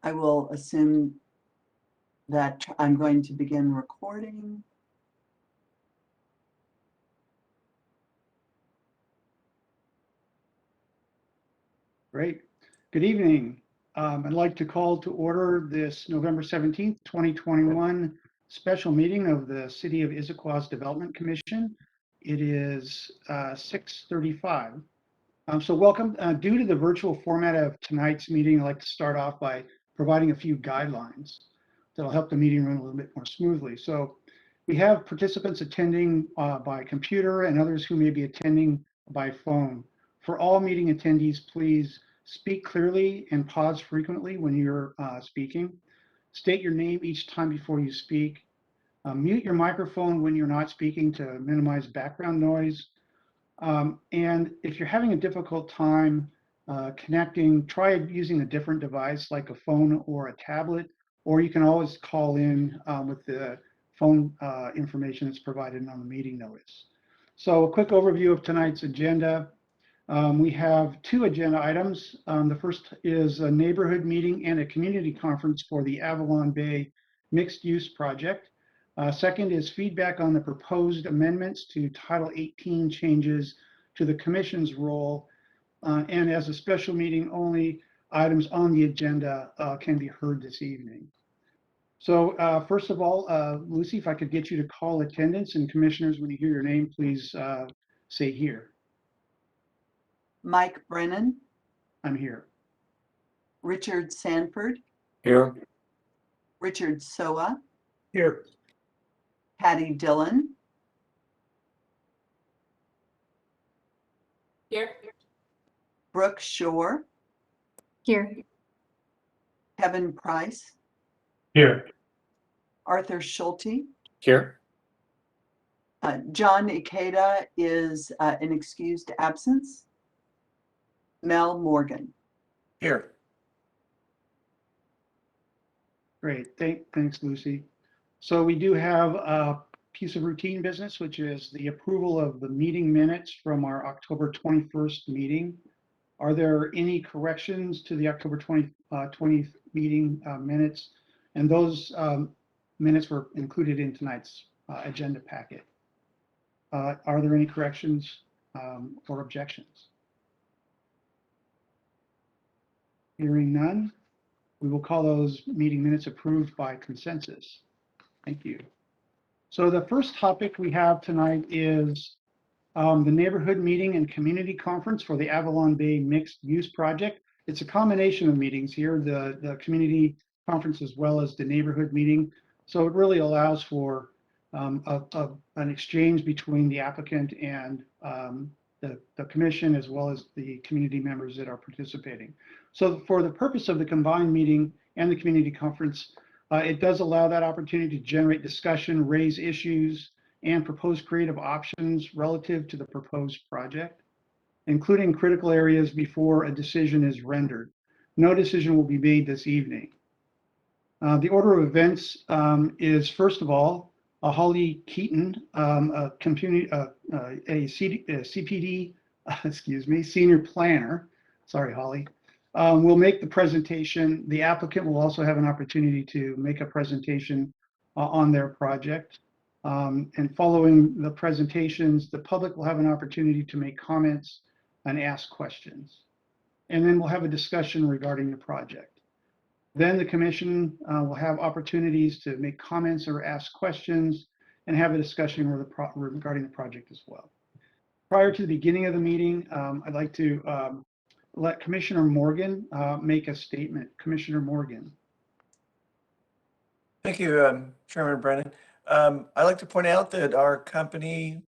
I will assume that I'm going to begin recording. Great. Good evening. I'd like to call to order this November 17th, 2021 special meeting of the City of Issaquah's Development Commission. It is 6:35. So welcome. Due to the virtual format of tonight's meeting, I'd like to start off by providing a few guidelines that'll help the meeting run a little bit more smoothly. So we have participants attending by computer and others who may be attending by phone. For all meeting attendees, please speak clearly and pause frequently when you're speaking. State your name each time before you speak. Mute your microphone when you're not speaking to minimize background noise. And if you're having a difficult time connecting, try using a different device like a phone or a tablet, or you can always call in with the phone information that's provided on the meeting notice. So a quick overview of tonight's agenda. We have two agenda items. The first is a neighborhood meeting and a community conference for the AvalonBay mixed use project. Second is feedback on the proposed amendments to Title 18 changes to the commission's role. And as a special meeting, only items on the agenda can be heard this evening. So first of all, Lucy, if I could get you to call attendance, and commissioners, when you hear your name, please say here. Mike Brennan, I'm here. Richard Sanford, Here. Richard Soa, Here. Patty Dillon, Here. Brooke Shore, Here. Kevin Price, Here. Arthur Schulte. Here. John Ikeda is an excused absence. Mel Morgan. Here. Great, thanks, Lucy. So we do have a piece of routine business, which is the approval of the meeting minutes from our October 21st meeting. Are there any corrections to the October 20th meeting minutes? And those minutes were included in tonight's agenda packet. Are there any corrections or objections? Hearing none, we will call those meeting minutes approved by consensus. Thank you. So the first topic we have tonight is the neighborhood meeting and community conference for the AvalonBay mixed use project. It's a combination of meetings here, the community conference as well as the neighborhood meeting. So it really allows for an exchange between the applicant and the commission as well as the community members that are participating. So for the purpose of the combined meeting and the community conference, it does allow that opportunity to generate discussion, raise issues, and propose creative options relative to the proposed project, including critical areas before a decision is rendered. No decision will be made this evening. The order of events is, first of all, Holly Keaton, a CPD, senior planner, sorry, Holly, will make the presentation. The applicant will also have an opportunity to make a presentation on their project. And following the presentations, the public will have an opportunity to make comments and ask questions. And then we'll have a discussion regarding the project. Then the commission will have opportunities to make comments or ask questions and have a discussion regarding the project as well. Prior to the beginning of the meeting, I'd like to let Commissioner Morgan make a statement. Commissioner Morgan. Thank you, Chairman Brennan. I'd like to point out that our company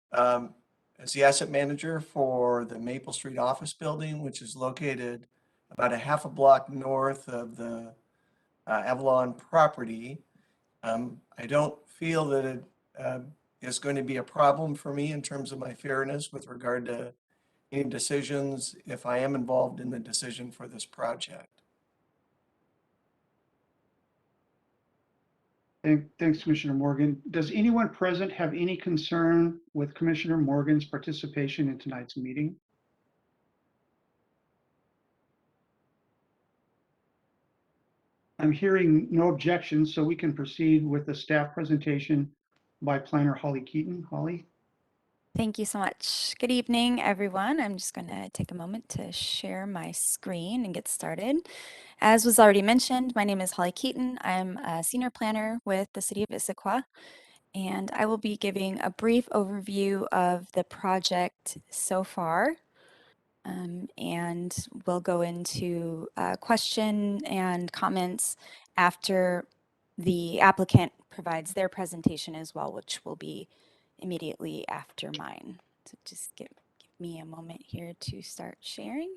is the asset manager for the Maple Street office building, which is located about a half a block north of the Avalon property. I don't feel that it is going to be a problem for me in terms of my fairness with regard to any decisions if I am involved in the decision for this project. Thanks, Commissioner Morgan. Does anyone present have any concern with Commissioner Morgan's participation in tonight's meeting? I'm hearing no objections, so we can proceed with the staff presentation by Planner Holly Keaton. Holly? Thank you so much. Good evening, everyone. I'm just going to take a moment to share my screen and get started. As was already mentioned, my name is Holly Keaton. I'm a senior planner with the City of Issaquah, and I will be giving a brief overview of the project so far. And we'll go into question and comments after the applicant provides their presentation as well, which will be immediately after mine. So just give me a moment here to start sharing.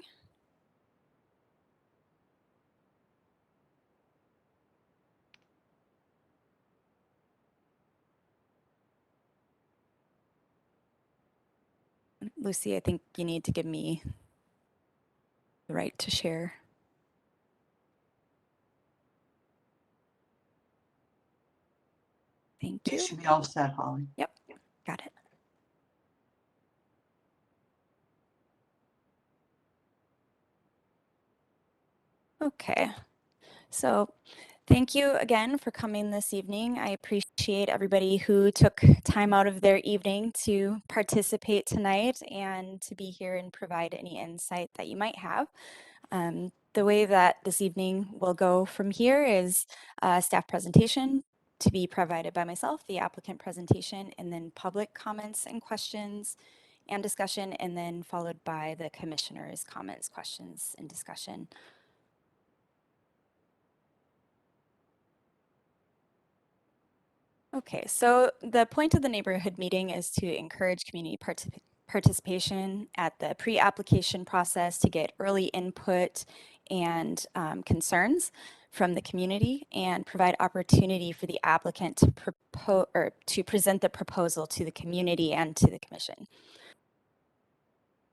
Lucy, I think you need to give me the right to share. Thank You you. should be all set, Holly. Yep, got it. Okay, so thank you again for coming this evening. I appreciate everybody who took time out of their evening to participate tonight and to be here and provide any insight that you might have. The way that this evening will go from here is a staff presentation to be provided by myself, the applicant presentation, and then public comments and questions and discussion, and then followed by the commissioners' comments, questions, and discussion. Okay, so the point of the neighborhood meeting is to encourage community participation at the pre-application process to get early input and concerns from the community and provide opportunity for the applicant to propose or to present the proposal to the community and to the commission.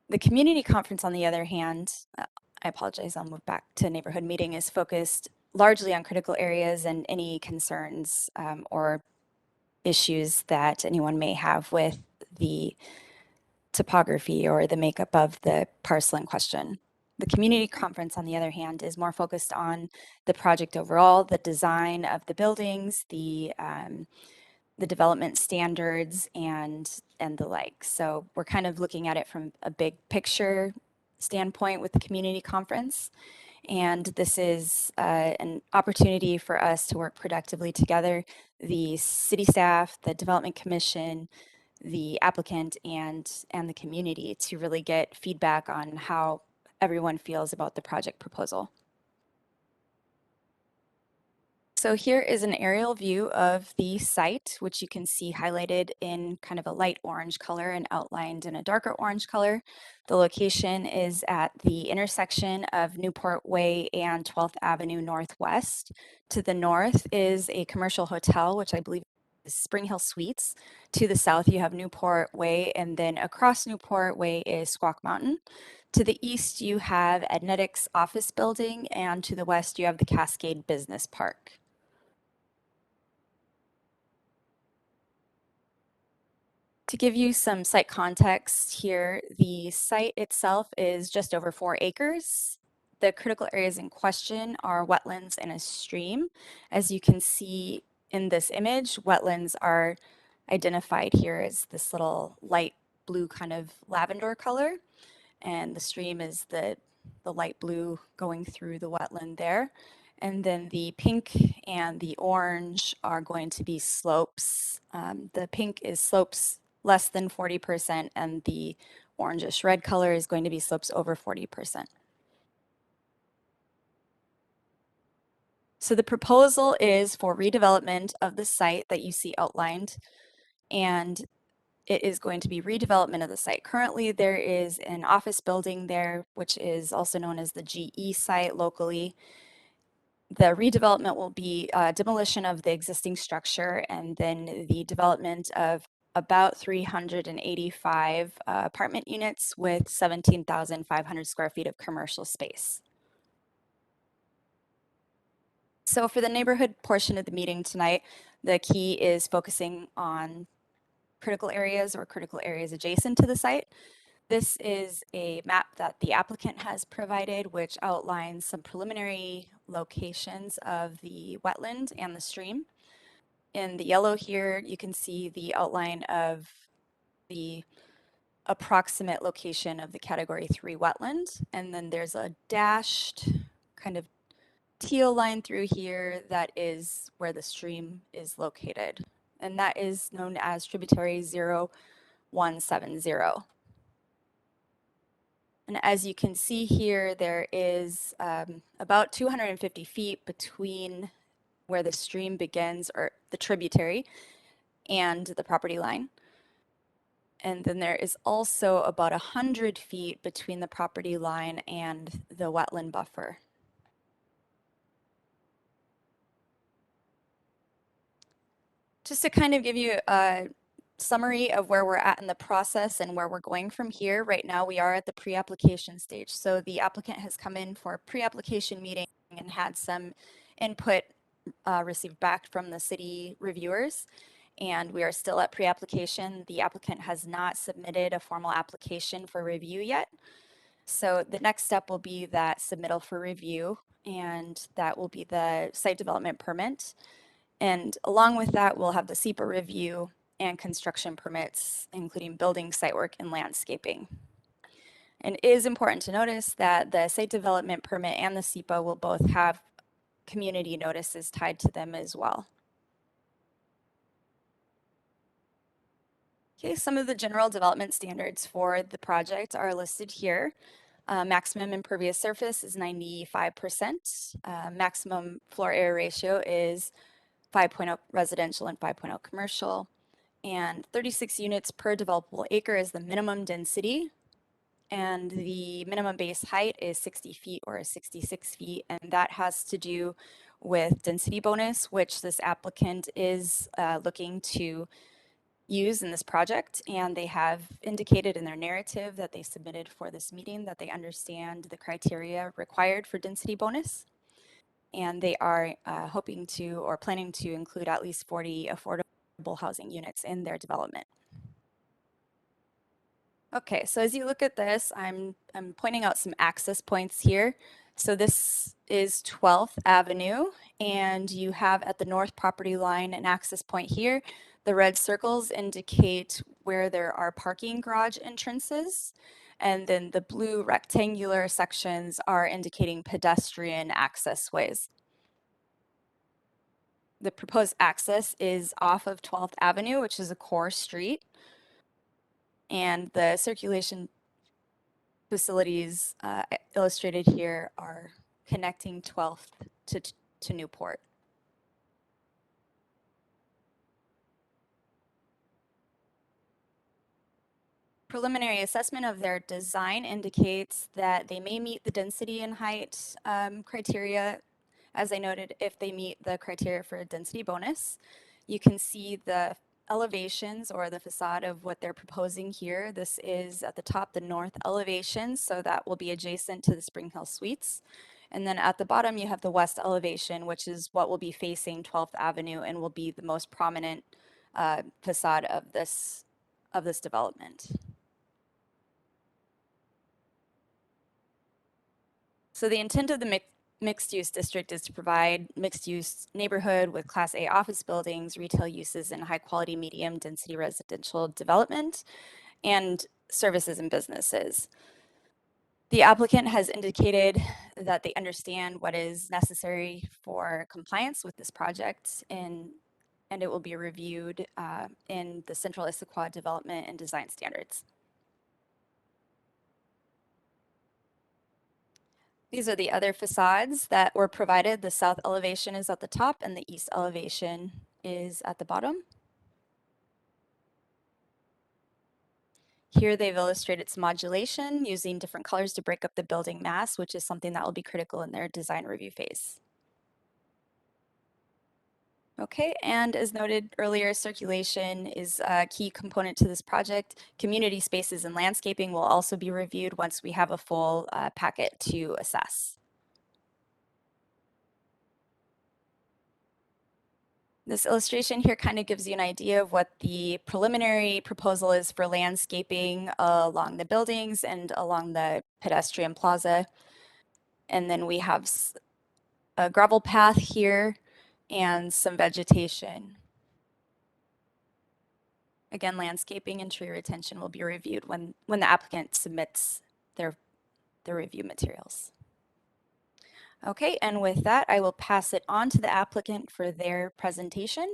The community conference, on the other hand, I apologize, I'll move back to neighborhood meeting, is focused largely on critical areas and any concerns or issues that anyone may have with the topography or the makeup of the parcel in question. The community conference, on the other hand, is more focused on the project overall, the design of the buildings, the development standards, and the like. So we're kind of looking at it from a big picture standpoint with the community conference. And this is an opportunity for us to work productively together, the city staff, the development commission, the applicant, and the community, to really get feedback on how everyone feels about the project proposal. So here is an aerial view of the site, which you can see highlighted in kind of a light orange color and outlined in a darker orange color. The location is at the intersection of Newport Way and 12th Avenue Northwest. To the north is a commercial hotel, which I believe is Spring Hill Suites. To the south, you have Newport Way, and then across Newport Way is Squawk Mountain. To the east, you have Adnetics office building, and to the west, you have the Cascade Business Park. To give you some site context here, the site itself is just over 4 acres. The critical areas in question are wetlands and a stream. As you can see in this image, wetlands are identified here as this little light blue kind of lavender color, and the stream is the light blue going through the wetland there. And then the pink and the orange are going to be slopes. The pink is slopes less than 40%, and the orangish red color is going to be slopes over 40%. So the proposal is for redevelopment of the site that you see outlined, and it is going to be redevelopment of the site. Currently, there is an office building there, which is also known as the GE site locally. The redevelopment will be demolition of the existing structure and then the development of about 385 apartment units with 17,500 square feet of commercial space. So for the neighborhood portion of the meeting tonight, the key is focusing on critical areas or critical areas adjacent to the site. This is a map that the applicant has provided, which outlines some preliminary locations of the wetland and the stream. In the yellow here, you can see the outline of the approximate location of the Category 3 wetland. And then there's a dashed kind of teal line through here that is where the stream is located. And that is known as tributary 0170. And as you can see here, there is about 250 feet between where the stream begins, or the tributary, and the property line. And then there is also about 100 feet between the property line and the wetland buffer. Just to kind of give you a summary of where we're at in the process and where we're going from here. Right now we are at the pre-application stage. So the applicant has come in for a pre-application meeting and had some input received back from the city reviewers. And we are still at pre-application. The applicant has not submitted a formal application for review yet. So the next step will be that submittal for review, and that will be the site development permit. And along with that, we'll have the SEPA review and construction permits, including building, site work, and landscaping. And it is important to notice that the site development permit and the SEPA will both have community notices tied to them as well. Okay, some of the general development standards for the project are listed here. Maximum impervious surface is 95%. Maximum floor area ratio is 5.0 residential and 5.0 commercial. And 36 units per developable acre is the minimum density. And the minimum base height is 60 feet or 66 feet. And that has to do with density bonus, which this applicant is looking to use in this project. And they have indicated in their narrative that they submitted for this meeting that they understand the criteria required for density bonus. And they are hoping to or planning to include at least 40 affordable housing units in their development. Okay, so as you look at this, I'm pointing out some access points here. So this is 12th Avenue, and you have at the north property line an access point here. The red circles indicate where there are parking garage entrances, and then the blue rectangular sections are indicating pedestrian access ways. The proposed access is off of 12th Avenue, which is a core street. And the circulation facilities illustrated here are connecting 12th to Newport. Preliminary assessment of their design indicates that they may meet the density and height criteria, as I noted, if they meet the criteria for a density bonus. You can see the elevations or the facade of what they're proposing here. This is at the top, the north elevation, so that will be adjacent to the Spring Hill Suites. And then at the bottom, you have the west elevation, which is what will be facing 12th Avenue and will be the most prominent facade of this development. So the intent of the mixed-use district is to provide mixed-use neighborhood with Class A office buildings, retail uses, and high-quality medium-density residential development, and services and businesses. The applicant has indicated that they understand what is necessary for compliance with this project, and it will be reviewed in the Central Issaquah Development and Design Standards. These are the other facades that were provided. The south elevation is at the top and the east elevation is at the bottom. Here they've illustrated some modulation using different colors to break up the building mass, which is something that will be critical in their design review phase. Okay, and as noted earlier, circulation is a key component to this project. Community spaces and landscaping will also be reviewed once we have a full packet to assess. This illustration here kind of gives you an idea of what the preliminary proposal is for landscaping along the buildings and along the pedestrian plaza. And then we have a gravel path here and some vegetation. Again, landscaping and tree retention will be reviewed when the applicant submits their review materials. Okay, and with that, I will pass it on to the applicant for their presentation.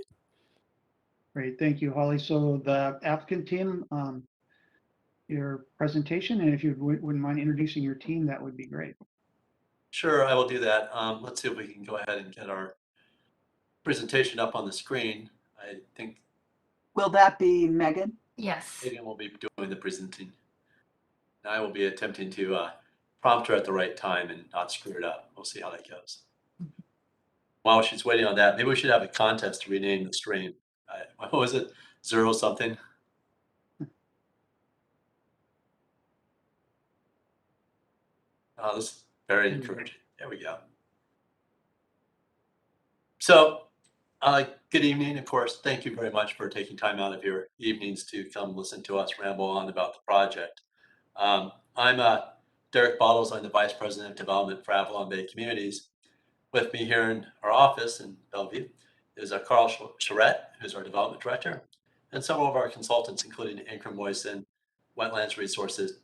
Great, thank you, Holly. So the applicant team, your presentation, and if you wouldn't mind introducing your team, that would be great. Sure, I will do that. Let's see if we can go ahead and get our presentation up on the screen. I think Will that be Megan? Yes. Megan will be doing the presenting. And I will be attempting to prompt her at the right time and not screw it up. We'll see how that goes. While she's waiting on that, maybe we should have a contest to rename the stream. What was it? 0 something? Oh, this is very encouraging. There we go. So, good evening, of course. Thank you very much for taking time out of your evenings to come listen to us ramble on about the project. I'm Derek Bottles. I'm the Vice President of Development for AvalonBay Communities. With me here in our office in Bellevue is Carl Charette, who's our Development Director, and several of our consultants, including Ankrum Moyson, Wetlands Resources,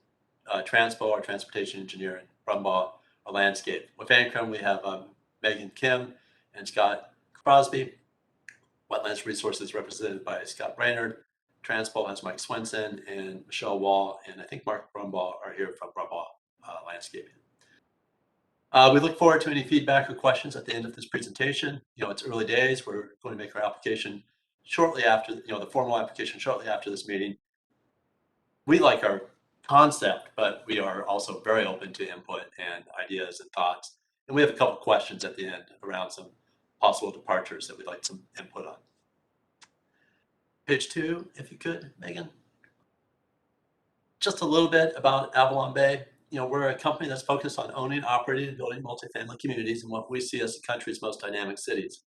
Transpo, our Transportation Engineer, and Brumbaugh, our Landscape. With Ankrum, we have Megan Kim and Scott Crosby. Wetlands Resources represented by Scott Brainerd. Transpo has Mike Swenson and Michelle Wall, and I think Mark Brumbaugh are here from Brumbaugh Landscaping. We look forward to any feedback or questions at the end of this presentation. You know, it's early days. We're going to make our application shortly after, the formal application shortly after this meeting. We like our concept, but we are also very open to input and ideas and thoughts. And we have a couple questions at the end around some possible departures that we'd like some input on. Page 2, if you could, Megan. Just a little bit about AvalonBay. We're a company that's focused on owning, operating, and building multifamily communities in what we see as the country's most dynamic cities.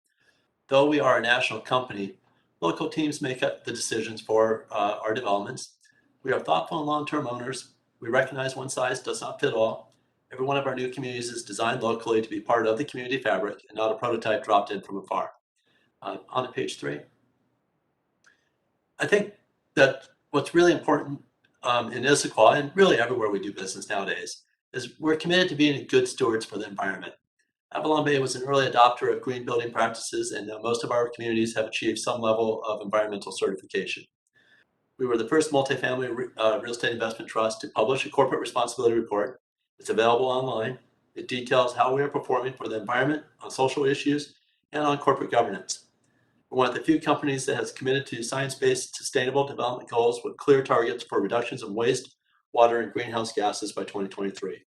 Though we are a national company, local teams make up the decisions for our developments. We are thoughtful and long-term owners. We recognize one size does not fit all. Every one of our new communities is designed locally to be part of the community fabric and not a prototype dropped in from afar. On to page 3. I think that what's really important in Issaquah, and really everywhere we do business nowadays, is we're committed to being good stewards for the environment. AvalonBay was an early adopter of green building practices, and most of our communities have achieved some level of environmental certification. We were the first multifamily real estate investment trust to publish a corporate responsibility report. It's available online. It details how we are performing for the environment, on social issues, and on corporate governance. We're one of the few companies that has committed to science-based sustainable development goals with clear targets for reductions in waste, water, and greenhouse gases by 2023.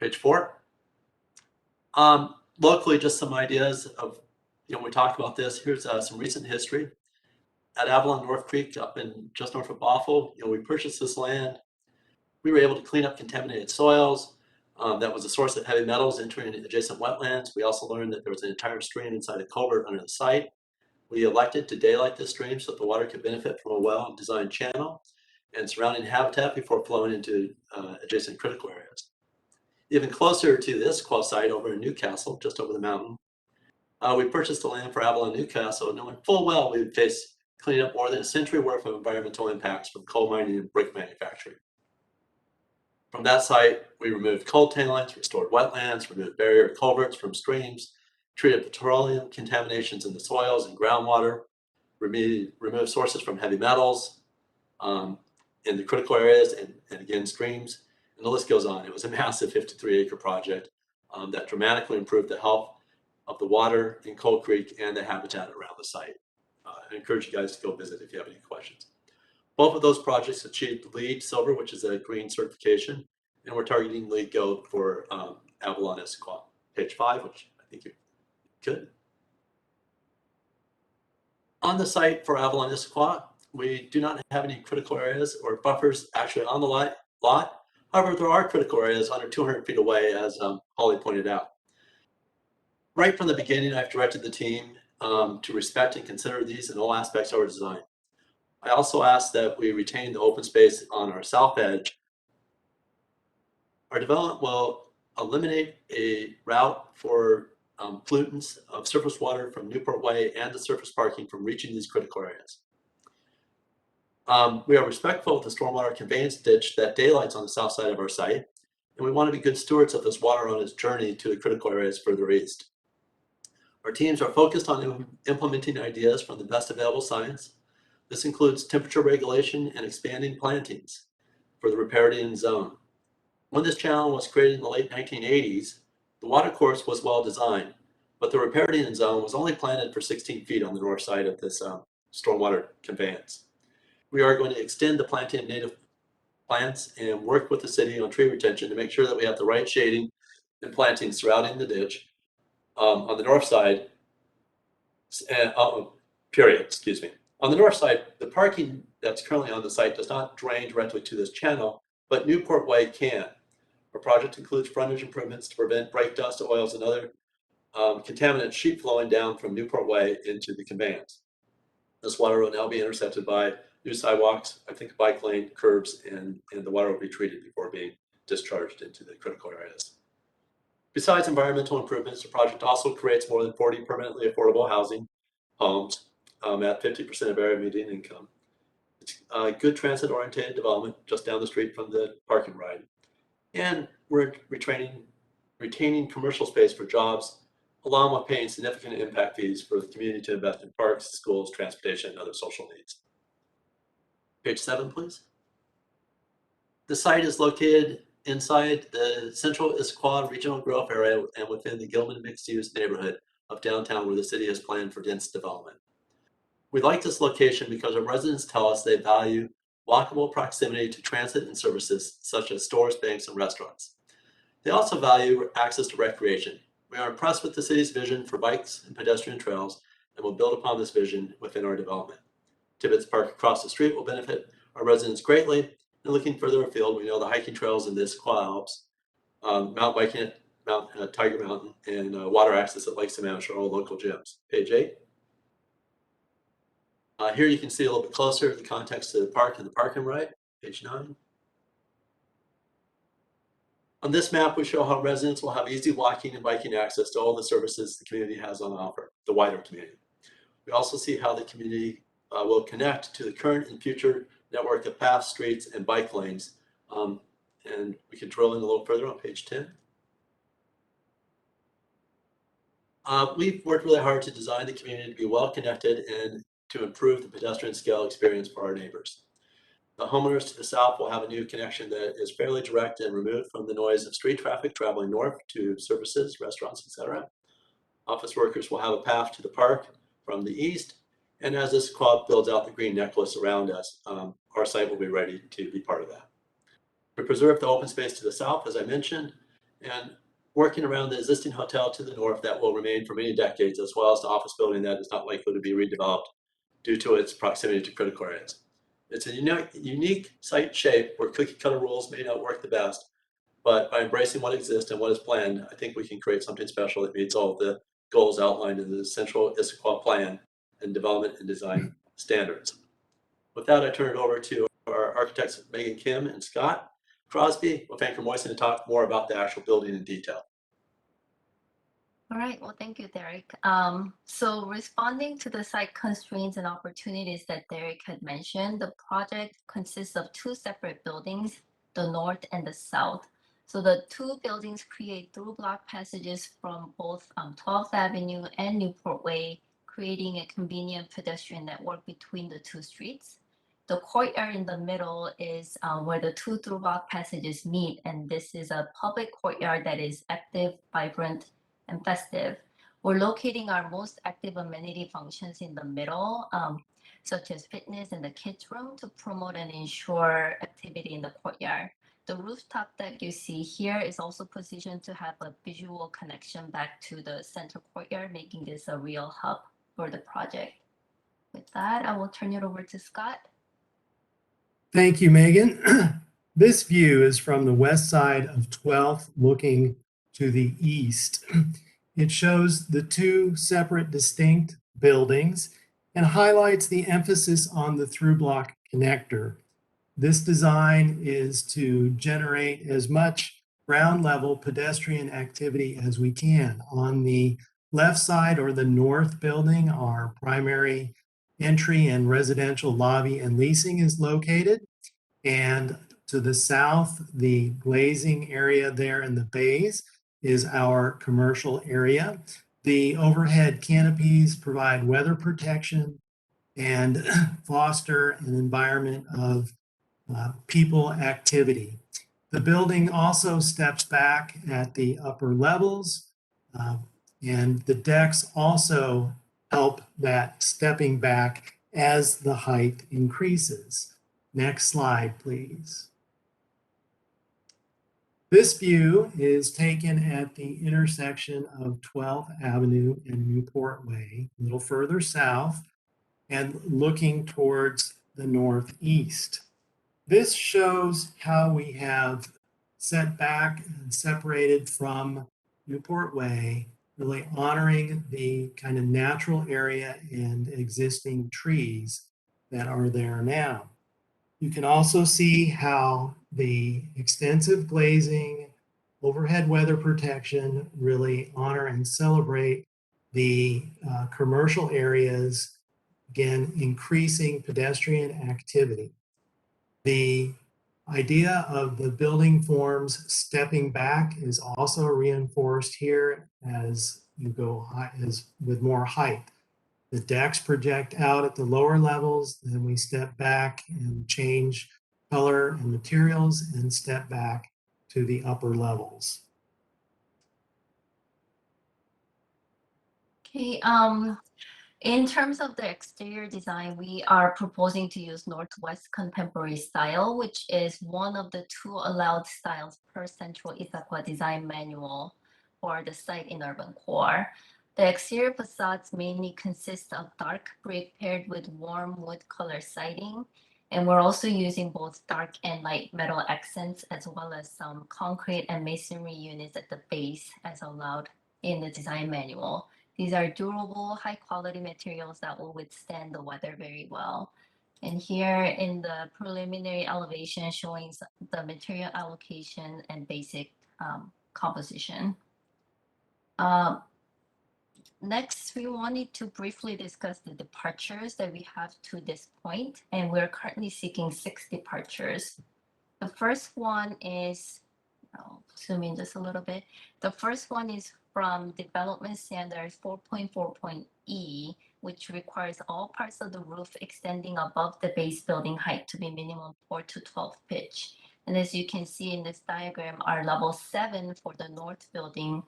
Page 4. Locally, just some ideas of, we talked about this. Here's some recent history. At Avalon North Creek, up in just north of Bothell, we purchased this land. We were able to clean up contaminated soils. That was a source of heavy metals entering adjacent wetlands. We also learned that there was an entire stream inside a culvert under the site. We elected to daylight this stream so that the water could benefit from a well-designed channel and surrounding habitat before flowing into adjacent critical areas. Even closer to this Issaquah site over in Newcastle, just over the mountain, we purchased the land for Avalon Newcastle, knowing full well we would face cleaning up more than a century worth of environmental impacts from coal mining and brick manufacturing. From that site, we removed coal tailings, restored wetlands, removed barrier culverts from streams, treated petroleum contaminations in the soils and groundwater, removed sources from heavy metals in the critical areas and again, streams, and the list goes on. It was a massive 53-acre project that dramatically improved the health of the water in Coal Creek and the habitat around the site. I encourage you guys to go visit if you have any questions. Both of those projects achieved LEED Silver, which is a green certification, and we're targeting LEED Gold for Avalon Issaquah. Page 5, which I think you could. On the site for Avalon Issaquah, we do not have any critical areas or buffers actually on the lot. However, there are critical areas under 200 feet away, as Holly pointed out. Right from the beginning, I've directed the team to respect and consider these in all aspects of our design. I also ask that we retain the open space on our south edge. Our development will eliminate a route for pollutants of surface water from Newport Way and the surface parking from reaching these critical areas. We are respectful of the stormwater conveyance ditch that daylights on the south side of our site, and we want to be good stewards of this water on its journey to the critical areas further east. Our teams are focused on implementing ideas from the best available science. This includes temperature regulation and expanding plantings for the riparian zone. When this channel was created in the late 1980s, the water course was well designed, but the riparian zone was only planted for 16 feet on the north side of this stormwater conveyance. We are going to extend the planting of native plants and work with the city on tree retention to make sure that we have the right shading and plantings surrounding the ditch on the north side, excuse me. On the north side, the parking that's currently on the site does not drain directly to this channel, but Newport Way can. Our project includes frontage improvements to prevent brake dust, oils, and other contaminant sheet flowing down from Newport Way into the conveyance. This water will now be intercepted by new sidewalks, I think bike lane, curbs, and the water will be treated before being discharged into the critical areas. Besides environmental improvements, the project also creates more than 40 permanently affordable housing homes at 50% of area median income. It's a good transit-oriented development just down the street from the parking ride. And we're retaining commercial space for jobs, along with paying significant impact fees for the community to invest in parks, schools, transportation, and other social needs. Page 7, please. The site is located inside the central Issaquah regional growth area and within the Gilman mixed-use neighborhood of downtown where the city has planned for dense development. We like this location because our residents tell us they value walkable proximity to transit and services such as stores, banks, and restaurants. They also value access to recreation. We are impressed with the city's vision for bikes and pedestrian trails and will build upon this vision within our development. Tibbetts Park across the street will benefit our residents greatly. And looking further afield, we know the hiking trails in the Issaquah Alps, mountain biking at Tiger Mountain, and water access at Lake Sammamish are all local gyms. Page 8. Here you can see a little bit closer the context of the park and the parking ride. Page 9. On this map, we show how residents will have easy walking and biking access to all the services the community has on offer, the wider community. We also see how the community will connect to the current and future network of paths, streets, and bike lanes. And we can drill in a little further on page 10. We've worked really hard to design the community to be well connected and to improve the pedestrian scale experience for our neighbors. The homeowners to the south will have a new connection that is fairly direct and removed from the noise of street traffic traveling north to services, restaurants, etc. Office workers will have a path to the park from the east. And as this quad builds out the green necklace around us, our site will be ready to be part of that. We preserve the open space to the south, as I mentioned, and working around the existing hotel to the north that will remain for many decades, as well as the office building that is not likely to be redeveloped due to its proximity to critical areas. It's a unique site shape where cookie cutter rules may not work the best, but by embracing what exists and what is planned, I think we can create something special that meets all of the goals outlined in the central Issaquah plan and development and design standards. With that, I turn it over to our architects, Megan Kim and Scott Crosby. We'll thank Moisen to talk more about the actual building in detail. All right, well, thank you, Derek. So responding to the site constraints and opportunities that Derek had mentioned, the project consists of two separate buildings, the north and the south. So the two buildings create through block passages from both 12th Avenue and Newport Way, creating a convenient pedestrian network between the two streets. The courtyard in the middle is where the two through block passages meet, and this is a public courtyard that is active, vibrant, and festive. We're locating our most active amenity functions in the middle, such as fitness and the kids room to promote and ensure activity in the courtyard. The rooftop deck you see here is also positioned to have a visual connection back to the center courtyard, making this a real hub for the project. With that, I will turn it over to Scott. Thank you, Megan. This view is from the west side of 12th looking to the east. It shows the two separate distinct buildings and highlights the emphasis on the through-block connector. This design is to generate as much ground level pedestrian activity as we can. On the left side, or the north building, our primary entry and residential lobby and leasing is located. And to the south, the glazing area there in the bays is our commercial area. The overhead canopies provide weather protection and foster an environment of people activity. The building also steps back at the upper levels, and the decks also help that stepping back as the height increases. Next slide, please. This view is taken at the intersection of 12th Avenue and Newport Way, a little further south, and looking towards the northeast. This shows how we have set back and separated from Newport Way, really honoring the kind of natural area and existing trees that are there now. You can also see how the extensive glazing, overhead weather protection really honor and celebrate the commercial areas, again, increasing pedestrian activity. The idea of the building forms stepping back is also reinforced here as you go high, with more height. The decks project out at the lower levels, then we step back and change color and materials and step back to the upper levels. Okay, in terms of the exterior design, we are proposing to use Northwest Contemporary style, which is one of the 2 allowed styles per Central Issaquah design manual for the site in urban core. The exterior facades mainly consist of dark brick paired with warm wood color siding, and we're also using both dark and light metal accents, as well as some concrete and masonry units at the base as allowed in the design manual. These are durable, high quality materials that will withstand the weather very well. And here in the preliminary elevation showing the material allocation and basic composition. Next, we wanted to briefly discuss the departures that we have to this point, and we're currently seeking 6 departures. The first one is, I'll zoom in just a little bit. The first one is from Development Standard 4.4.E, which requires all parts of the roof extending above the base building height to be minimum 4 to 12 pitch. And as you can see in this diagram, our level 7 for the north building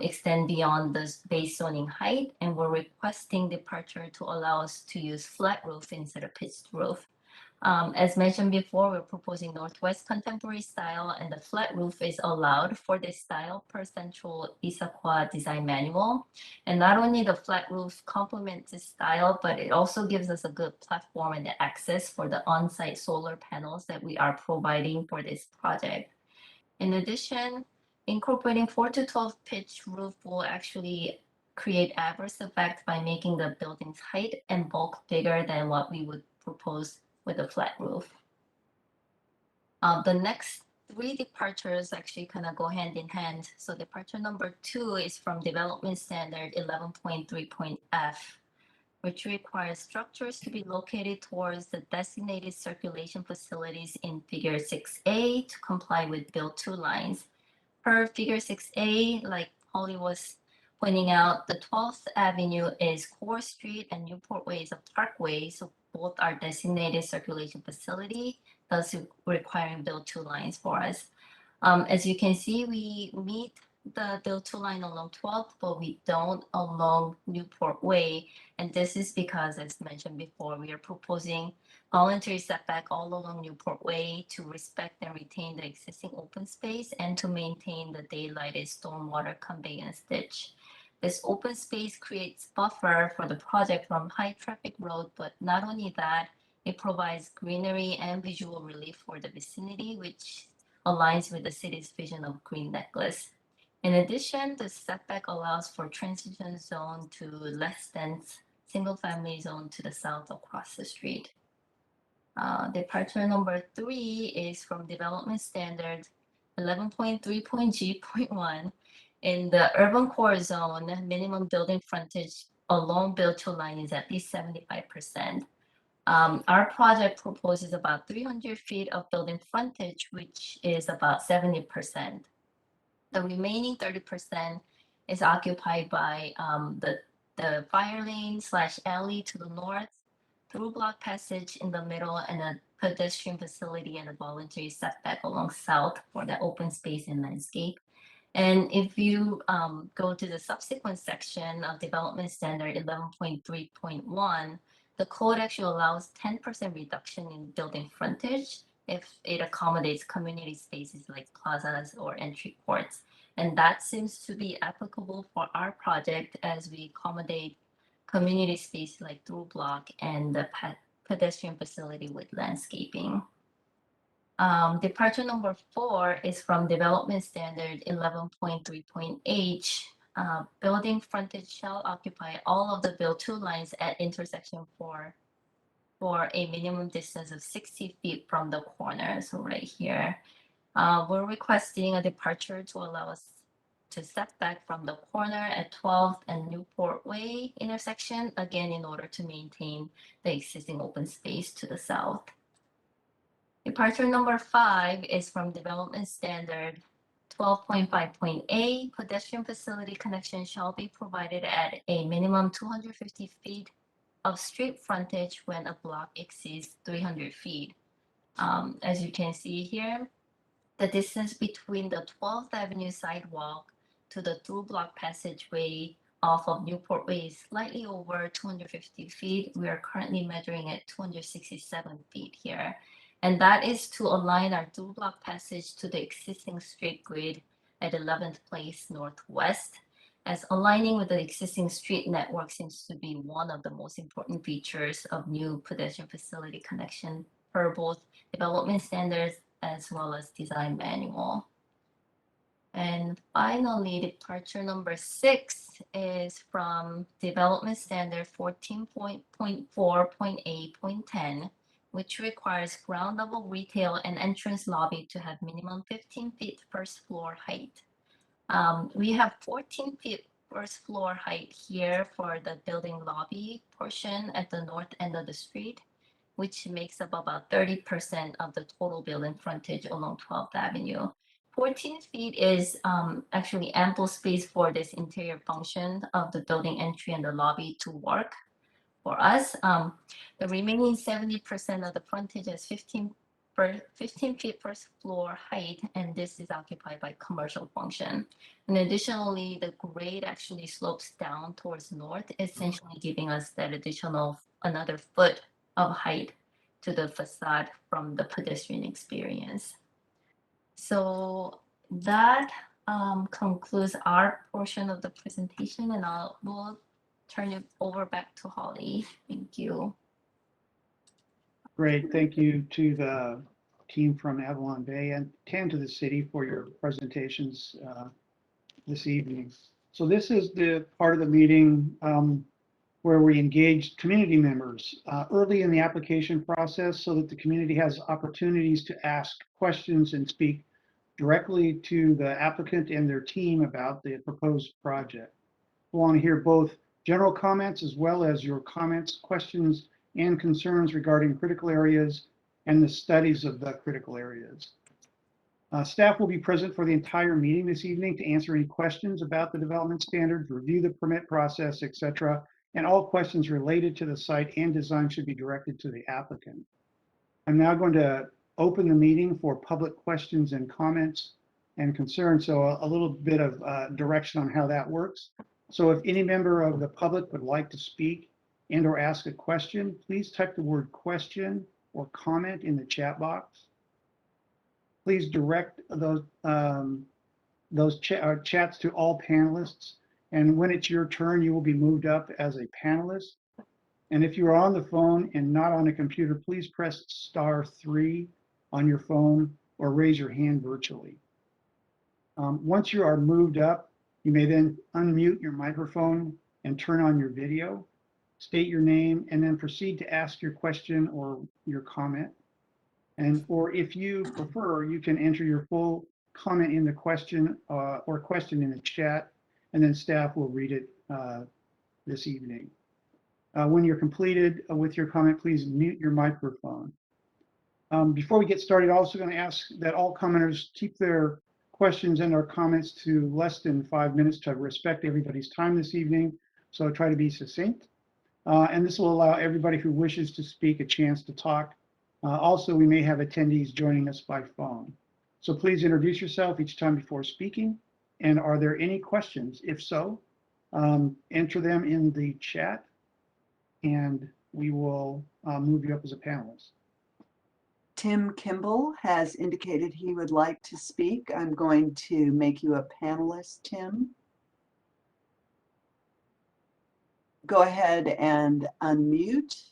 extend beyond the base zoning height, and we're requesting departure to allow us to use flat roof instead of pitched roof. As mentioned before, we're proposing Northwest Contemporary style, and the flat roof is allowed for this style per Central Issaquah design manual. And not only the flat roof complements this style, but it also gives us a good platform and access for the on-site solar panels that we are providing for this project. In addition, incorporating 4 to 12 pitch roof will actually create adverse effect by making the building's height and bulk bigger than what we would propose with a flat roof. The next 3 departures actually kind of go hand in hand. So departure number 2 is from Development Standard 11.3.F, which requires structures to be located towards the designated circulation facilities in Figure 6A to comply with Bill 2 lines. Per Figure 6A, like Polly was pointing out, the 12th Avenue is Core Street and Newport Way is a parkway, so both are designated circulation facility, thus requiring Bill 2 lines for us. As you can see, we meet the Bill 2 line along 12th, but we don't along Newport Way. And this is because, as mentioned before, we are proposing voluntary setback all along Newport Way to respect and retain the existing open space and to maintain the daylighted stormwater conveyance ditch. This open space creates buffer for the project from high traffic road, but not only that, it provides greenery and visual relief for the vicinity, which aligns with the city's vision of green necklace. In addition, the setback allows for transition zone to less dense single-family zone to the south across the street. Departure number 3 is from Development Standard 11.3.G.1. In the urban core zone, minimum building frontage along build-to line is at least 75%. Our project proposes about 300 feet of building frontage, which is about 70%. The remaining 30% is occupied by the fire lane / alley to the north, through block passage in the middle, and a pedestrian facility and a voluntary setback along south for the open space and landscape. And if you go to the subsequent section of Development Standard 11.3.1, the code actually allows 10% reduction in building frontage if it accommodates community spaces like plazas or entry courts. And that seems to be applicable for our project as we accommodate community space like through block and the pedestrian facility with landscaping. Departure number 4 is from Development Standard 11.3.H. Building frontage shall occupy all of the build-to lines at intersection 4 for a minimum distance of 60 feet from the corner. So right here, we're requesting a departure to allow us to step back from the corner at 12th and Newport Way intersection, again, in order to maintain the existing open space to the south. Departure number 5 is from Development Standard 12.5.A. Pedestrian facility connection shall be provided at a minimum 250 feet of street frontage when a block exceeds 300 feet. As you can see here, the distance between the 12th Avenue sidewalk to the through block passageway off of Newport Way is slightly over 250 feet. We are currently measuring at 267 feet here. And that is to align our through block passage to the existing street grid at 11th Place Northwest, as aligning with the existing street network seems to be one of the most important features of new pedestrian facility connection per both development standards as well as design manual. And finally, departure number 6 is from Development Standard 14.4.8.10, which requires ground level retail and entrance lobby to have minimum 15 feet first floor height. We have 14 feet first floor height here for the building lobby portion at the north end of the street, which makes up about 30% of the total building frontage along 12th Avenue. 14 feet is actually ample space for this interior function of the building entry and the lobby to work for us. The remaining 70% of the frontage is 15 feet first floor height, and this is occupied by commercial function. And additionally, the grade actually slopes down towards north, essentially giving us that additional another foot of height to the facade from the pedestrian experience. So that concludes our portion of the presentation, and we'll turn it over back to Holly. Thank you. Great. Thank you to the team from AvalonBay and to the city for your presentations this evening. So this is the part of the meeting where we engage community members early in the application process so that the community has opportunities to ask questions and speak directly to the applicant and their team about the proposed project. We want to hear both general comments as well as your comments, questions, and concerns regarding critical areas and the studies of the critical areas. Staff will be present for the entire meeting this evening to answer any questions about the development standards, review the permit process, etc. And all questions related to the site and design should be directed to the applicant. I'm now going to open the meeting for public questions and comments and concerns. So a little bit of direction on how that works. So if any member of the public would like to speak and or ask a question, please type the word question or comment in the chat box. Please direct those chats to all panelists. And when it's your turn, you will be moved up as a panelist. And if you are on the phone and not on a computer, please press *3 on your phone or raise your hand virtually. Once you are moved up, you may then unmute your microphone and turn on your video, state your name, and then proceed to ask your question or your comment. Or if you prefer, you can enter your full comment in the question or question in the chat, and then staff will read it this evening. When you're completed with your comment, please mute your microphone. Before we get started, I'm also going to ask that all commenters keep their questions and/or comments to less than 5 minutes to respect everybody's time this evening. So try to be succinct. And this will allow everybody who wishes to speak a chance to talk. Also, we may have attendees joining us by phone. So please introduce yourself each time before speaking. And are there any questions? If so, enter them in the chat and we will move you up as a panelist. Tim Kimball has indicated he would like to speak. I'm going to make you a panelist, Tim. Go ahead and unmute.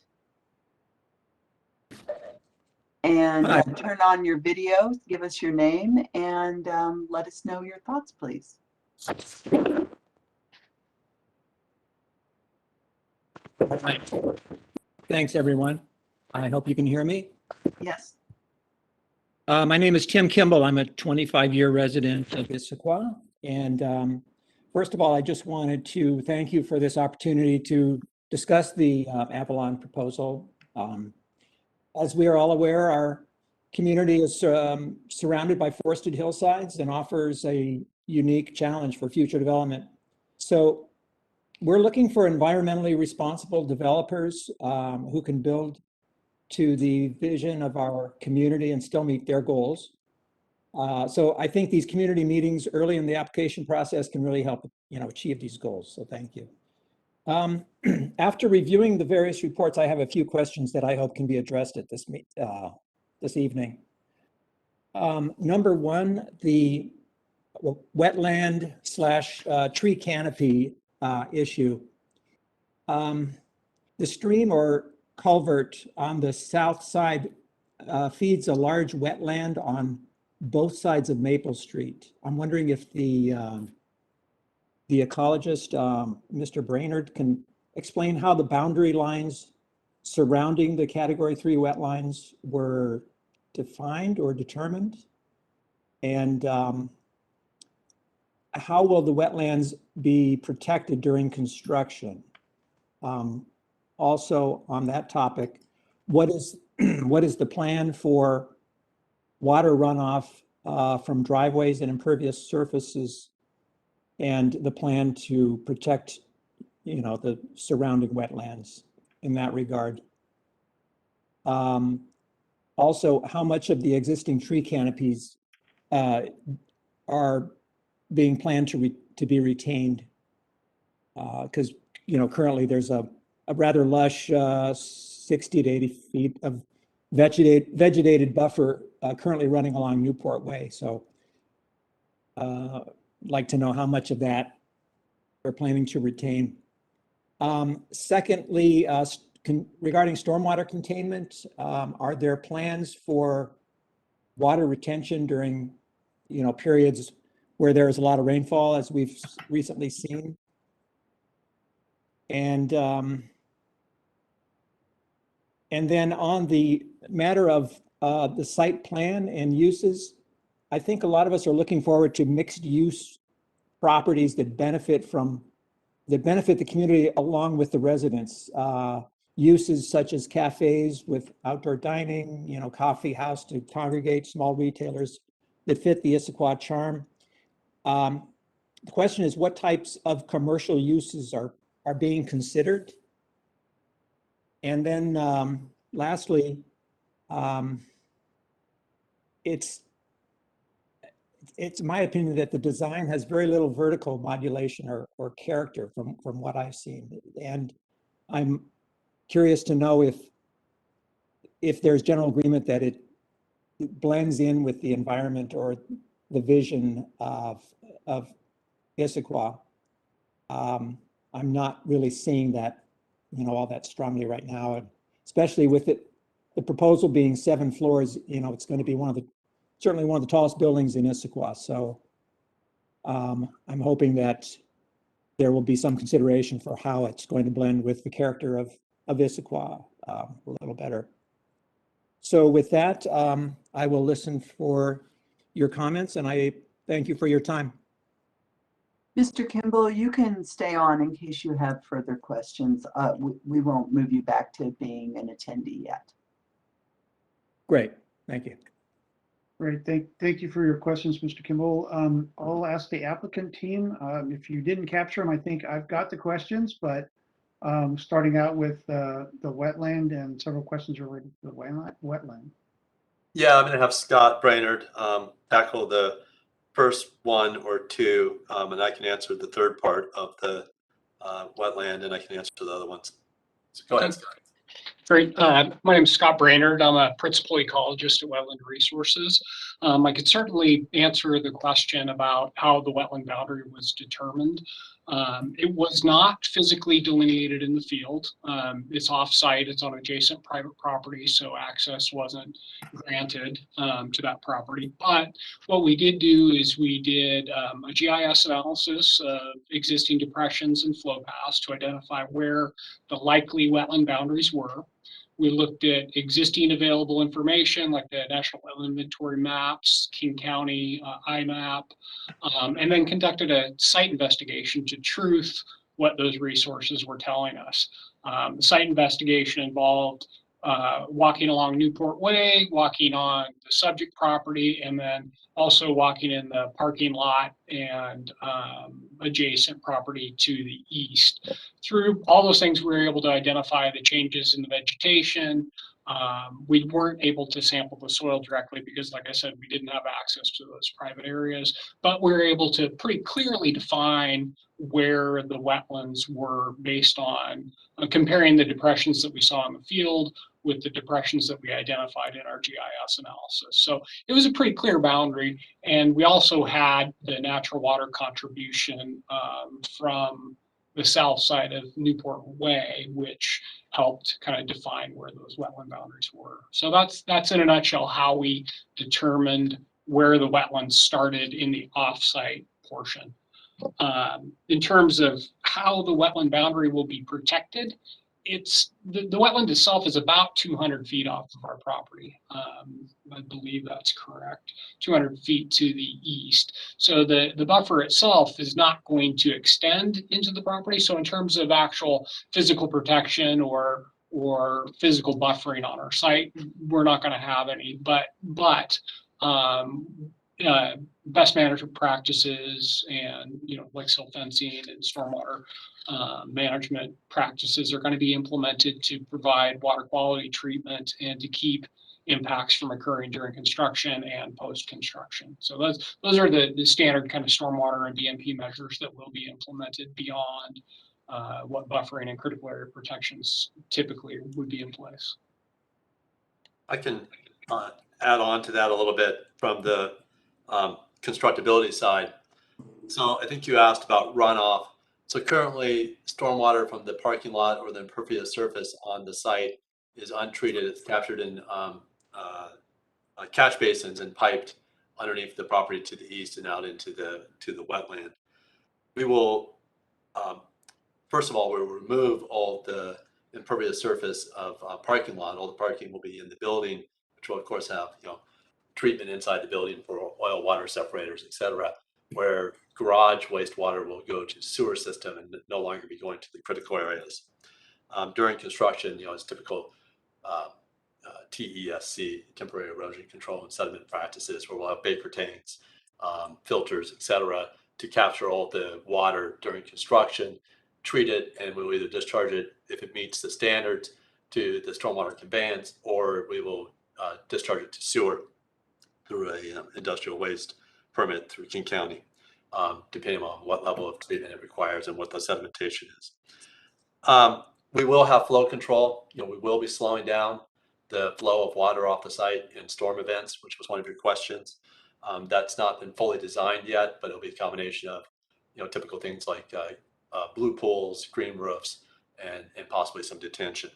And turn on your video, give us your name, and let us know your thoughts, please. Thanks, everyone. I hope you can hear me. Yes. My name is Tim Kimball. I'm a 25-year resident of Issaquah. And first of all, I just wanted to thank you for this opportunity to discuss the Avalon proposal. As we are all aware, our community is surrounded by forested hillsides and offers a unique challenge for future development. So we're looking for environmentally responsible developers who can build to the vision of our community and still meet their goals. So I think these community meetings early in the application process can really help, achieve these goals. So thank you. After reviewing the various reports, I have a few questions that I hope can be addressed at this evening. Number one, the wetland / tree canopy issue. The stream or culvert on the south side feeds a large wetland on both sides of Maple Street. I'm wondering if the ecologist, Mr. Brainerd, can explain how the boundary lines surrounding the Category 3 wetlands were defined or determined, and how will the wetlands be protected during construction? Also on that topic, what is the plan for water runoff from driveways and impervious surfaces, and the plan to protect, the surrounding wetlands in that regard? Also, how much of the existing tree canopies are being planned to be retained? Because currently there's a rather lush 60 to 80 feet of vegetated buffer currently running along Newport Way. So like to know how much of that we're planning to retain. Secondly, regarding stormwater containment, are there plans for water retention during periods where there is a lot of rainfall, as we've recently seen? And then on the matter of the site plan and uses, I think a lot of us are looking forward to mixed use properties that benefit the community along with the residents. Uses such as cafes with outdoor dining, coffee house to congregate, small retailers that fit the Issaquah charm. The question is, what types of commercial uses are being considered? And then lastly, it's my opinion that the design has very little vertical modulation or character from what I've seen. And I'm curious to know if there's general agreement that it blends in with the environment or the vision of Issaquah. I'm not really seeing that, all that strongly right now, and especially with the proposal being 7 floors. It's going to be certainly one of the tallest buildings in Issaquah. So I'm hoping that there will be some consideration for how it's going to blend with the character of Issaquah a little better. So with that, I will listen for your comments, and I thank you for your time. Mr. Kimball, you can stay on in case you have further questions. We won't move you back to being an attendee yet. Great, thank you. Great, thank you for your questions, Mr. Kimball. I'll ask the applicant team. If you didn't capture them, I think I've got the questions, but starting out with the wetland and several questions related to the wetland. Yeah, I'm going to have Scott Brainerd tackle the first one or two, and I can answer the third part of the wetland, and I can answer the other ones. So go ahead, Scott. Great. My name is Scott Brainerd. I'm a principal ecologist at Wetland Resources. I could certainly answer the question about how the wetland boundary was determined. It was not physically delineated in the field. It's off-site. It's on adjacent private property, so access wasn't granted to that property. But what we did do is we did a GIS analysis of existing depressions and flow paths to identify where the likely wetland boundaries were. We looked at existing available information like the National Wetland Inventory maps, King County IMAP, and then conducted a site investigation to truth what those resources were telling us. The site investigation involved walking along Newport Way, walking on the subject property, and then also walking in the parking lot and adjacent property to the east. Through all those things, we were able to identify the changes in the vegetation. We weren't able to sample the soil directly because, like I said, we didn't have access to those private areas, but we were able to pretty clearly define where the wetlands were based on comparing the depressions that we saw in the field with the depressions that we identified in our GIS analysis. So it was a pretty clear boundary. And we also had the natural water contribution from the south side of Newport Way, which helped kind of define where those wetland boundaries were. So that's in a nutshell how we determined where the wetlands started in the off-site portion. In terms of how the wetland boundary will be protected, it's the wetland itself is about 200 feet off of our property. I believe that's correct, 200 feet to the east. So the buffer itself is not going to extend into the property. So in terms of actual physical protection or physical buffering on our site, we're not going to have any, but best management practices and, like silt fencing and stormwater management practices are going to be implemented to provide water quality treatment and to keep impacts from occurring during construction and post-construction. So those are the standard kind of stormwater and DMP measures that will be implemented beyond what buffering and critical area protections typically would be in place. I can add on to that a little bit from the constructability side. So I think you asked about runoff. So currently, stormwater from the parking lot or the impervious surface on the site is untreated. It's captured in catch basins and piped underneath the property to the east and out into the wetland. We will, first of all, we'll remove all the impervious surface of parking lot. All the parking will be in the building, which will of course have treatment inside the building for oil water separators, et cetera, where garage wastewater will go to sewer system and no longer be going to the critical areas. During construction, it's typical TESC, temporary erosion control and sediment practices, where we'll have vapor tanks, filters, et cetera, to capture all the water during construction, treat it, and we'll either discharge it if it meets the standards to the stormwater conveyance, or we will discharge it to sewer through a industrial waste permit through King County, depending on what level of treatment it requires and what the sedimentation is. We will have flow control. We will be slowing down the flow of water off the site in storm events, which was one of your questions. That's not been fully designed yet, but it'll be a combination of typical things like blue pools, green roofs, and possibly some detention.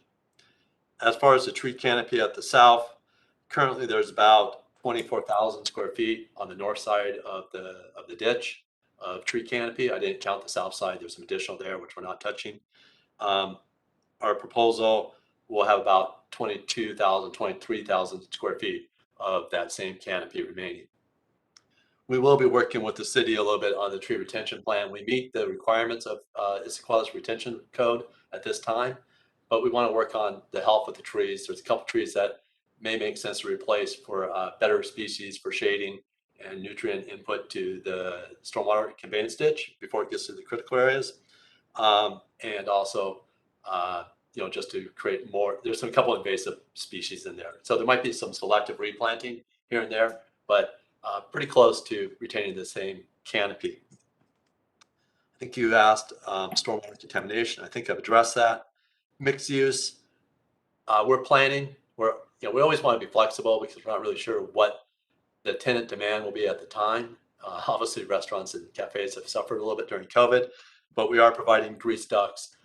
As far as the tree canopy at the south, currently there's about 24,000 square feet on the north side of the ditch. of tree canopy. I didn't count the south side. There's some additional there, which we're not touching. Our proposal will have about 22,000, 23,000 square feet of that same canopy remaining. We will be working with the city a little bit on the tree retention plan. We meet the requirements of Issaquah's retention code at this time, but we want to work on the health of the trees. There's a couple trees that may make sense to replace for better species for shading and nutrient input to the stormwater conveyance ditch before it gets to the critical areas. And also, just to create more, there's a couple invasive species in there. So there might be some selective replanting here and there, but pretty close to retaining the same canopy. I think you asked stormwater contamination. I think I've addressed that. Mixed use, we're planning. We always want to be flexible because we're not really sure what the tenant demand will be at the time. Obviously, restaurants and cafes have suffered a little bit during COVID, but we are providing grease ducts,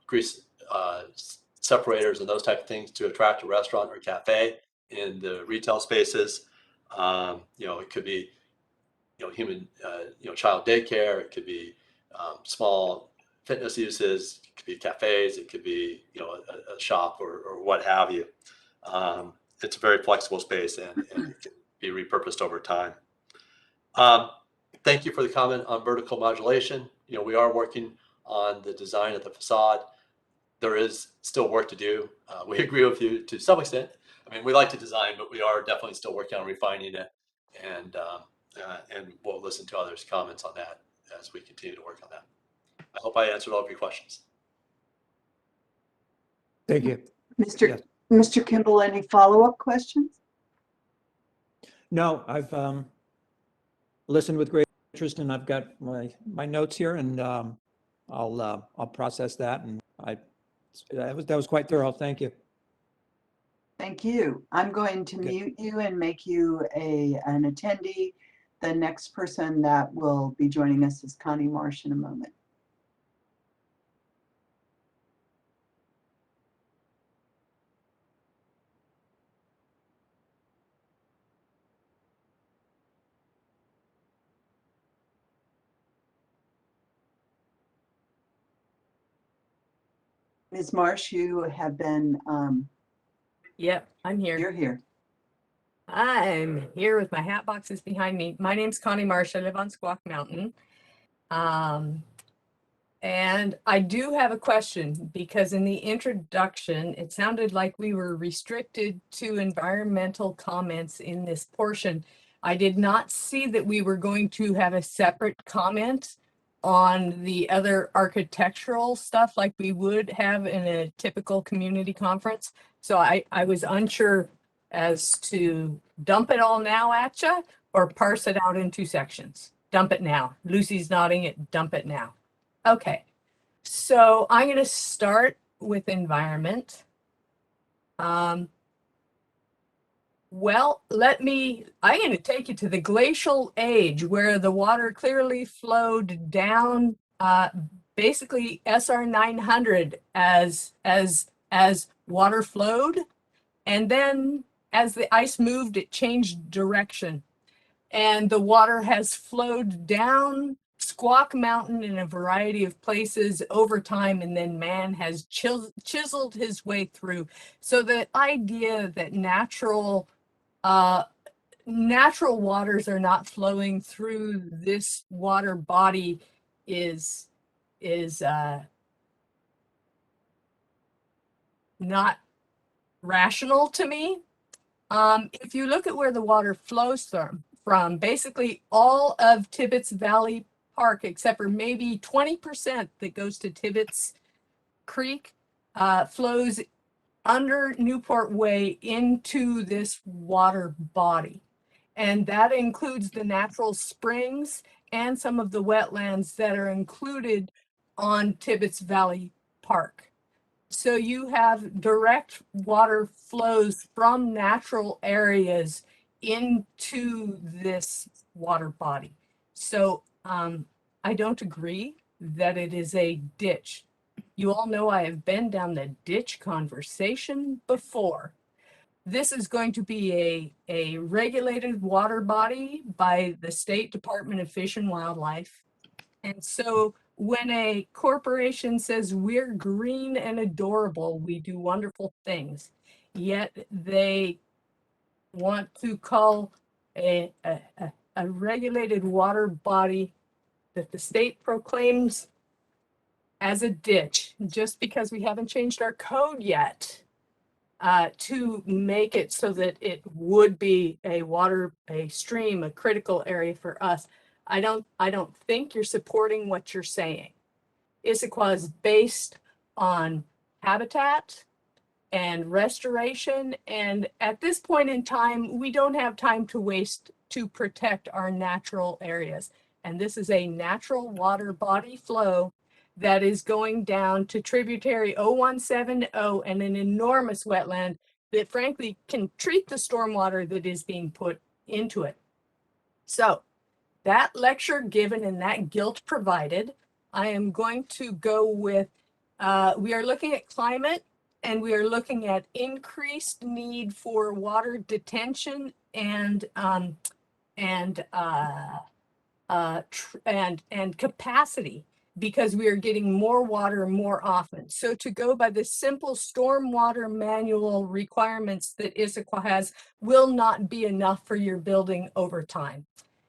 grease separators, and those type of things to attract a restaurant or cafe in the retail spaces. It could be, human, child daycare. It could be small fitness uses. It could be cafes. It could be, a shop or what have you. It's a very flexible space and it can be repurposed over time. Thank you for the comment on vertical modulation. We are working on the design of the facade. There is still work to do. We agree with you to some extent. I mean, we like to design, but we are definitely still working on refining it, and we'll listen to others' comments on that as we continue to work on that. I hope I answered all of your questions. Thank you. Mr. Kimball, any follow-up questions? No, I've listened with great interest, and I've got my notes here, and I'll process that. And that was quite thorough. Thank you. Thank you. I'm going to mute you and make you an attendee. The next person that will be joining us is Connie Marsh in a moment. Ms. Marsh, you have been, Yep, I'm here. you're here. I'm here with my hat boxes behind me. My name's Connie Marsh. I live on Squawk Mountain. And I do have a question because in the introduction, it sounded like we were restricted to environmental comments in this portion. I did not see that we were going to have a separate comment on the other architectural stuff like we would have in a typical community conference. So I was unsure as to dump it all now at you or parse it out in two sections. Dump it now. Lucy's nodding it, dump it now. Okay, so I'm going to start with environment. Well, I'm going to take you to the glacial age where the water clearly flowed down, basically SR 900 as water flowed. And then as the ice moved, it changed direction. And the water has flowed down Squawk Mountain in a variety of places over time, and then man has chiseled his way through. So the idea that natural waters are not flowing through this water body is not rational to me. If you look at where the water flows from basically all of Tibbetts Valley Park, except for maybe 20% that goes to Tibbetts Creek, flows under Newport Way into this water body. And that includes the natural springs and some of the wetlands that are included on Tibbetts Valley Park. So you have direct water flows from natural areas into this water body. So I don't agree that it is a ditch. You all know I have been down the ditch conversation before. This is going to be a regulated water body by the State Department of Fish and Wildlife. And so when a corporation says we're green and adorable, we do wonderful things, yet they want to call a regulated water body that the state proclaims as a ditch, just because we haven't changed our code yet, to make it so that it would be a stream, a critical area for us. I don't think you're supporting what you're saying. Issaquah is based on habitat and restoration, and at this point in time, we don't have time to waste to protect our natural areas. And this is a natural water body flow that is going down to tributary 0170 and an enormous wetland that frankly can treat the stormwater that is being put into it. So that lecture given and that guilt provided, I am going to go with, we are looking at climate and we are looking at increased need for water detention and capacity, because we are getting more water more often. So to go by the simple stormwater manual requirements that Issaquah has will not be enough for your building over time.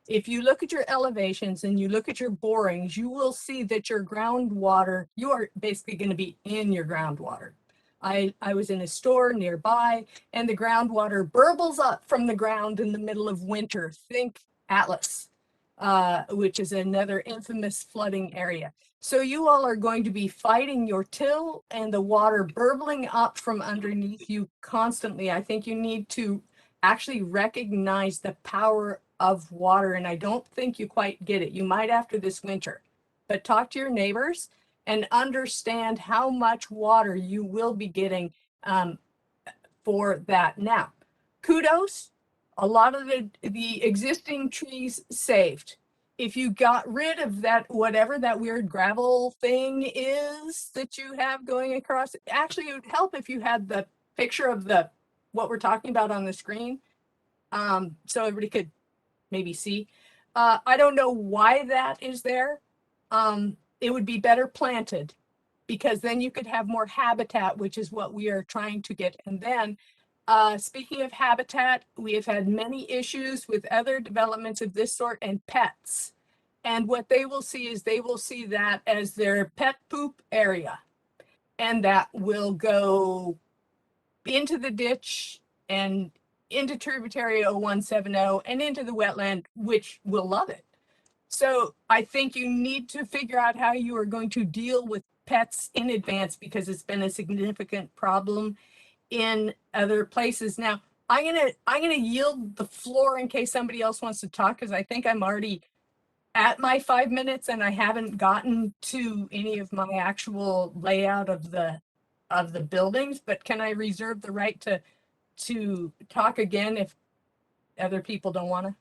If you look at your elevations and you look at your borings, you will see that your groundwater, you are basically going to be in your groundwater. I was in a store nearby and the groundwater burbles up from the ground in the middle of winter. Think Atlas, which is another infamous flooding area. So you all are going to be fighting your till and the water burbling up from underneath you constantly. I think you need to actually recognize the power of water, and I don't think you quite get it. You might after this winter, but talk to your neighbors and understand how much water you will be getting for that. Now, kudos, a lot of the existing trees saved. If you got rid of that, whatever that weird gravel thing is that you have going across, actually it would help if you had the picture of what we're talking about on the screen, so everybody could maybe see. I don't know why that is there. It would be better planted, because then you could have more habitat, which is what we are trying to get. And then, speaking of habitat, we have had many issues with other developments of this sort and pets. And what they will see is they will see that as their pet poop area. And that will go into the ditch and into tributary 0170 and into the wetland, which will love it. So I think you need to figure out how you are going to deal with pets in advance, because it's been a significant problem in other places. Now, I'm gonna yield the floor in case somebody else wants to talk, because I think I'm already at my 5 minutes and I haven't gotten to any of my actual layout of the buildings. But can I reserve the right to talk again if other people don't want to?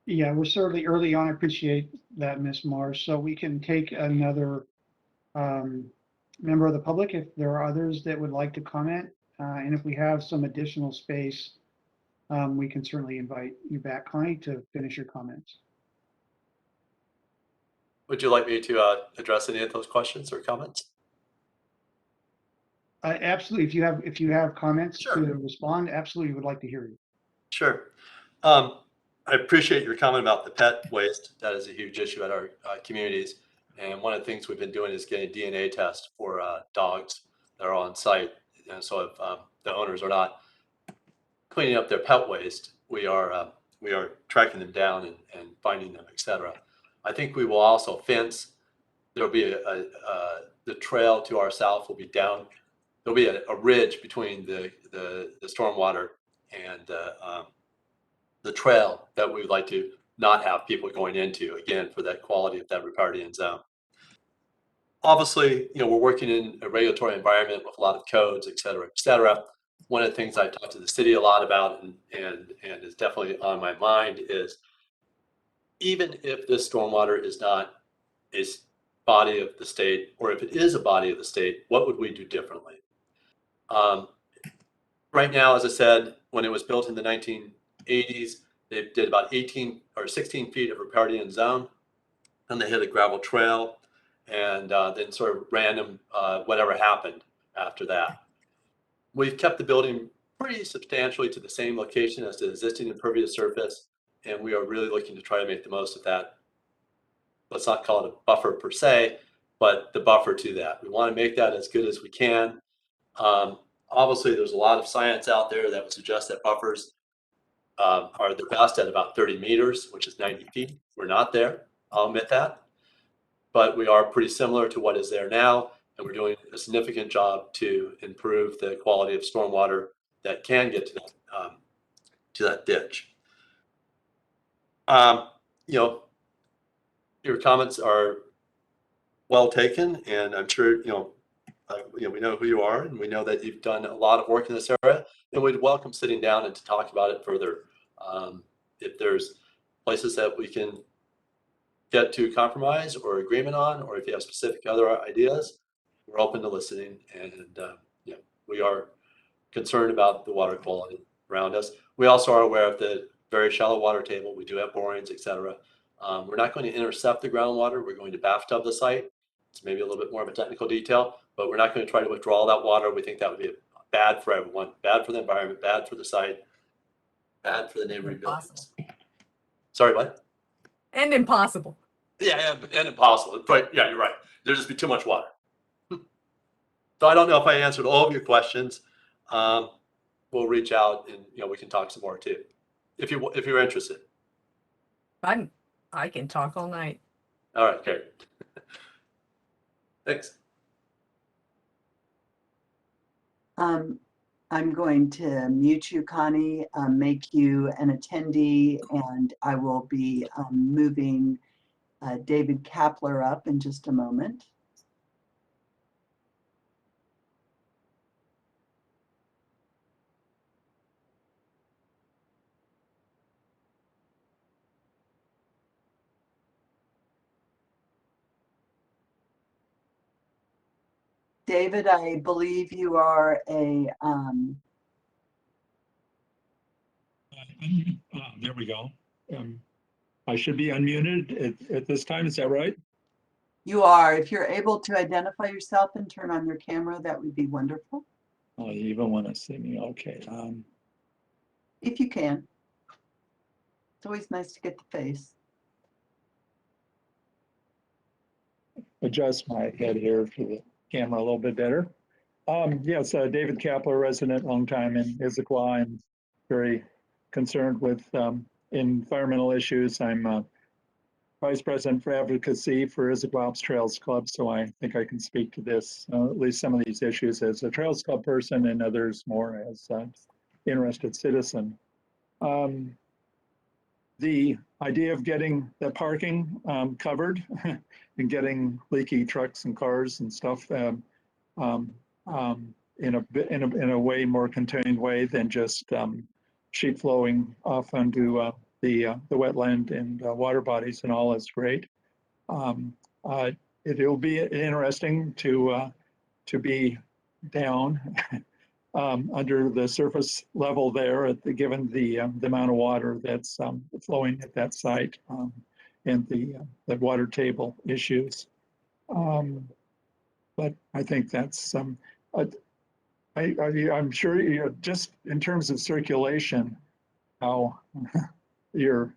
Yeah, we're certainly early on. I appreciate that, Ms. Mars. So we can take another member of the public if there are others that would like to comment. And if we have some additional space, we can certainly invite you back, Connie, to finish your comments. Would you like me to address any of those questions or comments? Absolutely. If you have comments Sure. to respond, absolutely would like to hear you. Sure. I appreciate your comment about the pet waste. That is a huge issue at our communities. And one of the things we've been doing is getting DNA tests for dogs that are on site. And so if the owners are not cleaning up their pet waste, we are tracking them down and finding them, etc. I think we will also fence. There'll be the trail to our south will be down. There'll be a ridge between the stormwater and the trail that we would like to not have people going into, again, for that quality of that riparian zone. Obviously, we're working in a regulatory environment with a lot of codes, et cetera, et cetera. One of the things I talk to the city a lot about and is definitely on my mind is, even if this stormwater is body of the state, or if it is a body of the state, what would we do differently? Right now, as I said, when it was built in the 1980s, they did about 18 or 16 feet of riparian zone, and they hit a gravel trail, and then sort of random whatever happened after that. We've kept the building pretty substantially to the same location as the existing impervious surface, and we are really looking to try to make the most of that. Let's not call it a buffer per se, but the buffer to that. We want to make that as good as we can. Obviously, there's a lot of science out there that would suggest that buffers are the best at about 30 meters, which is 90 feet. We're not there, I'll admit that. But we are pretty similar to what is there now, and we're doing a significant job to improve the quality of stormwater that can get to that ditch. You know, your comments are well taken, and I'm sure we know who you are, and we know that you've done a lot of work in this area, and we'd welcome sitting down and to talk about it further. If there's places that we can get to compromise or agreement on, or if you have specific other ideas, we're open to listening. And we are concerned about the water quality around us. We also are aware of the very shallow water table. We do have borings, etc. We're not going to intercept the groundwater. We're going to bathtub the site. It's maybe a little bit more of a technical detail, but we're not going to try to withdraw that water. We think that would be bad for everyone, bad for the environment, bad for the site, bad for the neighboring buildings. Sorry, what? And impossible. Yeah, and impossible. But yeah, you're right. There'll just be too much water. So I don't know if I answered all of your questions. We'll reach out and we can talk some more too, if you're interested. I can talk all night. All right, great. Thanks. I'm going to mute you, Connie, make you an attendee, and I will be moving David Kapler up in just a moment. David, I believe you are a there we go. I should be unmuted at this time. Is that right? you are. If you're able to identify yourself and turn on your camera, that would be wonderful. Oh, you even want to see me? Okay. If you can. It's always nice to get the face. Adjust my head here for the camera a little bit better. Yes, David Kapler, resident, long time in Issaquah. I'm very concerned with environmental issues. I'm Vice President for Advocacy for Issaquah Alps Trails Club, so I think I can speak to this, at least some of these issues as a Trails Club person and others more as an interested citizen. The idea of getting the parking covered and getting leaky trucks and cars and stuff in a way more contained way than just sheet flowing off onto the wetland and water bodies and all is great. It'll be interesting to be down under the surface level there, given the amount of water that's flowing at that site and the water table issues. But I think that's I'm sure just in terms of circulation, how your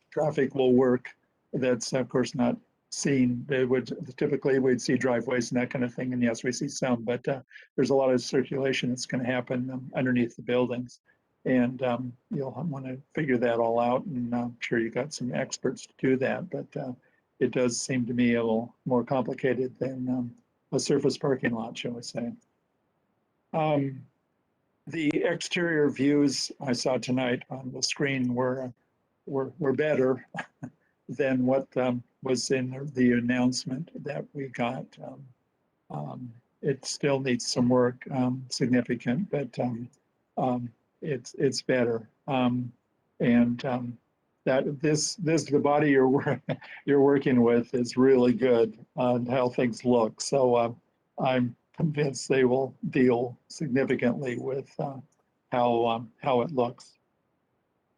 traffic will work. That's of course not seen. They would typically we'd see driveways and that kind of thing, and yes, we see some, but there's a lot of circulation that's going to happen underneath the buildings, and you'll want to figure that all out. And I'm sure you got some experts to do that, but it does seem to me a little more complicated than a surface parking lot, shall we say. The exterior views I saw tonight on the screen were better than what was in the announcement that we got. It still needs some work, significant, but it's better. that the body you're working with is really good on how things look. So I'm convinced they will deal significantly with how it looks.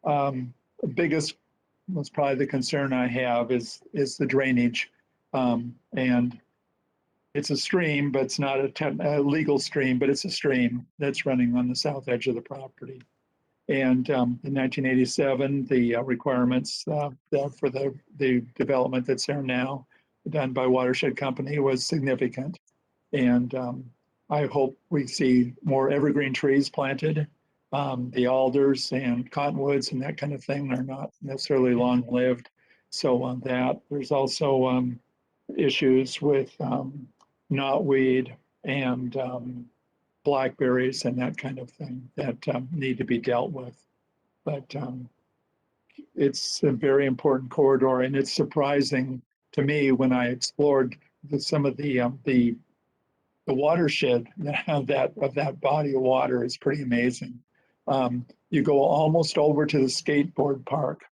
The biggest was probably the concern I have is the drainage, and it's a stream, but it's not a legal stream, but it's a stream that's running on the south edge of the property. And in 1987, the requirements for the development that's there now, done by Watershed Company, was significant. And I hope we see more evergreen trees planted. The alders and cottonwoods and that kind of thing are not necessarily long-lived. So on that, there's also issues with knotweed and blackberries and that kind of thing that need to be dealt with. But it's a very important corridor, and it's surprising to me when I explored some of the watershed of that body of water is pretty amazing. You go almost over to the skateboard park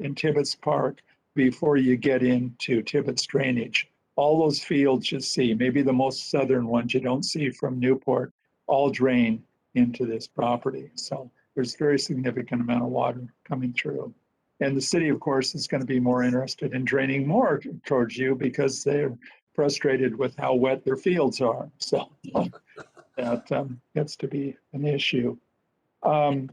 in Tibbetts Park before you get into Tibbetts drainage. All those fields you see, maybe the most southern ones you don't see from Newport, all drain into this property. So there's a very significant amount of water coming through. And the city, of course, is going to be more interested in draining more towards you because they're frustrated with how wet their fields are. So that gets to be an issue. I'm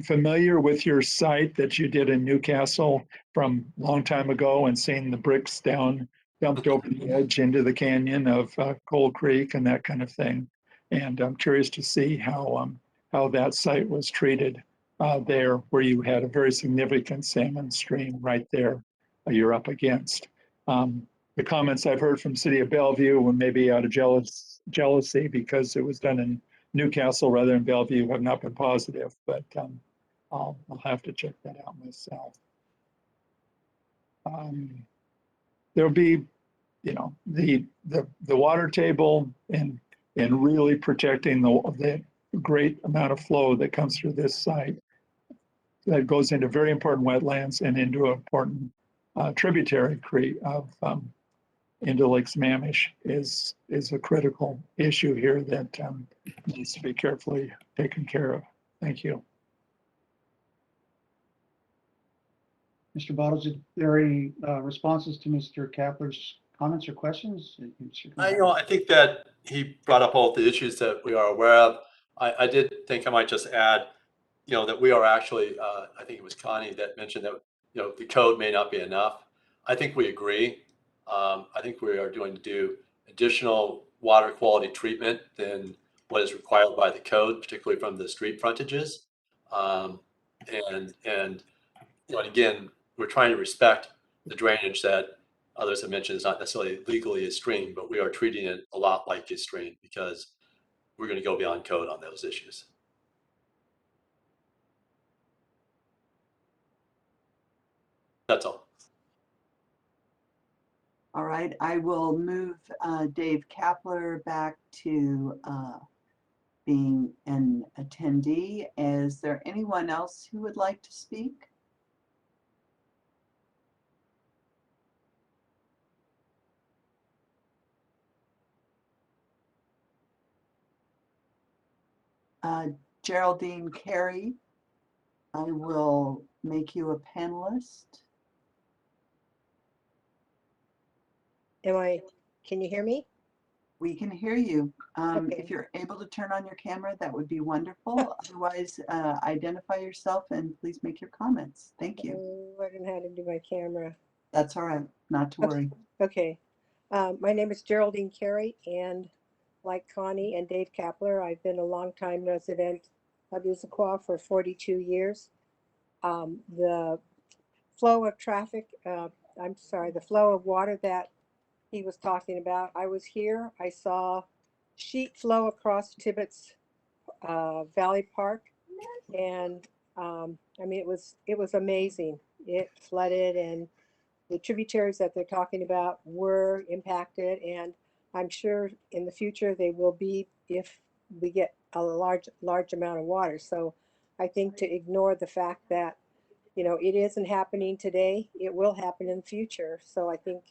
familiar with your site that you did in Newcastle from a long time ago and seeing the bricks dumped over the edge into the canyon of Coal Creek and that kind of thing. And I'm curious to see how that site was treated there, where you had a very significant salmon stream right there you're up against. The comments I've heard from City of Bellevue were maybe out of jealousy because it was done in Newcastle rather than Bellevue have not been positive, but I'll have to check that out myself. There'll be, the water table and really protecting the great amount of flow that comes through this site that goes into very important wetlands and into an important tributary creek into Lake Sammamish is a critical issue here that needs to be carefully taken care of. Thank you. Mr. Bottles, are there any responses to Mr. Kapler's comments or questions? I think that he brought up all the issues that we are aware of. I did think I might just add, that we are actually, I think it was Connie that mentioned that, the code may not be enough. I think we agree. I think we are going to do additional water quality treatment than what is required by the code, particularly from the street frontages. And again, we're trying to respect the drainage that others have mentioned is not necessarily legally a stream, but we are treating it a lot like a stream because we're going to go beyond code on those issues. That's all. All right, I will move Dave Kapler back to being an attendee. Is there anyone else who would like to speak? Geraldine Carey, I will make you a panelist. Can you hear me? We can hear you. Okay. If you're able to turn on your camera, that would be wonderful. Otherwise, identify yourself and please make your comments. Thank you. I don't know how to do my camera. That's all right, not to worry. Okay. My name is Geraldine Carey, and like Connie and Dave Kapler, I've been a longtime resident of Issaquah for 42 years. The flow of traffic, the flow of water that he was talking about, I was here. I saw sheet flow across Tibbetts Valley Park, and it was amazing. It flooded, and the tributaries that they're talking about were impacted, and I'm sure in the future they will be if we get a large amount of water. So I think to ignore the fact that you know, it isn't happening today. It will happen in the future. So I think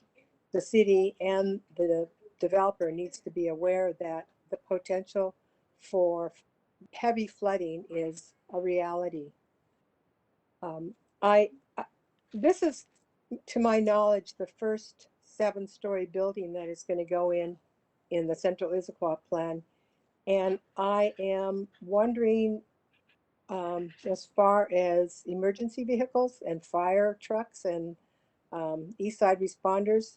the city and the developer needs to be aware that the potential for heavy flooding is a reality. I this is, to my knowledge, the first 7-story building that is going to go in the Central Issaquah plan. And I am wondering, as far as emergency vehicles and fire trucks and east side responders,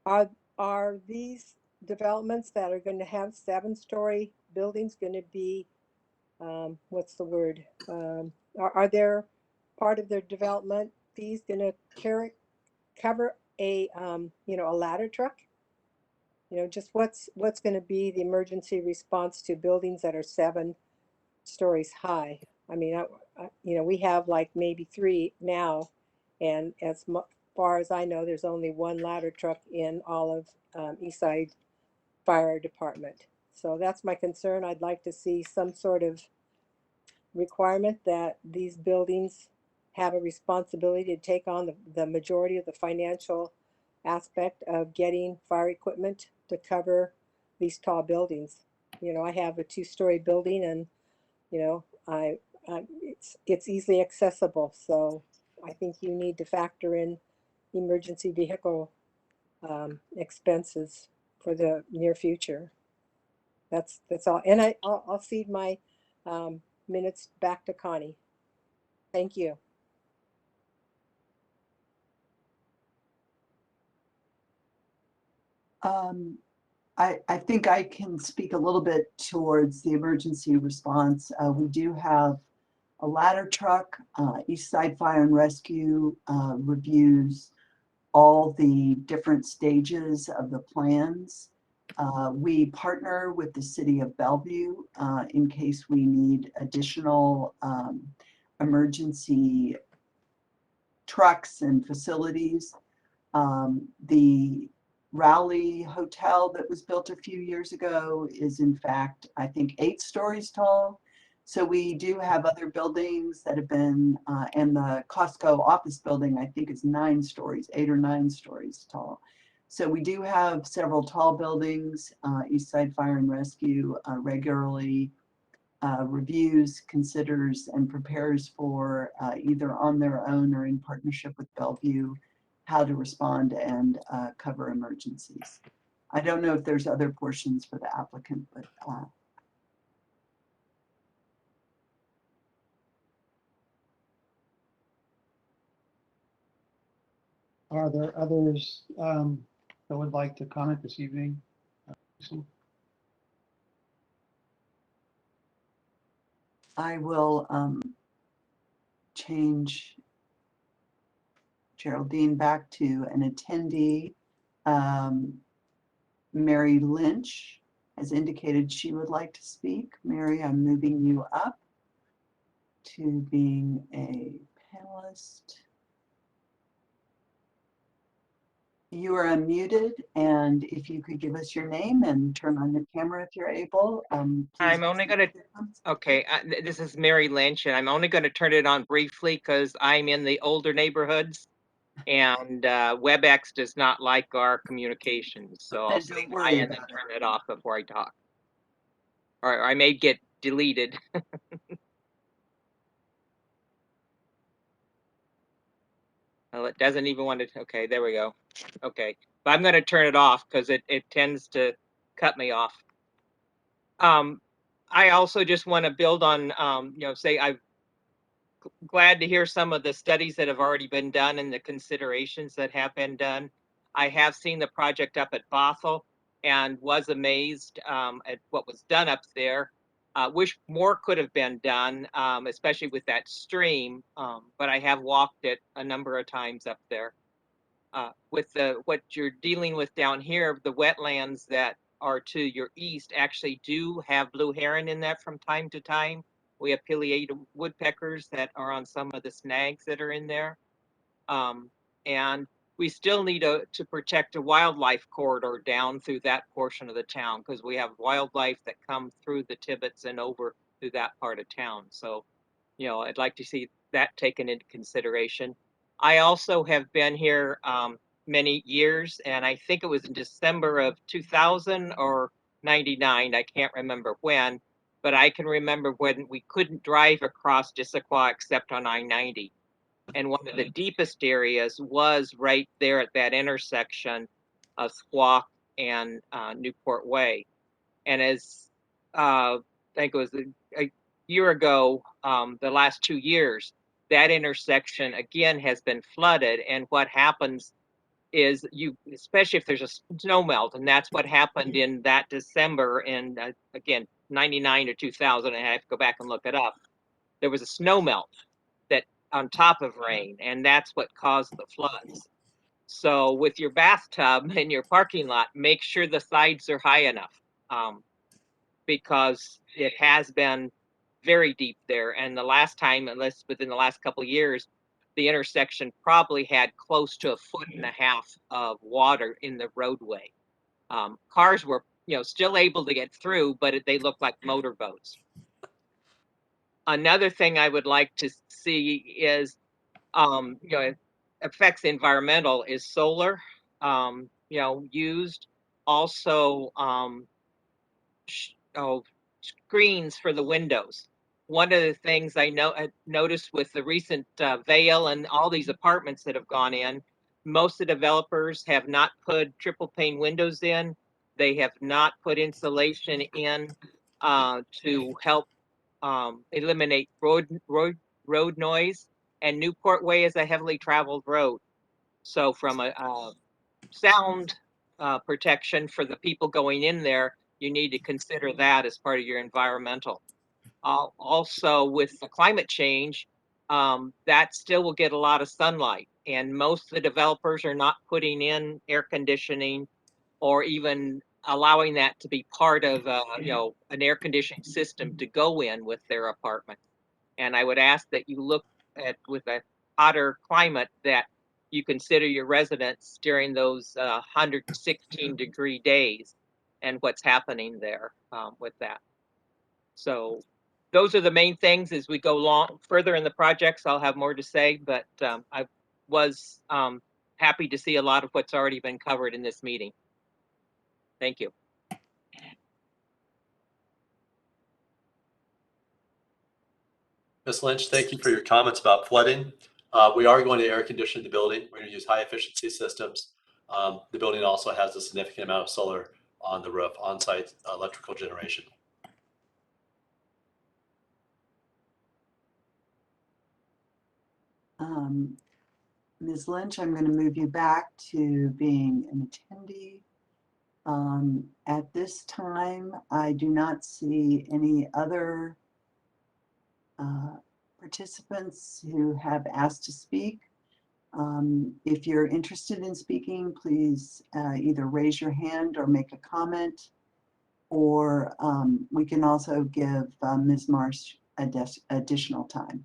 are these developments that are going to have 7-story buildings going to be, what's the word? Are there part of their development fees going to cover a, you know, a ladder truck? You know, just what's going to be the emergency response to buildings that are 7 stories high? I mean, you know, we have like maybe 3 now, and as far as I know, there's only 1 ladder truck in all of Eastside Fire Department. So that's my concern. I'd like to see some sort of requirement that these buildings have a responsibility to take on the majority of the financial aspect of getting fire equipment to cover these tall buildings. You know, I have a 2-story building, and you know, it's easily accessible. So I think you need to factor in emergency vehicle expenses for the near future. That's all. And I'll cede my minutes back to Connie. Thank you. I think I can speak a little bit towards the emergency response. We do have a ladder truck. East Side Fire and Rescue reviews all the different stages of the plans. We partner with the city of Bellevue in case we need additional emergency trucks and facilities. The Rowley Hotel that was built a few years ago is in fact, I think 8 stories tall. So we do have other buildings that have been, and the Costco office building, I think is 9 stories, 8 or 9 stories tall. So we do have several tall buildings. East Side Fire and Rescue regularly reviews, considers, and prepares for either on their own or in partnership with Bellevue how to respond and cover emergencies. I don't know if there's other portions for the applicant, but Are there others that would like to comment this evening? I will change Geraldine back to an attendee. Mary Lynch has indicated she would like to speak. Mary, I'm moving you up to being a panelist. You are unmuted, and if you could give us your name and turn on your camera if you're able. I'm only going to, okay, this is Mary Lynch, and I'm only going to turn it on briefly because I'm in the older neighborhoods, and WebEx does not like our communications. So I'll say hi and then turn it off before I talk. Or I may get deleted. Well, it doesn't even want to, okay, there we go. Okay, but I'm going to turn it off because it tends to cut me off. I also just want to build on, you know, say I'm glad to hear some of the studies that have already been done and the considerations that have been done. I have seen the project up at Bothell and was amazed at what was done up there. Wish more could have been done, especially with that stream, but I have walked it a number of times up there. With what you're dealing with down here, the wetlands that are to your east actually do have blue heron in that from time to time. We have pileated woodpeckers that are on some of the snags that are in there. And we still need to protect a wildlife corridor down through that portion of the town because we have wildlife that come through the Tibbets and over through that part of town. So, you know, I'd like to see that taken into consideration. I also have been here many years, and I think it was in December of 2000 or 99, I can't remember when, but I can remember when we couldn't drive across Issaquah except on I-90. And one of the deepest areas was right there at that intersection of Squawk and Newport Way. And as I think it was a year ago, the last 2 years, that intersection again has been flooded. And what happens is especially if there's a snow melt, and that's what happened in that December in, again, 99 or 2000, I have to go back and look it up. There was a snow melt that on top of rain, and that's what caused the floods. So with your bathtub in your parking lot, make sure the sides are high enough, because it has been very deep there. And the last time, unless within the last couple of years, the intersection probably had close to 1.5 feet of water in the roadway. Cars were, still able to get through, but they looked like motorboats. Another thing I would like to see is, affects environmental is solar, used. Also, screens for the windows. One of the things I noticed with the recent Vail and all these apartments that have gone in, most of the developers have not put triple pane windows in. They have not put insulation in to help eliminate road noise. And Newport Way is a heavily traveled road. So from a sound protection for the people going in there, you need to consider that as part of your environmental. Also, with the climate change, that still will get a lot of sunlight, and most of the developers are not putting in air conditioning or even allowing that to be part of an air conditioning system to go in with their apartment. And I would ask that you look at, with a hotter climate, that you consider your residents during those 116-degree days and what's happening there with that. So those are the main things. As we go further in the projects, I'll have more to say, but I was happy to see a lot of what's already been covered in this meeting. Thank you. Ms. Lynch, thank you for your comments about flooding. We are going to air condition the building. We're going to use high efficiency systems. The building also has a significant amount of solar on the roof, on-site electrical generation. Ms. Lynch, I'm going to move you back to being an attendee. At this time, I do not see any other participants who have asked to speak. If you're interested in speaking, please either raise your hand or make a comment, or we can also give Ms. Marsh additional time.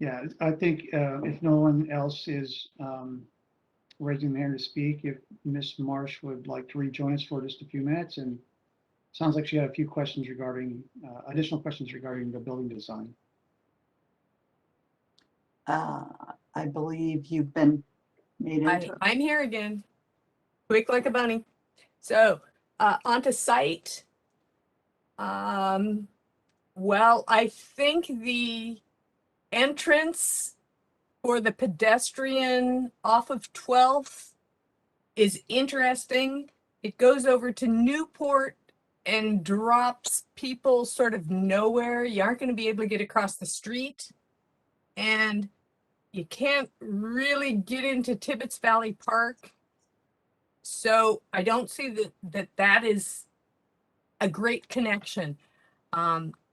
Yeah, I think if no one else is raising their hand to speak, if Ms. Marsh would like to rejoin us for just a few minutes, and sounds like she had a few questions regarding, additional questions regarding the building design. I believe you've been made into. I'm here again, quick like a bunny. So onto site. Well, I think the entrance for the pedestrian off of 12th is interesting. It goes over to Newport and drops people sort of nowhere. You aren't going to be able to get across the street, and you can't really get into Tibbetts Valley Park. So I don't see that is a great connection.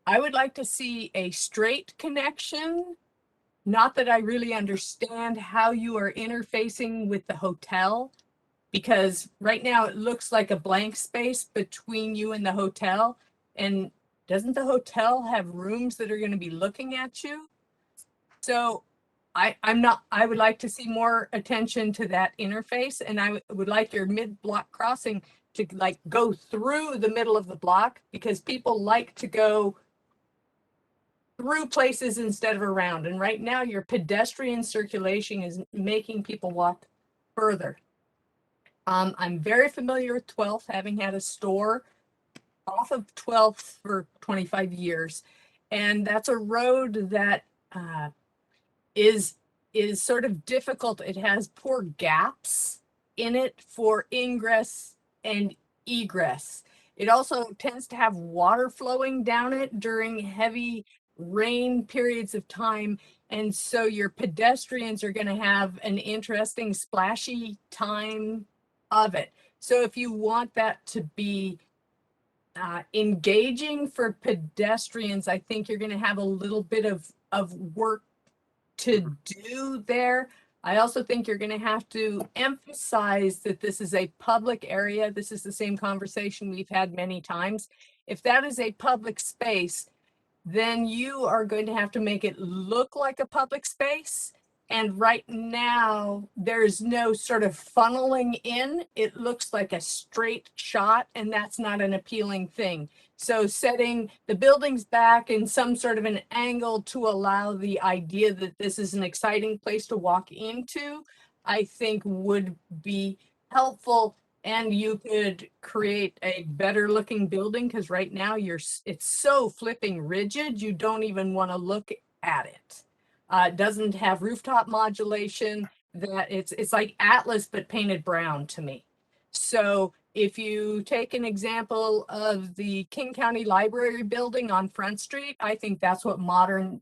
I would like to see a straight connection. Not that I really understand how you are interfacing with the hotel, because right now it looks like a blank space between you and the hotel. And doesn't the hotel have rooms that are going to be looking at you? So I would like to see more attention to that interface, and I would like your mid-block crossing to like go through the middle of the block, because people like to go through places instead of around. And right now your pedestrian circulation is making people walk further. I'm very familiar with 12th, having had a store off of 12th for 25 years. And that's a road that is sort of difficult. It has poor gaps in it for ingress and egress. It also tends to have water flowing down it during heavy rain periods of time. And so your pedestrians are going to have an interesting splashy time of it. So if you want that to be engaging for pedestrians, I think you're going to have a little bit of work to do there. I also think you're going to have to emphasize that this is a public area. This is the same conversation we've had many times. If that is a public space, then you are going to have to make it look like a public space. And right now, there's no sort of funneling in. It looks like a straight shot, and that's not an appealing thing. So setting the buildings back in some sort of an angle to allow the idea that this is an exciting place to walk into, I think would be helpful. And you could create a better looking building, because right now it's so flipping rigid, you don't even want to look at it. It doesn't have rooftop modulation. That it's like Atlas but painted brown to me. So if you take an example of the King County Library building on Front Street, I think that's what modern,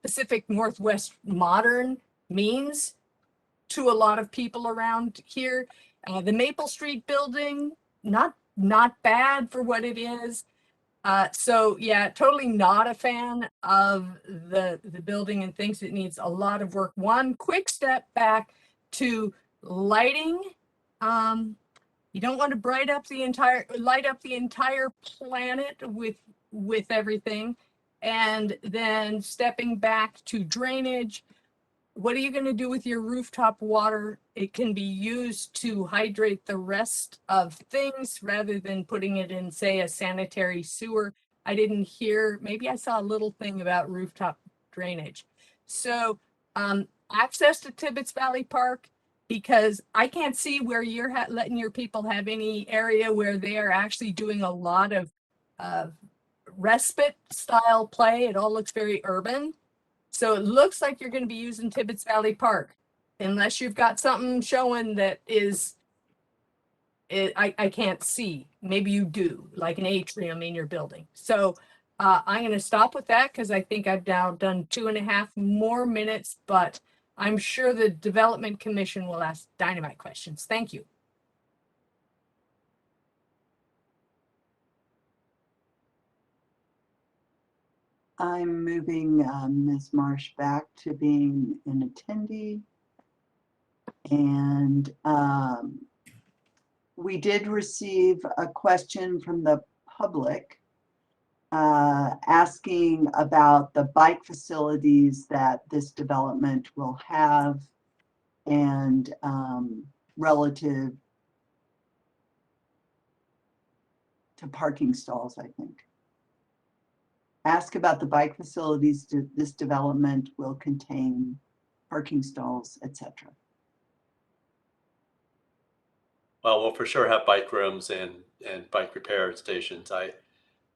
Pacific Northwest modern means to a lot of people around here. The Maple Street building, not bad for what it is. So yeah, totally not a fan of the building and thinks it needs a lot of work. One quick step back to lighting. You don't want to light up the entire planet with everything. And then stepping back to drainage. What are you going to do with your rooftop water? It can be used to hydrate the rest of things rather than putting it in, say, a sanitary sewer. I didn't hear, maybe I saw a little thing about rooftop drainage. So access to Tibbetts Valley Park, because I can't see where you're letting your people have any area where they are actually doing a lot of respite style play. It all looks very urban. So it looks like you're going to be using Tibbetts Valley Park, unless you've got something showing that I can't see. Maybe you do, like an atrium in your building. So I'm going to stop with that because I think I've now done 2.5 more minutes, but I'm sure the Development Commission will ask dynamite questions. Thank you. I'm moving Ms. Marsh back to being an attendee. And we did receive a question from the public asking about the bike facilities that this development will have and relative to parking stalls, I think. Ask about the bike facilities this development will contain, parking stalls, etc. Well, we'll for sure have bike rooms and bike repair stations. I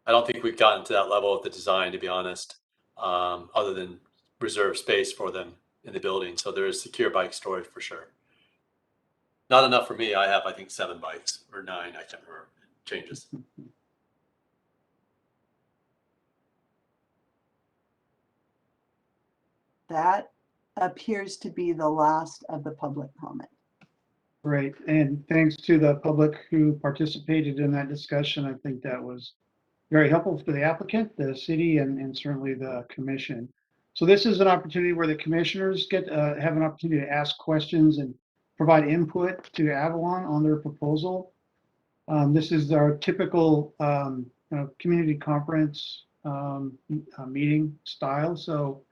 don't think we've gotten to that level of the design, to be honest, other than reserve space for them in the building. So there is secure bike storage for sure. Not enough for me. I have, I think, 7 bikes or 9. I can't remember. Changes. That appears to be the last of the public comment. Great, and thanks to the public who participated in that discussion. I think that was very helpful for the applicant, the city, and certainly the commission. So this is an opportunity where the commissioners have an opportunity to ask questions and provide input to Avalon on their proposal. This is our typical community conference meeting style. So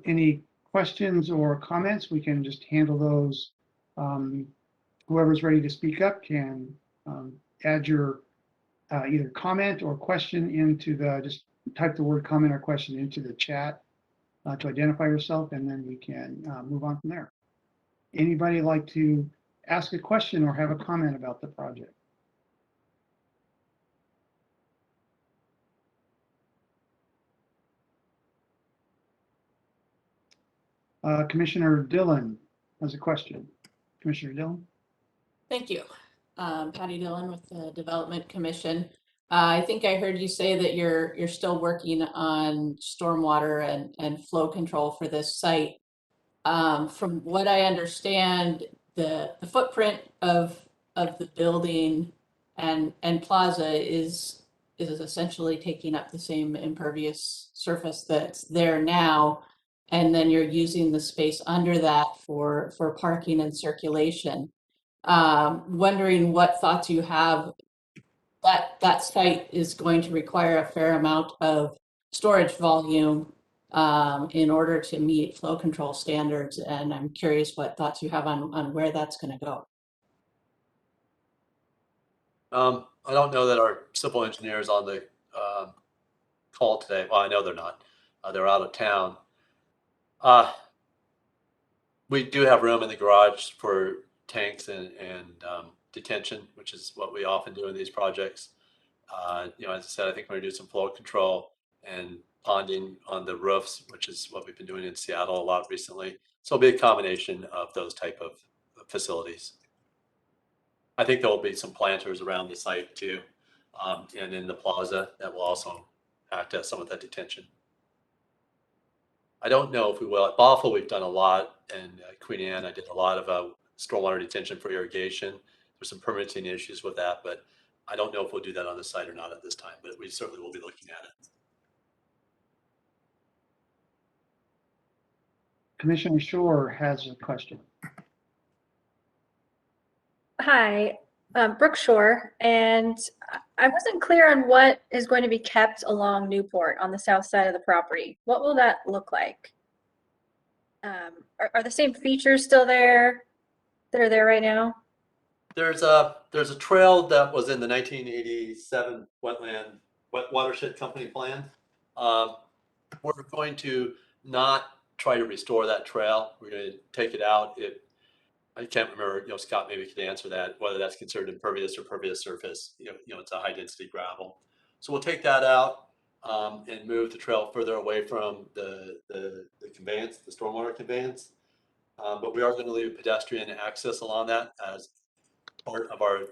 any questions or comments, we can just handle those. Whoever's ready to speak up can add your either comment or question into the, just type the word comment or question into the chat to identify yourself, and then we can move on from there. Anybody like to ask a question or have a comment about the project? Commissioner Dillon has a question. Commissioner Dillon? Thank you. Patty Dillon with the Development Commission. I think I heard you say that you're still working on stormwater and flow control for this site. From what I understand, the footprint of the building and plaza is essentially taking up the same impervious surface that's there now. And then you're using the space under that for parking and circulation. Wondering what thoughts you have. That site is going to require a fair amount of storage volume in order to meet flow control standards, and I'm curious what thoughts you have on where that's going to go. I don't know that our civil engineers on the call today. Well, I know they're not. They're out of town. We do have room in the garage for tanks and detention, which is what we often do in these projects. You know, as I said, I think we're going to do some flow control and ponding on the roofs, which is what we've been doing in Seattle a lot recently. So it'll be a combination of those type of facilities. I think there will be some planters around the site too, and in the plaza that will also act as some of that detention. I don't know if we will. At Bothell, we've done a lot, and Queen Anne, I did a lot of stormwater detention for irrigation. There's some permitting issues with that, but I don't know if we'll do that on the site or not at this time, but we certainly will be looking at it. Commissioner Shore has a question. Hi, Brooke Shore, and I wasn't clear on what is going to be kept along Newport on the south side of the property. What will that look like? Are the same features still there that are there right now? There's a trail that was in the 1987 watershed company plan. We're going to not try to restore that trail. We're going to take it out. I can't remember, you know, Scott maybe could answer that, whether that's considered impervious or pervious surface. You know, it's a high density gravel. So we'll take that out and move the trail further away from the conveyance, the stormwater conveyance. But we are going to leave pedestrian access along that as part of our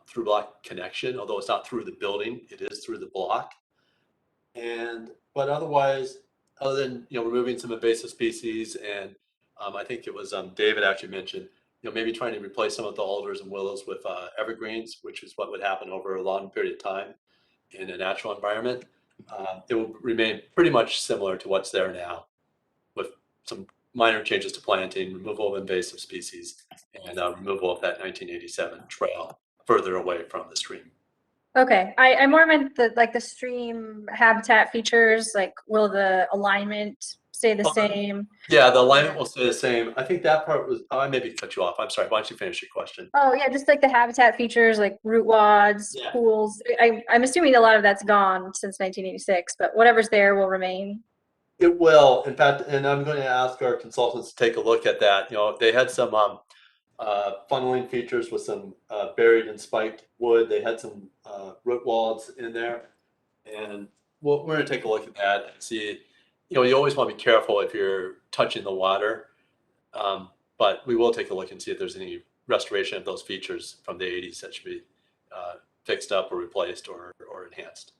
through block connection, although it's not through the building, it is through the block. But otherwise, other than, you know, removing some invasive species, and I think it was David actually mentioned, you know, maybe trying to replace some of the alders and willows with evergreens, which is what would happen over a long period of time in a natural environment. It will remain pretty much similar to what's there now, with some minor changes to planting, removal of invasive species, and removal of that 1987 trail further away from the stream. Okay, I more meant the stream habitat features, like will the alignment stay the same? Yeah, the alignment will stay the same. I think that part was, I maybe cut you off. I'm sorry. Why don't you finish your question? Oh yeah, just like the habitat features, like root wads, Yeah. pools. I'm assuming a lot of that's gone since 1986, but whatever's there will remain. It will, in fact, and I'm going to ask our consultants to take a look at that. You know, they had some funneling features with some buried and spiked wood. They had some root wads in there, and we're going to take a look at that and see. You know, you always want to be careful if you're touching the water, but we will take a look and see if there's any restoration of those features from the 80s that should be fixed up or replaced or enhanced.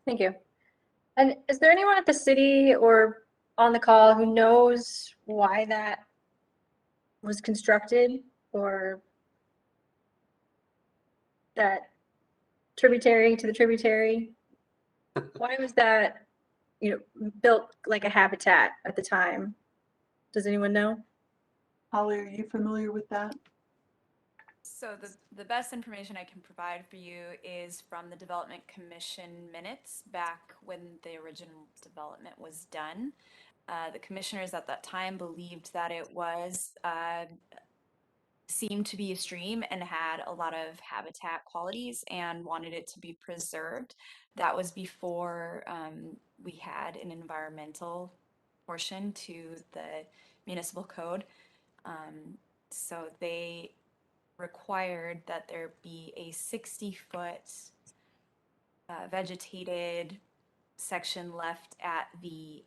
Thank you. And is there anyone at the city or on the call who knows why that was constructed, or that tributary to the tributary? Why was that, built like a habitat at the time? Does anyone know? Holly, are you familiar with that? So the best information I can provide for you is from the Development Commission minutes back when the original development was done. The commissioners at that time believed that it was seemed to be a stream and had a lot of habitat qualities and wanted it to be preserved. That was before we had an environmental portion to the municipal code. So they required that there be a 60-foot vegetated section left at the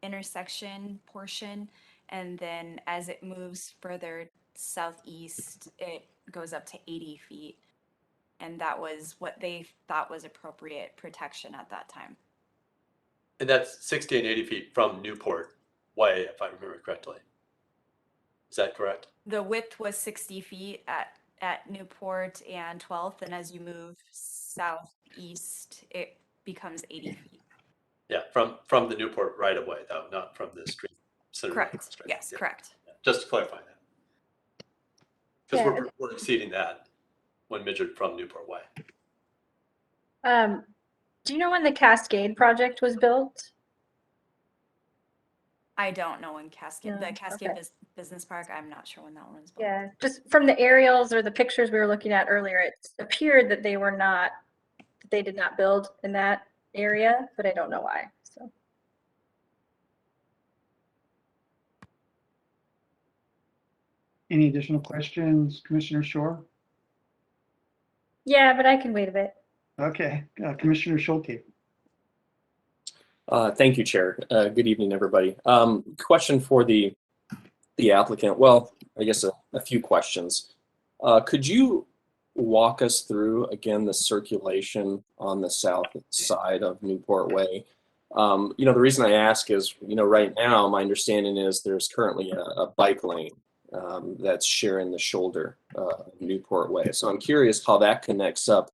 intersection portion, and then as it moves further southeast, it goes up to 80 feet. And that was what they thought was appropriate protection at that time. And that's 60 and 80 feet from Newport Way, if I remember correctly. Is that correct? The width was 60 feet at Newport and 12th, and as you move southeast, it becomes 80 feet. Yeah, from the Newport right of way, though, not from the street. Correct. Yes, Yeah. correct. Yeah. Just to clarify that. Because Yeah. we're exceeding that when measured from Newport Way. Do you know when the Cascade project was built? I don't know when No, the Cascade okay. Business Park, I'm not sure when that one was built. Yeah, just from the aerials or the pictures we were looking at earlier, it appeared that they did not build in that area, but I don't know why, so. Any additional questions, Commissioner Shore? Yeah, but I can wait a bit. Okay, Commissioner Schulte. Thank you, Chair. Good evening, everybody. Question for the applicant. Well, I guess a few questions. Could you walk us through again the circulation on the south side of Newport Way? The reason I ask is, right now my understanding is there's currently a bike lane that's sharing the shoulder of Newport Way. So I'm curious how that connects up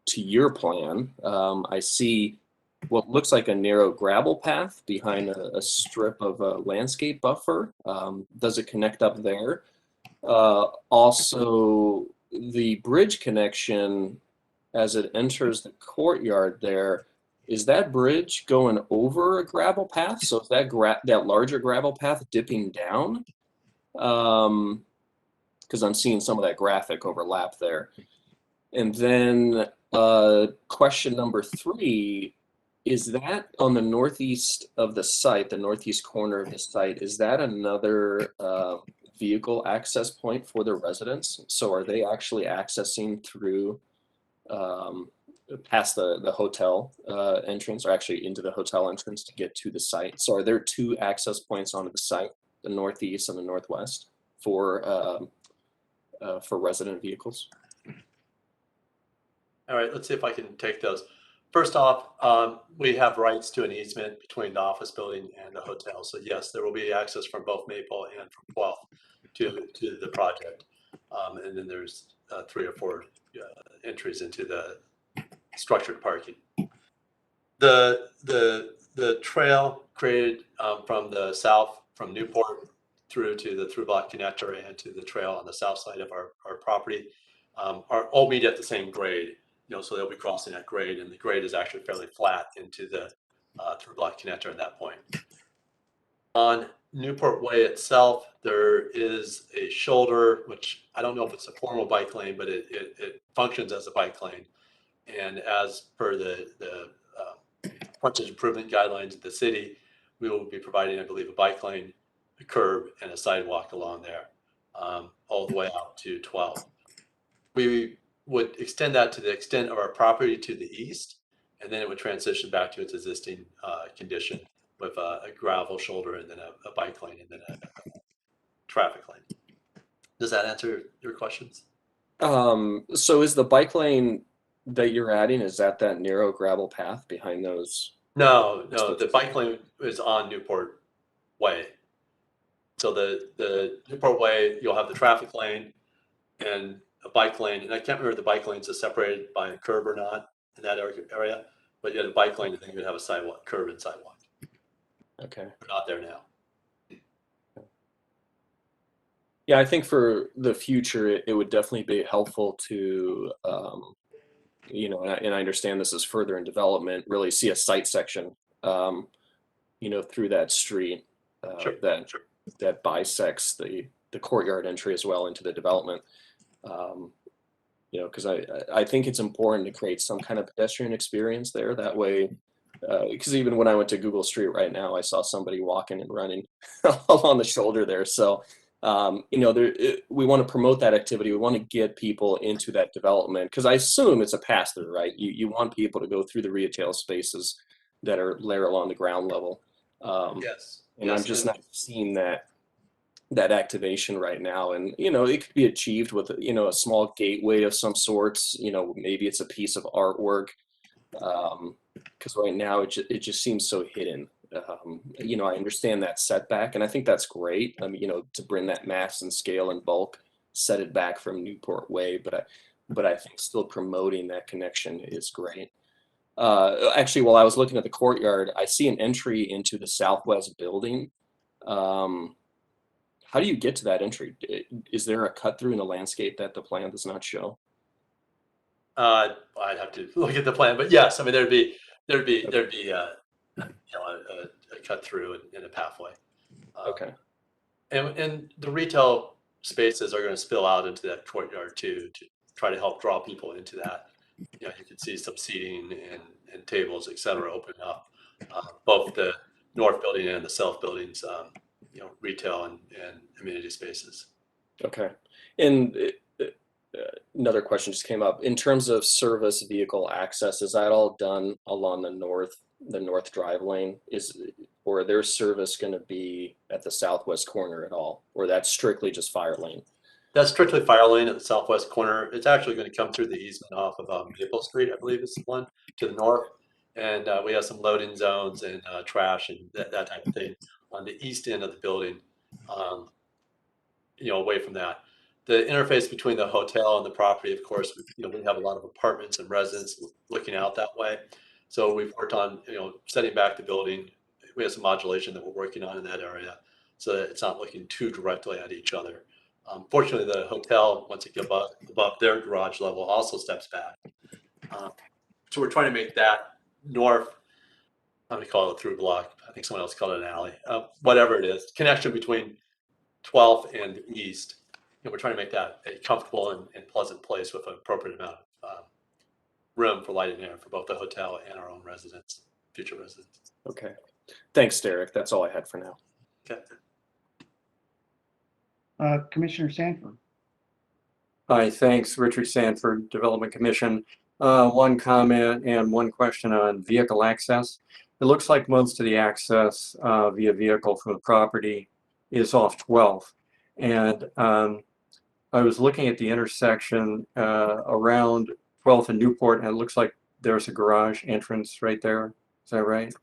to your plan. I see what looks like a narrow gravel path behind a strip of a landscape buffer. Does it connect up there? Also, the bridge connection as it enters the courtyard there, is that bridge going over a gravel path? So is that larger gravel path dipping down? Because I'm seeing some of that graphic overlap there. And then question number 3, is that on the northeast of the site, the northeast corner of the site, is that another vehicle access point for the residents? So are they actually accessing through past the hotel entrance, or actually into the hotel entrance to get to the site? So are there 2 access points onto the site, the northeast and the northwest, for resident vehicles? All right, let's see if I can take those. First off, we have rights to an easement between the office building and the hotel. So yes, there will be access from both Maple and from 12th to the project. And then there's 3 or 4 entries into the structured parking. The trail created from the south, from Newport through to the through-block connector and to the trail on the south side of our property are all meet at the same grade. So they'll be crossing that grade, and the grade is actually fairly flat into the through-block connector at that point. On Newport Way itself, there is a shoulder, which I don't know if it's a formal bike lane, but it functions as a bike lane. And as per the frontage improvement guidelines of the city, we will be providing, I believe, a bike lane, a curb, and a sidewalk along there, all the way out to 12. We would extend that to the extent of our property to the east, and then it would transition back to its existing condition with a gravel shoulder and then a bike lane and then a traffic lane. Does that answer your questions? So is the bike lane that you're adding, is that narrow gravel path behind those? No, the bike lane is on Newport Way. So the Newport Way, you'll have the traffic lane and a bike lane, and I can't remember if the bike lanes are separated by a curb or not in that area, but you had a bike lane and then you would have a sidewalk, curb and sidewalk. Okay. We're not there now. Yeah, I think for the future, it would definitely be helpful to, and I understand this is further in development, really see a site section, through that street that bisects the the courtyard entry as well into the development. You know, because I think it's important to create some kind of pedestrian experience there. That way, because even when I went to Google Street right now, I saw somebody walking and running along the shoulder there. So, you know, we want to promote that activity. We want to get people into that development because I assume it's a pass through, right? You want people to go through the retail spaces that are there along the ground level. Yes. And yes, I'm just not seeing that activation right now. And, you know, it could be achieved with, you know, a small gateway of some sorts. You know, maybe it's a piece of artwork. Because right now it just seems so hidden. You know, I understand that setback, and I think that's great. I mean, you know, to bring that mass and scale and bulk, set it back from Newport Way, but I think still promoting that connection is great. Actually, while I was looking at the courtyard, I see an entry into the southwest building. How do you get to that entry? Is there a cut through in the landscape that the plan does not show? I'd have to look at the plan, but yes, I mean there'd be you know, a cut through and a pathway. Okay. And the retail spaces are going to spill out into that courtyard too, to try to help draw people into that. You know, you can see some seating and tables, et cetera, open up. Both the north building and the south buildings, you know, retail and amenity spaces. Okay. And another question just came up. In terms of service vehicle access, is that all done along the north drive lane? Or their service going to be at the southwest corner at all? Or that's strictly just fire lane? That's strictly fire lane at the southwest corner. It's actually going to come through the easement off of Maple Street, I believe is the one to the north. And we have some loading zones and trash and that type of thing on the east end of the building, you know, away from that. The interface between the hotel and the property, of course, you know, we have a lot of apartments and residents looking out that way. So we've worked on, you know, setting back the building. We have some modulation that we're working on in that area so that it's not looking too directly at each other. Fortunately, the hotel, once it gets above their garage level, also steps back. So we're trying to make that north, I'm going to call it a through block. I think someone else called it an alley. Whatever it is, connection between 12th and the east. And we're trying to make that a comfortable and pleasant place with an appropriate amount of room for light and air for both the hotel and our own residents, future residents. Okay. Thanks, Derek. That's all I had for now. Okay. Commissioner Sanford. Hi, thanks. Richard Sanford, Development Commission. One comment and one question on vehicle access. It looks like most of the access via vehicle from the property is off 12th. And I was looking at the intersection around 12th and Newport, and it looks like there's a garage entrance right there. Is that right?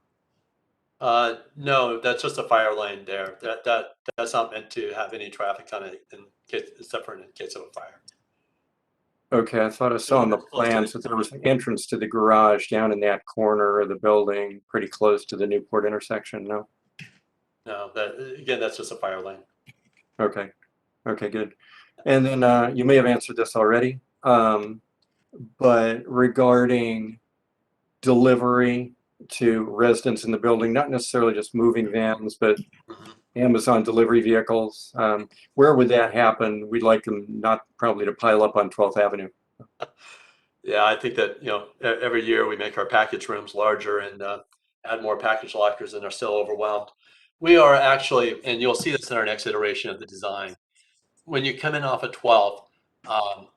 No, that's just a fire lane there. That's not meant to have any traffic on it except for in case of a fire. Okay, I thought I saw on the plans that there was an entrance to the garage down in that corner of the building, pretty close to the Newport intersection. No? No, that's just a fire lane. Okay. Okay, good. And then you may have answered this already, but regarding delivery to residents in the building, not necessarily just moving vans, but Amazon delivery vehicles, where would that happen? We'd like them not probably to pile up on 12th Avenue. Yeah, I think that, you know, every year we make our package rooms larger and add more package lockers and are still overwhelmed. We are actually, and you'll see this in our next iteration of the design, when you come in off of 12th,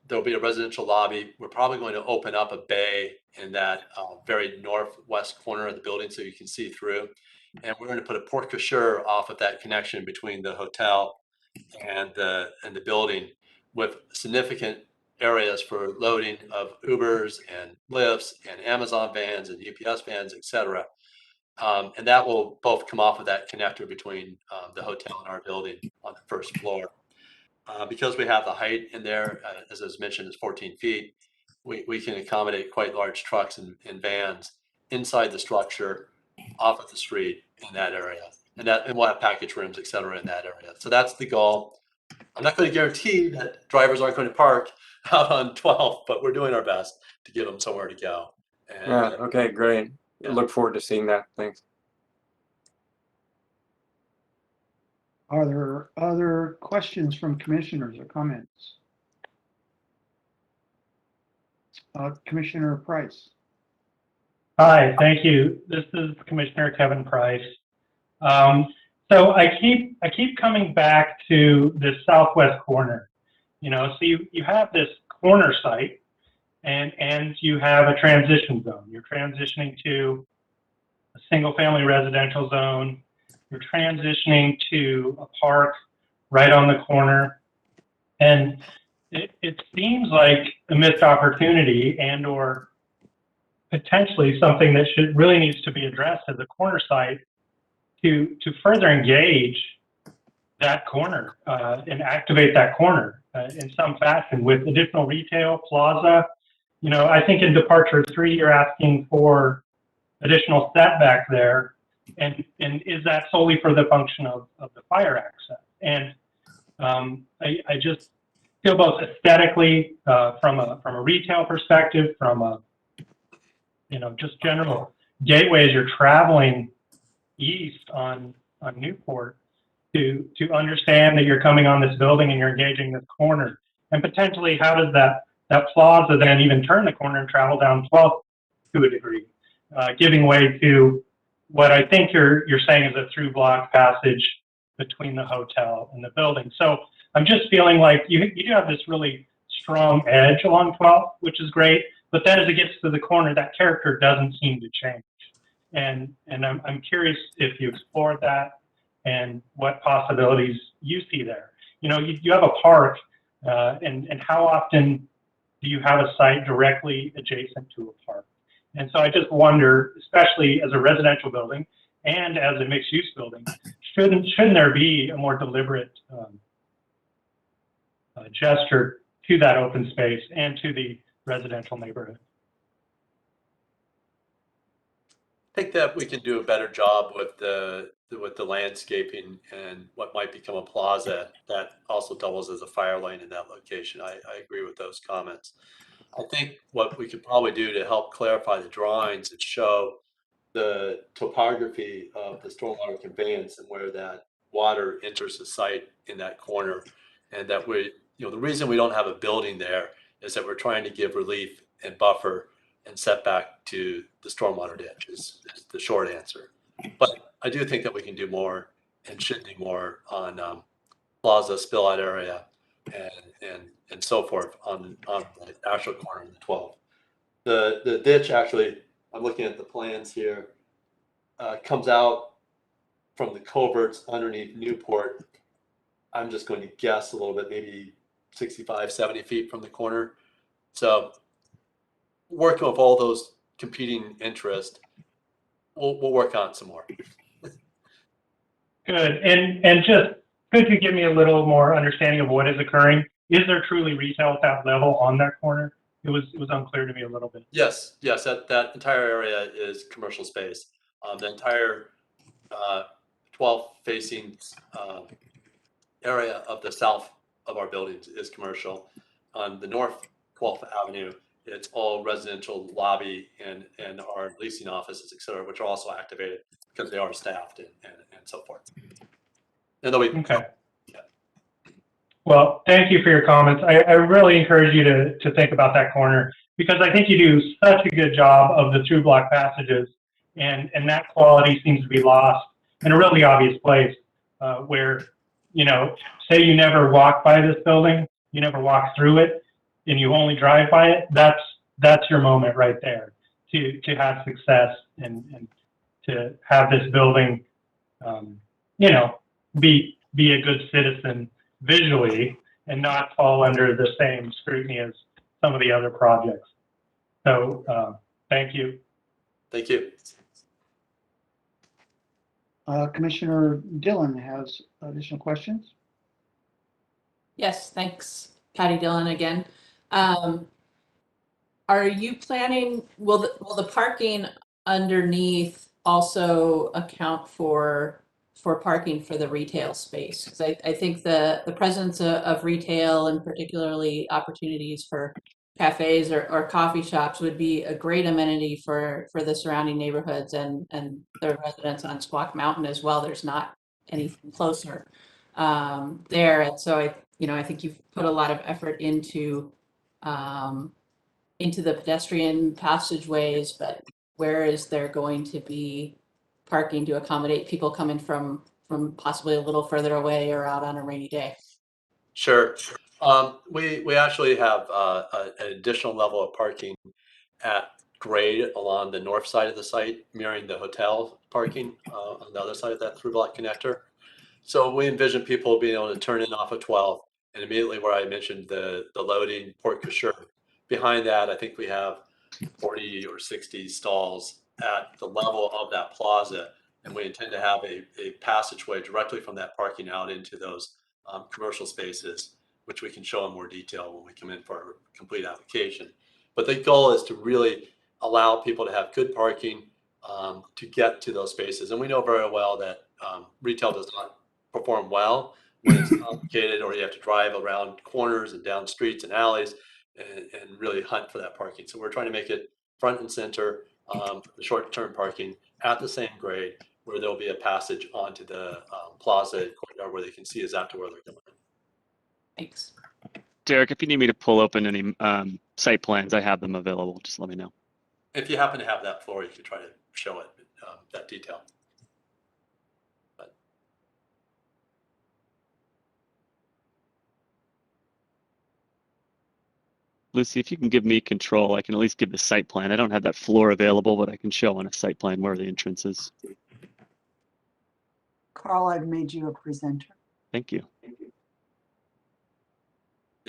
there'll be a residential lobby. We're probably going to open up a bay in that very northwest corner of the building so you can see through. And we're going to put a porte cochere off of that connection between the hotel and the building with significant areas for loading of Ubers and Lyfts and Amazon vans and UPS vans, et cetera. And that will both come off of that connector between the hotel and our building on the first floor. Because we have the height in there, as was mentioned, is 14 feet, we can accommodate quite large trucks and vans inside the structure off of the street in that area. And we'll have package rooms, et cetera, in that area. So that's the goal. I'm not going to guarantee that drivers aren't going to park out on 12th, but we're doing our best to give them somewhere to go. And, Yeah, okay, great. Yeah. Look forward to seeing that. Thanks. Are there other questions from commissioners or comments? Commissioner Price. Hi, thank you. This is Commissioner Kevin Price. So I keep coming back to this southwest corner. So you have this corner site and you have a transition zone. You're transitioning to a single family residential zone. You're transitioning to a park right on the corner. And it seems like a missed opportunity and or potentially something that really needs to be addressed as a corner site to further engage that corner and activate that corner in some fashion with additional retail, plaza. I think in departure 3, you're asking for additional setback there. And is that solely for the function of the fire access? And I just feel both aesthetically from a retail perspective, from a just general gateway as you're traveling east on Newport to understand that you're coming on this building and you're engaging this corner, and potentially how does that plaza then even turn the corner and travel down 12th to a degree, giving way to what I think you're saying is a through block passage between the hotel and the building. So I'm just feeling like you do have this really strong edge along 12th, which is great. But then as it gets to the corner, that character doesn't seem to change. And I'm curious if you explored that and what possibilities you see there. You have a park, and how often do you have a site directly adjacent to a park? And so I just wonder, especially as a residential building and as a mixed-use building, shouldn't there be a more deliberate gesture to that open space and to the residential neighborhood? I think that we can do a better job with the landscaping and what might become a plaza that also doubles as a fire lane in that location. I agree with those comments. I think what we could probably do to help clarify the drawings and show the topography of the stormwater conveyance and where that water enters the site in that corner, and that the reason we don't have a building there is that we're trying to give relief and buffer and setback to the stormwater ditch is the short answer. But I do think that we can do more and should do more on plaza, spill out area, and so forth on the actual corner of the 12. The ditch actually, I'm looking at the plans here, comes out from the culverts underneath Newport. I'm just going to guess a little bit, maybe 65, 70 feet from the corner. So working with all those competing interests, we'll work on it some more. Good. And just could you give me a little more understanding of what is occurring? Is there truly retail at that level on that corner? It was unclear to me a little bit. Yes. That entire area is commercial space. The entire 12 facing area of the south of our buildings is commercial. On the north 12th Avenue, it's all residential lobby and our leasing offices, et cetera, which are also activated because they are staffed and so forth. And okay. Well, thank you for your comments. I really encourage you to think about that corner, because I think you do such a good job of the through block passages, and that quality seems to be lost in a really obvious place where, say you never walk by this building, you never walk through it, and you only drive by it. That's your moment right there to have success and to have this building, be a good citizen visually and not fall under the same scrutiny as some of the other projects. So thank you. Thank you. Commissioner Dillon has additional questions. Yes, thanks. Patty Dillon again. Are you planning, will the parking underneath also account for parking for the retail space? Because I think the presence of retail, and particularly opportunities for cafes or coffee shops, would be a great amenity for the surrounding neighborhoods and the residents on Squaw Mountain as well. There's not anything closer. there. And so I think you've put a lot of effort into the pedestrian passageways, but where is there going to be parking to accommodate people coming from possibly a little further away or out on a rainy day? Sure. We actually have an additional level of parking at grade along the north side of the site, mirroring the hotel parking on the other side of that through block connector. So we envision people being able to turn in off of 12 and immediately where I mentioned the loading Port Couture. Behind that, I think we have 40 or 60 stalls at the level of that plaza. And we intend to have a passageway directly from that parking out into those commercial spaces, which we can show in more detail when we come in for our complete application. But the goal is to really allow people to have good parking to get to those spaces. And we know very well that retail does not perform well when it's complicated or you have to drive around corners and down streets and alleys and really hunt for that parking. So we're trying to make it front and center, the short-term parking at the same grade where there'll be a passage onto the plaza courtyard where they can see exactly where they're going. Thanks. Derek, if you need me to pull open any site plans, I have them available. Just let me know. If you happen to have that floor, you can try to show it, that detail. But Lucy, if you can give me control, I can at least give the site plan. I don't have that floor available, but I can show on a site plan where the entrance is. Carl, I've made you a presenter. Thank you.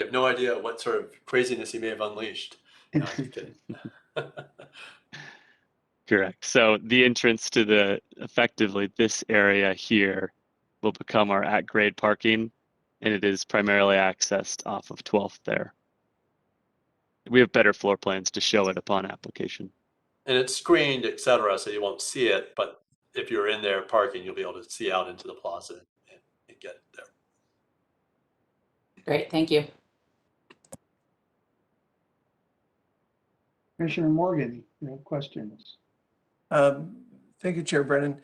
you have no idea what sort of craziness he may have unleashed. No, I'm just kidding. Correct. So the entrance to effectively this area here will become our at-grade parking, and it is primarily accessed off of 12th there. We have better floor plans to show it upon application. And it's screened, et cetera, so you won't see it, but if you're in there parking, you'll be able to see out into the plaza and get there. Great, thank you. Commissioner Morgan, you have questions? Thank you, Chair Brennan.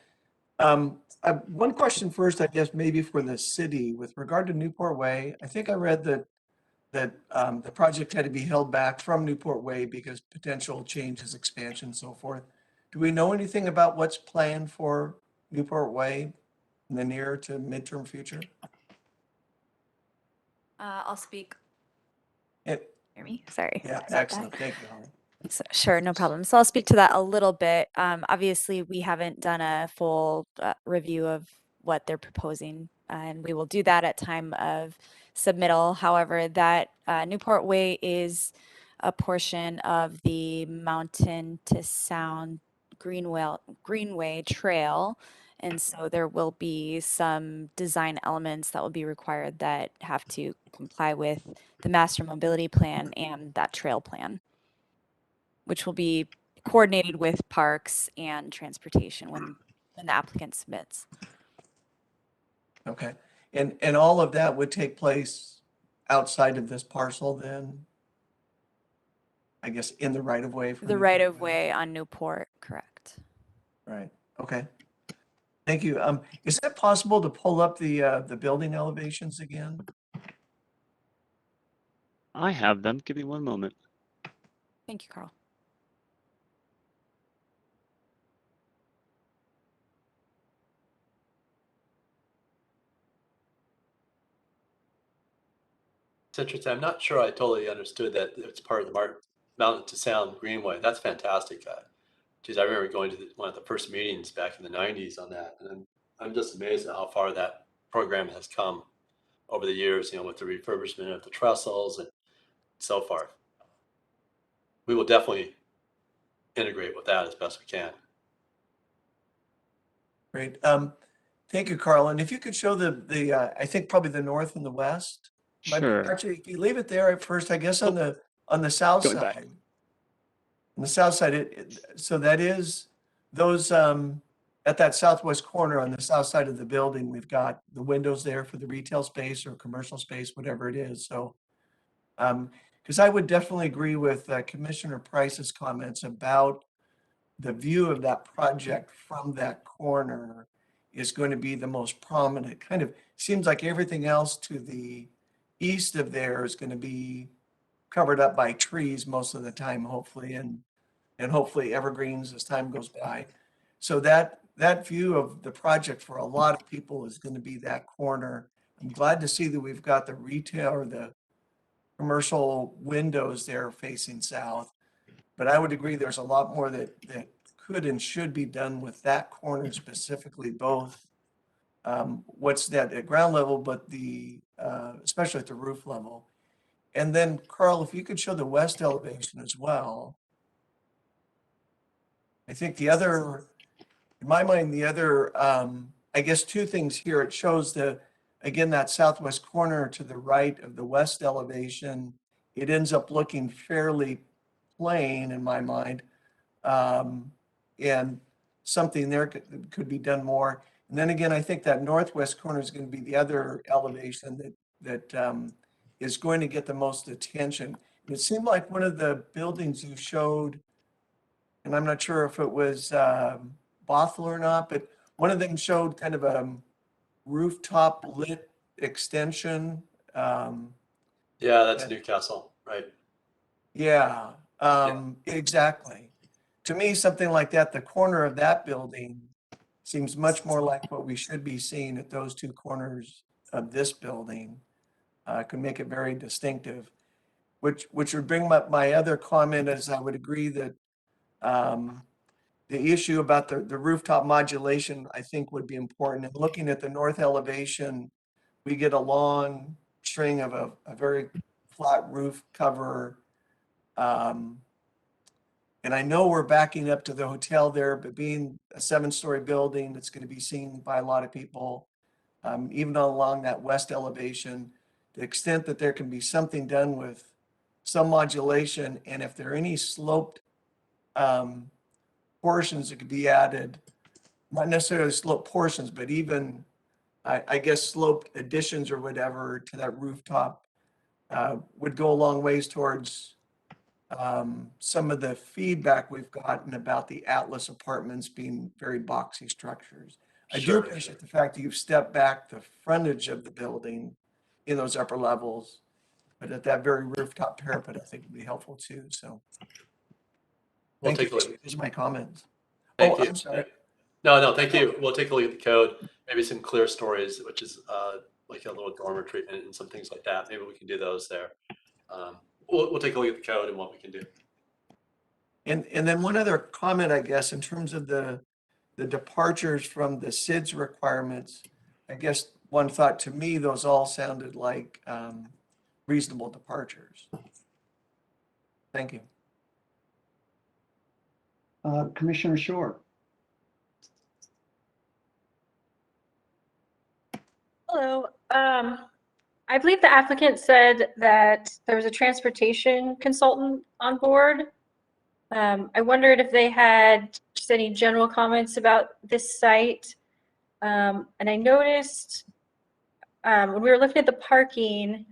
One question first, I guess, maybe for the city with regard to Newport Way. I think I read that the project had to be held back from Newport Way because potential changes, expansion, and so forth. Do we know anything about what's planned for Newport Way in the near to midterm future? I'll speak. Hear me? Sorry. Yeah, about that. excellent. Thank you, Holly. So, sure, no problem. So I'll speak to that a little bit. Obviously, we haven't done a full review of what they're proposing, and we will do that at time of submittal. However, that Newport Way is a portion of the Mountain to Sound Greenway Trail. And so there will be some design elements that will be required that have to comply with the master mobility plan and that trail plan, which will be coordinated with parks and transportation when the applicant submits. Okay. And all of that would take place outside of this parcel then? I guess in the right of way? The right of way on Newport, correct. Right. Okay. Thank you. Is it possible to pull up the building elevations again? I have them. Give me one moment. Thank you, Carl. It's interesting. I'm not sure I totally understood that it's part of the Mountain to Sound Greenway. That's fantastic. Geez, I remember going to one of the first meetings back in the 90s on that. And I'm just amazed at how far that program has come over the years, with the refurbishment of the trestles and so forth. We will definitely integrate with that as best we can. Great. Thank you, Carl. And if you could show I think probably the north and the west. Sure. Actually, if you leave it there at first, I guess on the south Going side. back. On the south side, so that is those at that southwest corner on the south side of the building, we've got the windows there for the retail space or commercial space, whatever it is. So, because I would definitely agree with Commissioner Price's comments about the view of that project from that corner is going to be the most prominent. Kind of seems like everything else to the east of there is going to be covered up by trees most of the time, hopefully, and hopefully evergreens as time goes by. So that view of the project for a lot of people is going to be that corner. I'm glad to see that we've got the retail or the commercial windows there facing south. But I would agree there's a lot more that could and should be done with that corner specifically, both what's that at ground level, but the especially at the roof level. And then Carl, if you could show the west elevation as well. I think the other, in my mind, the other, I guess two things here. It shows again, that southwest corner to the right of the west elevation. It ends up looking fairly plain in my mind. And something there could be done more. And then again, I think that northwest corner is going to be the other elevation that is going to get the most attention. And it seemed like one of the buildings you showed, and I'm not sure if it was Bothell or not, but one of them showed kind of a rooftop lit extension. Yeah, that's Newcastle, right? Yeah, exactly. To me, something like that, the corner of that building seems much more like what we should be seeing at those two corners of this building. Could make it very distinctive, which would bring up my other comment, as I would agree that the issue about the rooftop modulation, I think, would be important. And looking at the north elevation, we get a long string of a very flat roof cover. And I know we're backing up to the hotel there, but being a 7-story building, it's going to be seen by a lot of people, even along that west elevation. The extent that there can be something done with some modulation, and if there are any sloped portions that could be added, not necessarily sloped portions, but even, I guess, sloped additions or whatever to that rooftop would go a long ways towards some of the feedback we've gotten about the Atlas apartments being very boxy structures. I do appreciate the fact that you've stepped back the frontage of the building in those upper levels, but at that very rooftop parapet, I think would be helpful too. So We'll thank take you. a look. Those are my comments. Thank you. I'm sorry. No, thank you. We'll take a look at the code, maybe some clear stories, which is like a little dormer treatment and some things like that. Maybe we can do those there. We'll take a look at the code and what we can do. And then one other comment, I guess, in terms of the departures from the SIDS requirements, I guess one thought to me, those all sounded like reasonable departures. Thank you. Commissioner Shore. Hello. I believe the applicant said that there was a transportation consultant on board. I wondered if they had just any general comments about this site. And I noticed when we were looking at the parking,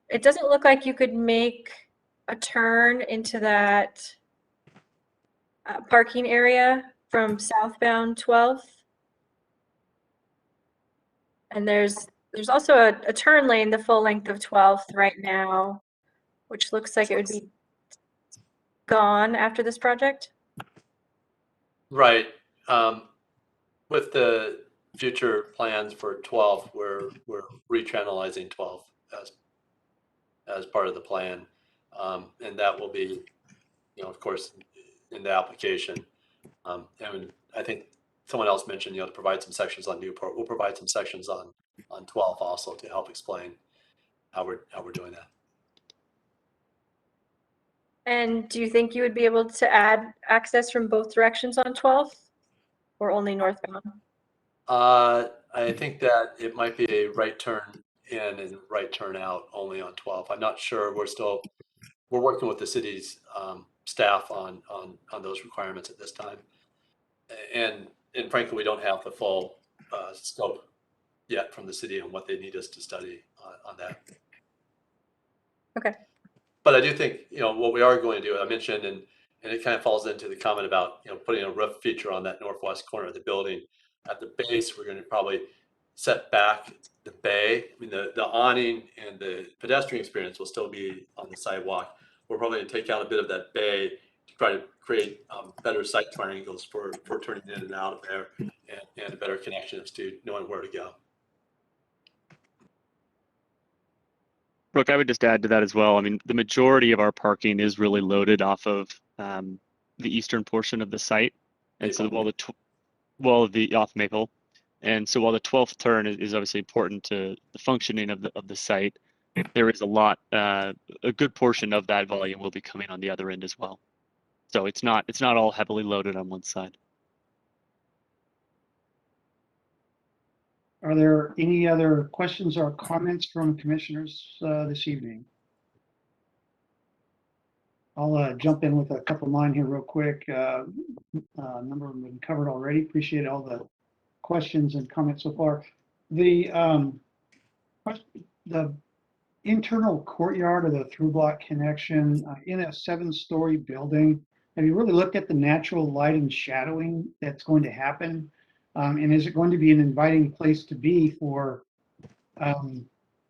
it doesn't look like you could make a turn into that parking area from southbound 12th. And there's also a turn lane the full length of 12th right now, which looks like it would be gone after this project. Right. With the future plans for 12th, we're rechannelizing 12th as part of the plan, and that will be, of course, in the application. And I think someone else mentioned, to provide some sections on Newport. We'll provide some sections on 12th also to help explain how we're doing that. And do you think you would be able to add access from both directions on 12th or only northbound? I think that it might be a right turn in and right turn out only on 12th. I'm not sure. We're working with the city's staff on those requirements at this time. And frankly, we don't have the full scope yet from the city on what they need us to study on that. Okay. But I do think, what we are going to do, I mentioned, and it kind of falls into the comment about, putting a roof feature on that northwest corner of the building. at the base, we're going to probably set back the bay. I mean, the awning and the pedestrian experience will still be on the sidewalk. We're probably going to take out a bit of that bay to try to create better sight triangles for turning in and out of there, and better connections to knowing where to go. Brooke, I would just add to that as well. I mean, the majority of our parking is really loaded off of the eastern portion of the site, and so while the off Maple, and so while the 12th turn is obviously important to the functioning of the site, there is a good portion of that volume will be coming on the other end as well. So it's not all heavily loaded on one side. Are there any other questions or comments from commissioners this evening? I'll jump in with a couple of mine here real quick. A number of them have been covered already. Appreciate all the questions and comments so far. The internal courtyard or the through block connection in a 7-story building, have you really looked at the natural light and shadowing that's going to happen? And is it going to be an inviting place to be for, you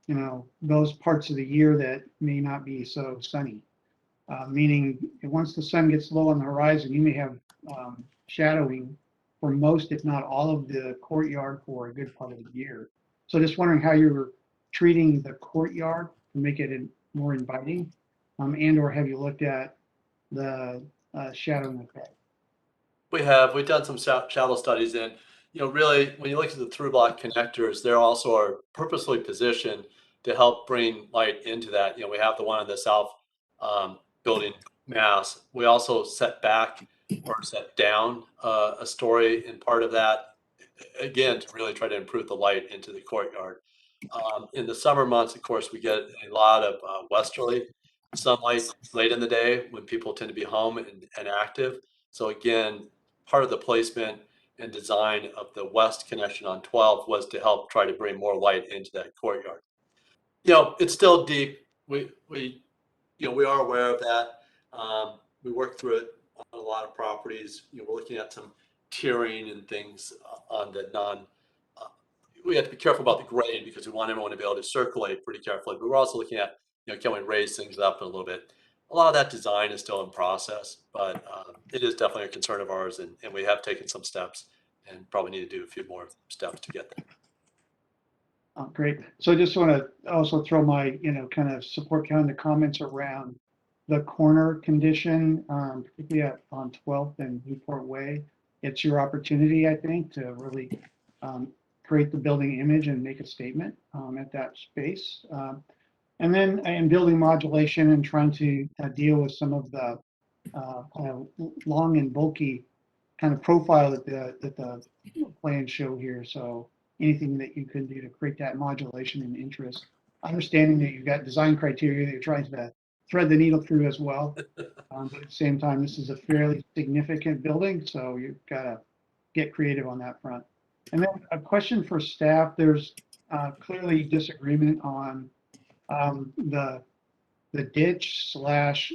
know, those parts of the year that may not be so sunny? Meaning once the sun gets low on the horizon, you may have shadowing for most, if not all, of the courtyard for a good part of the year. So just wondering how you're treating the courtyard to make it more inviting, and or have you looked at the shadowing effect? We've done some shadow studies, and you know, really, when you look at the through block connectors, they also are purposely positioned to help bring light into that. You know, we have the one in the south building mass. We also set back or set down a story in part of that, again, to really try to improve the light into the courtyard. In the summer months, of course, we get a lot of westerly sunlight late in the day when people tend to be home and active. So again, part of the placement and design of the west connection on 12 was to help try to bring more light into that courtyard. You know, it's still deep. We are aware of that. We work through it on a lot of properties. You know, we're looking at some tiering and things on the we have to be careful about the grade because we want everyone to be able to circulate pretty carefully. But we're also looking at, you know, can we raise things up a little bit? A lot of that design is still in process, but it is definitely a concern of ours, and we have taken some steps and probably need to do a few more steps to get there. Great. So I just want to also throw my, you know, kind of support kind of comments around the corner condition, particularly on 12th and Newport Way. It's your opportunity, I think, to really create the building image and make a statement at that space. And then in building modulation and trying to deal with some of the kind of long and bulky kind of profile that the plans show here. So anything that you can do to create that modulation and interest, understanding that you've got design criteria that you're trying to thread the needle through as well. But at the same time, this is a fairly significant building, so you've got to get creative on that front. And then a question for staff. There's clearly disagreement on the ditch slash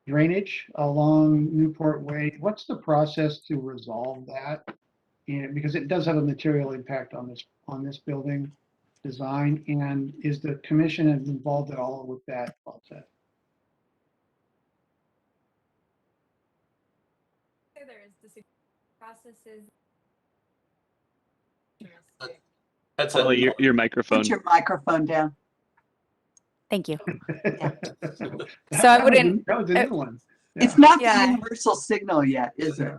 drainage along Newport Way. What's the process to resolve that? And because it does have a material impact on this building design, and is the commission involved at all with that process? There is the processes. That's Holly, your microphone. Put your microphone down. Thank you. So I wouldn't. That was a new one. It's not the universal signal yet, is it?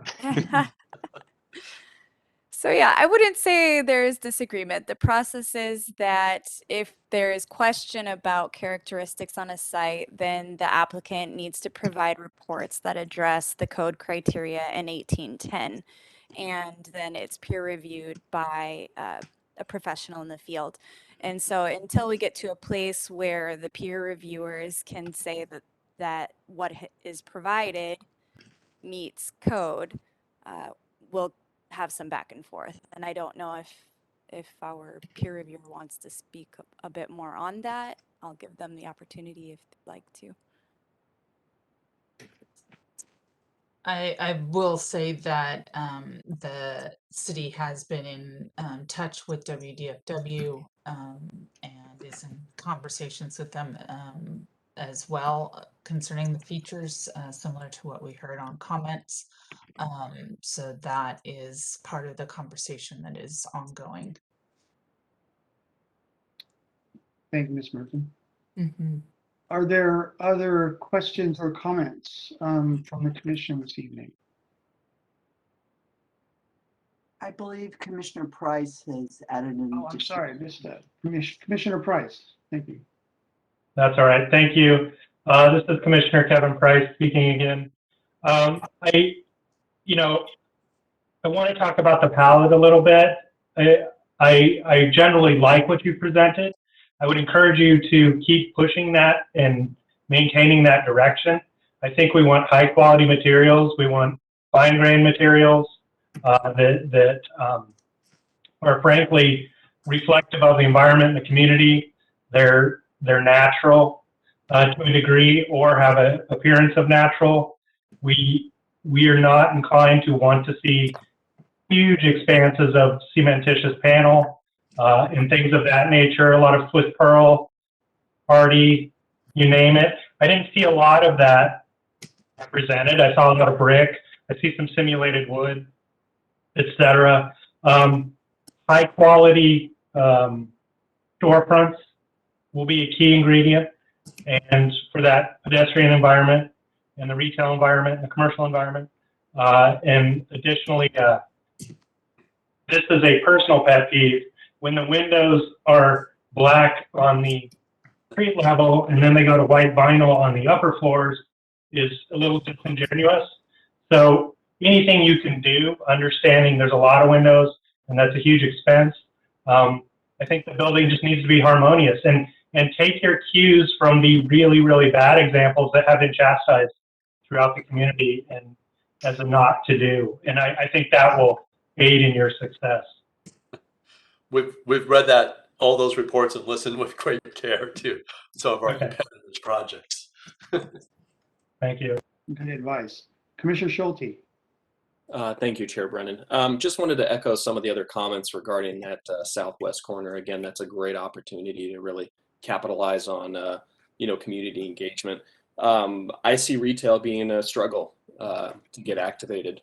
So yeah, I wouldn't say there is disagreement. The process is that if there is question about characteristics on a site, then the applicant needs to provide reports that address the code criteria in 1810. And then it's peer reviewed by a professional in the field. And so until we get to a place where the peer reviewers can say that what is provided meets code, we'll have some back and forth. And I don't know if our peer reviewer wants to speak a bit more on that. I'll give them the opportunity if they'd like to. I will say that the city has been in touch with WDFW and is in conversations with them as well concerning the features, similar to what we heard on comments. So that is part of the conversation that is ongoing. Thank you, Ms. Merton. Mm-hmm. Are there other questions or comments from the commission this evening? I believe Commissioner Price has added an Oh, I'm addition. sorry, I missed that. Commissioner Price, thank you. That's all right. Thank you. This is Commissioner Kevin Price speaking again. I want to talk about the palette a little bit. I generally like what you presented. I would encourage you to keep pushing that and maintaining that direction. I think we want high quality materials. We want fine grained materials that are frankly reflective of the environment and the community. They're natural to a degree or have an appearance of natural. We are not inclined to want to see huge expanses of cementitious panel and things of that nature, a lot of Swiss pearl, hardy, you name it. I didn't see a lot of that presented. I saw a lot of brick. I see some simulated wood, etc. High quality storefronts will be a key ingredient, and for that pedestrian environment and the retail environment and the commercial environment. And additionally, this is a personal pet peeve. When the windows are black on the street level and then they go to white vinyl on the upper floors is a little disingenuous. So anything you can do, understanding there's a lot of windows and that's a huge expense. I think the building just needs to be harmonious and take your cues from the really, really bad examples that have been chastised throughout the community and as a not to do. And I think that will aid in your success. We've read all those reports and listened with great care to some of our competitors' projects. Thank you. Good advice. Commissioner Schulte. Thank you, Chair Brennan. Just wanted to echo some of the other comments regarding that southwest corner. Again, that's a great opportunity to really capitalize on, community engagement. I see retail being a struggle to get activated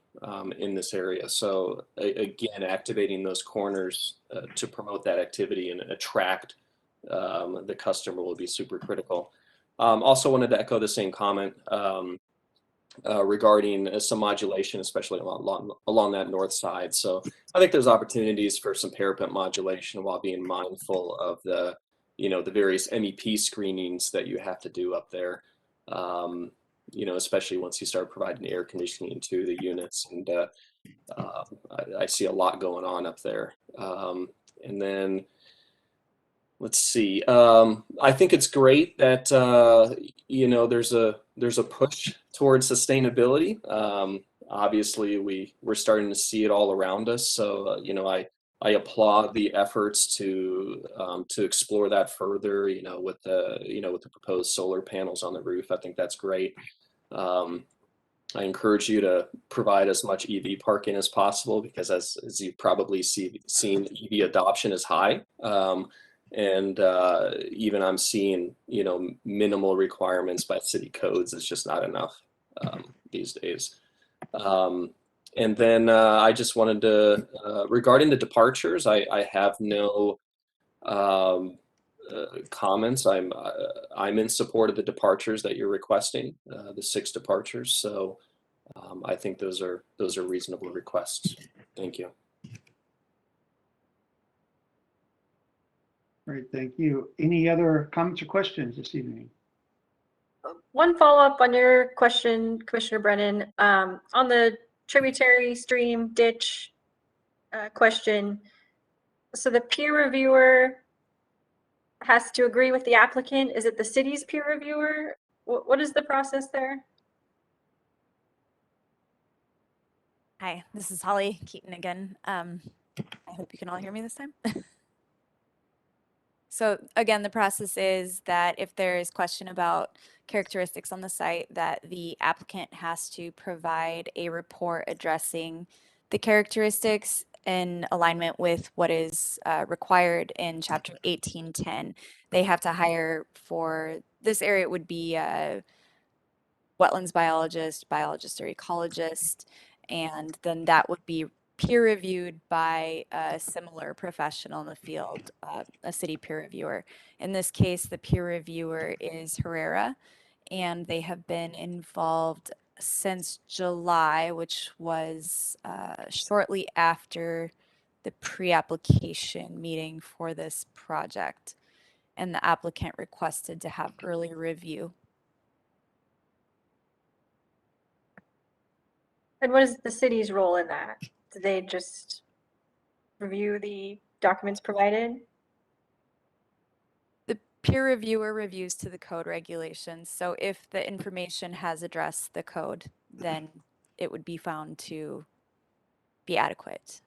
in this area. So again, activating those corners to promote that activity and attract the customer will be super critical. Also wanted to echo the same comment regarding some modulation, especially along that north side. So I think there's opportunities for some parapet modulation while being mindful of the various MEP screenings that you have to do up there. Especially once you start providing air conditioning to the units, and I see a lot going on up there. And then let's see. I think it's great that there's a push towards sustainability. Obviously, we're starting to see it all around us. So I applaud the efforts to explore that further. With the proposed solar panels on the roof, I think that's great. I encourage you to provide as much EV parking as possible because, as you've probably seen, EV adoption is high. And even I'm seeing, minimal requirements by city codes. It's just not enough these days. And then I just wanted to, regarding the departures, I have no comments. I'm in support of the departures that you're requesting, the 6 departures. So I think those are reasonable requests. Thank you. Great, thank you. Any other comments or questions this evening? One follow-up on your question, Commissioner Brennan, on the tributary stream ditch question. So the peer reviewer has to agree with the applicant. Is it the city's peer reviewer? What is the process there? Hi, this is Holly Keaton again. I hope you can all hear me this time. So again, the process is that if there is question about characteristics on the site, that the applicant has to provide a report addressing the characteristics in alignment with what is required in Chapter 1810. They have to hire for this area, it would be a wetlands biologist, biologist or ecologist, and then that would be peer reviewed by a similar professional in the field, a city peer reviewer. In this case, the peer reviewer is Herrera, and they have been involved since July, which was shortly after the pre-application meeting for this project. And the applicant requested to have early review. And what is the city's role in that? Do they just review the documents provided? The peer reviewer reviews to the code regulations. So if the information has addressed the code, then it would be found to be adequate.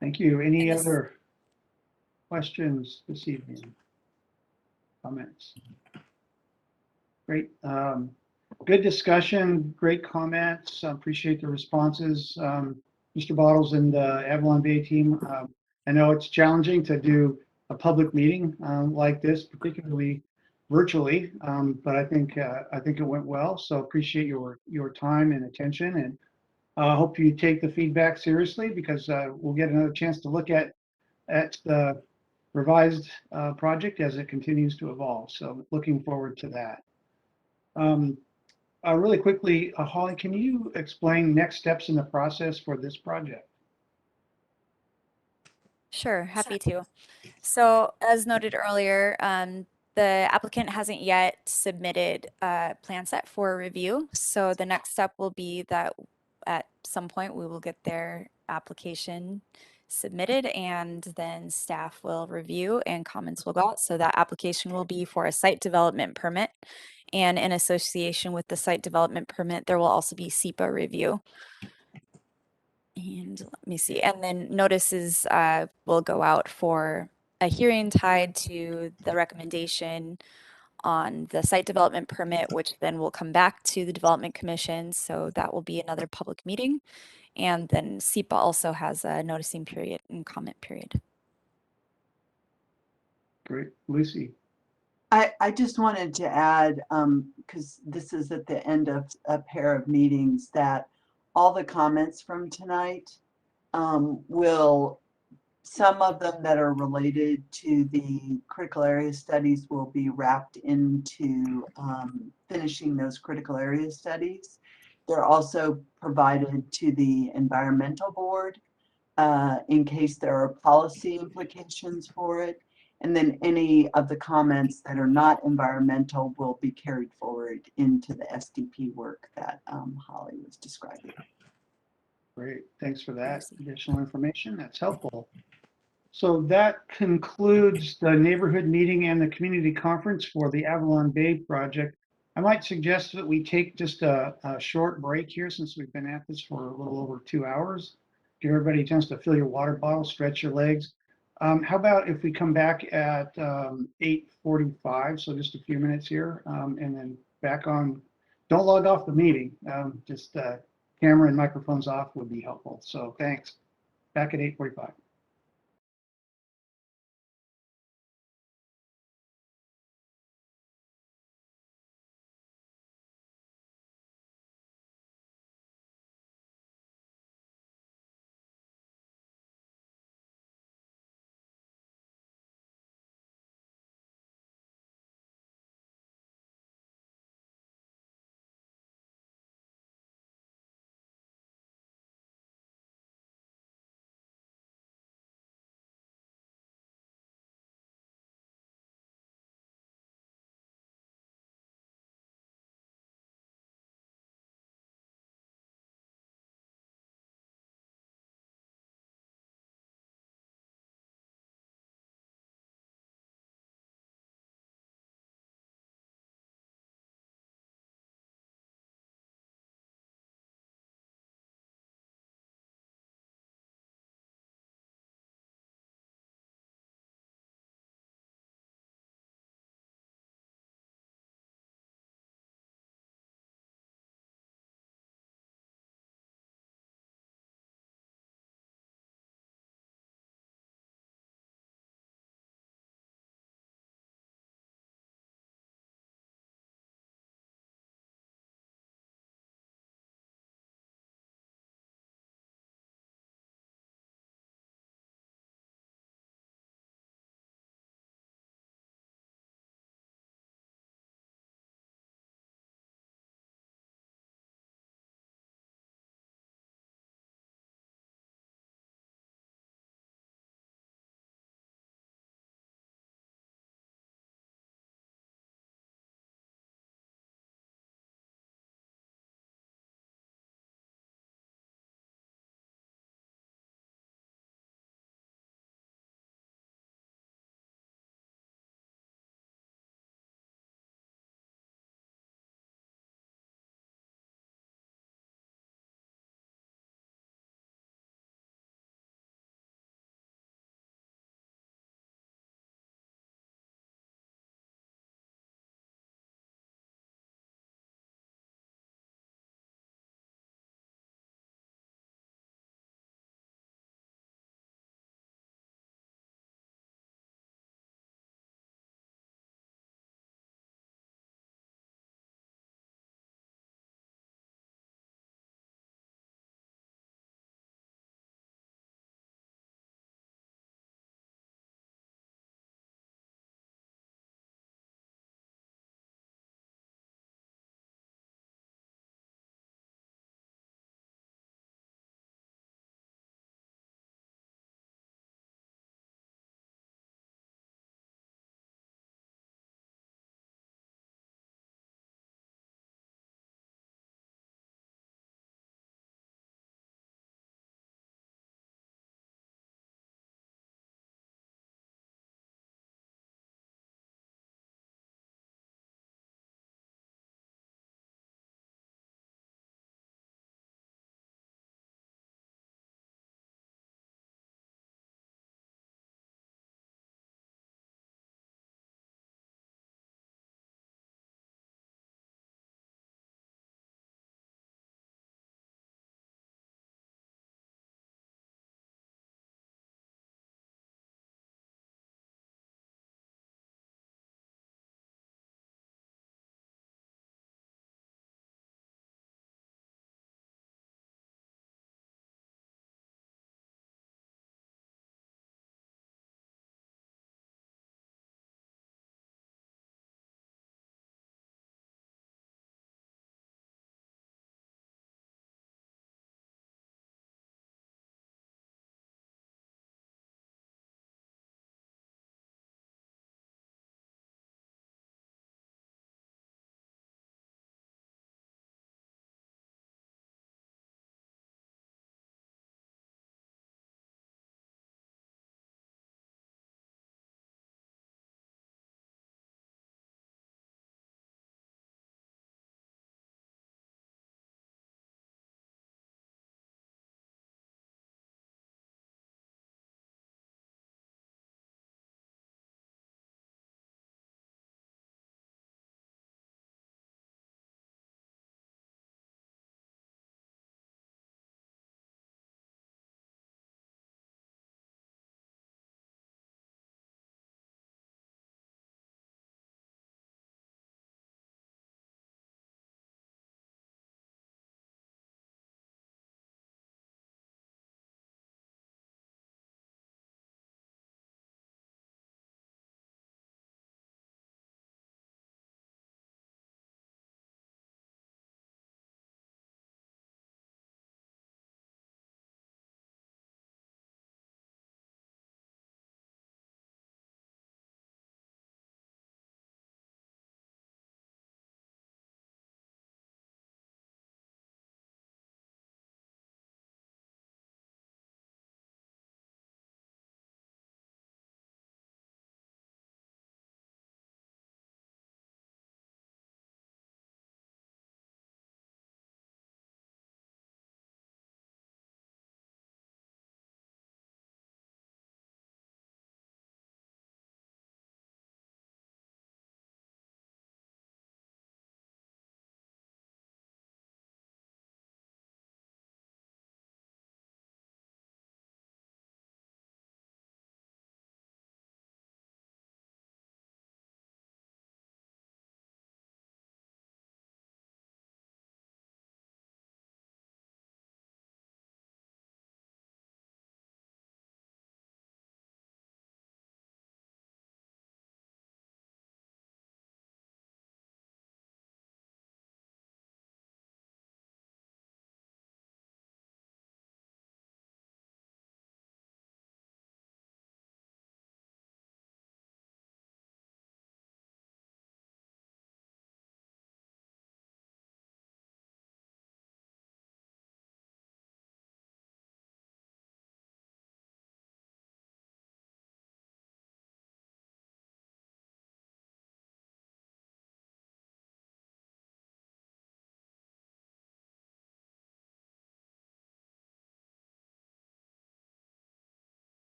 Thank you. Any And this- other questions this evening? Comments? Great. Good discussion, great comments. I appreciate the responses. Mr. Bottles and the AvalonBay team, I know it's challenging to do a public meeting like this, particularly virtually, but I think it went well. So appreciate your time and attention, and hope you take the feedback seriously, because we'll get another chance to look at the revised project as it continues to evolve. So looking forward to that. Really quickly, Holly, can you explain next steps in the process for this project? Sure, happy to. So as noted earlier, the applicant hasn't yet submitted a plan set for review. So the next step will be that at some point we will get their application submitted, and then staff will review and comments will go out. So that application will be for a site development permit. And in association with the site development permit, there will also be SEPA review. And let me see, and then notices will go out for a hearing tied to the recommendation on the site development permit, which then will come back to the Development Commission. So that will be another public meeting. And then SEPA also has a noticing period and comment period. Great. Lucy? I just wanted to add, because this is at the end of a pair of meetings, that all the comments from tonight some of them that are related to the critical area studies will be wrapped into finishing those critical area studies. They're also provided to the environmental board in case there are policy implications for it. And then any of the comments that are not environmental will be carried forward into the SDP work that Holly was describing. Great, thanks for that additional information. That's helpful. So that concludes the neighborhood meeting and the community conference for the AvalonBay project. I might suggest that we take just a short break here, since we've been at this for a little over 2 hours. Give everybody a chance to fill your water bottle, stretch your legs. How about if we come back at 8:45, so just a few minutes here, and then back on. Don't log off the meeting, just camera and microphones off would be helpful. So thanks. Back at 8:45.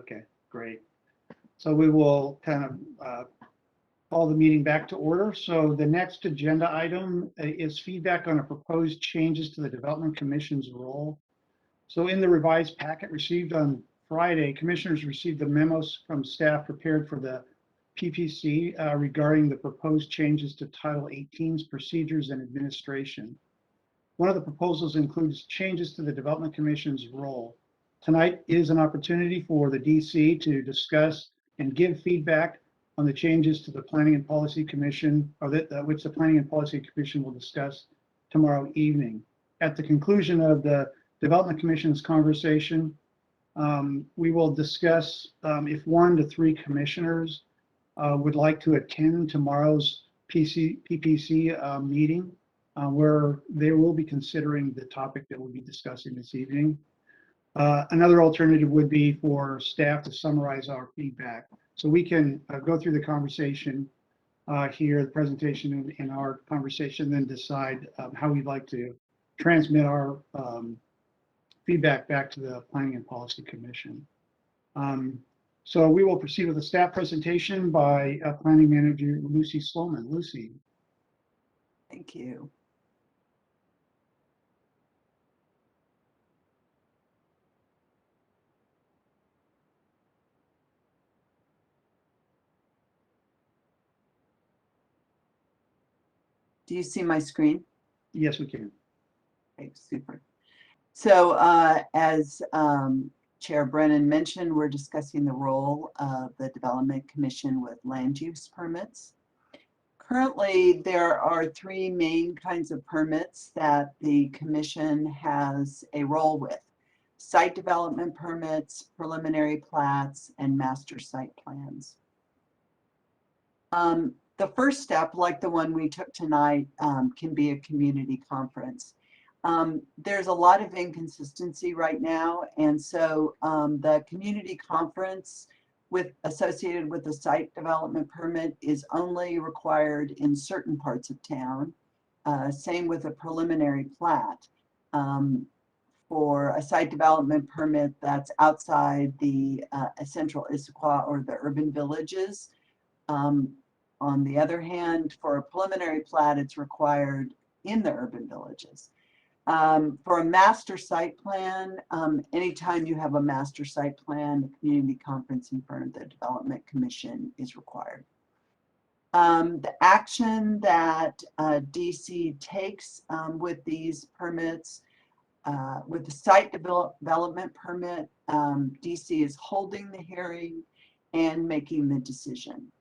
Okay, great. So we will kind of call the meeting back to order. So the next agenda item is feedback on a proposed changes to the Development Commission's role. So in the revised packet received on Friday, commissioners received the memos from staff prepared for the PPC regarding the proposed changes to Title 18's procedures and administration. One of the proposals includes changes to the Development Commission's role. Tonight is an opportunity for the DC to discuss and give feedback on the changes to the Planning and Policy Commission, or which the Planning and Policy Commission will discuss tomorrow evening. At the conclusion of the Development Commission's conversation, we will discuss if 1 to 3 commissioners would like to attend tomorrow's PPC meeting, where they will be considering the topic that we'll be discussing this evening. Another alternative would be for staff to summarize our feedback. So we can go through the conversation here, the presentation and our conversation, then decide how we'd like to transmit our feedback back to the Planning and Policy Commission. So we will proceed with a staff presentation by Planning Manager Lucy Sloman. Lucy. Thank you. Do you see my screen? Yes, we can. Okay, super. So as Chair Brennan mentioned, we're discussing the role of the Development Commission with land use permits. Currently, there are 3 main kinds of permits that the Commission has a role with: site development permits, preliminary plats, and master site plans. The first step, like the one we took tonight, can be a community conference. There's a lot of inconsistency right now, and so the community conference associated with the site development permit is only required in certain parts of town. Same with a preliminary plat. For a site development permit that's outside the central Issaquah or the urban villages. On the other hand, for a preliminary plat, it's required in the urban villages. For a master site plan, anytime you have a master site plan, the community conference in front of the Development Commission is required. The action that DC takes with these permits, with the site development permit, DC is holding the hearing and making the decision.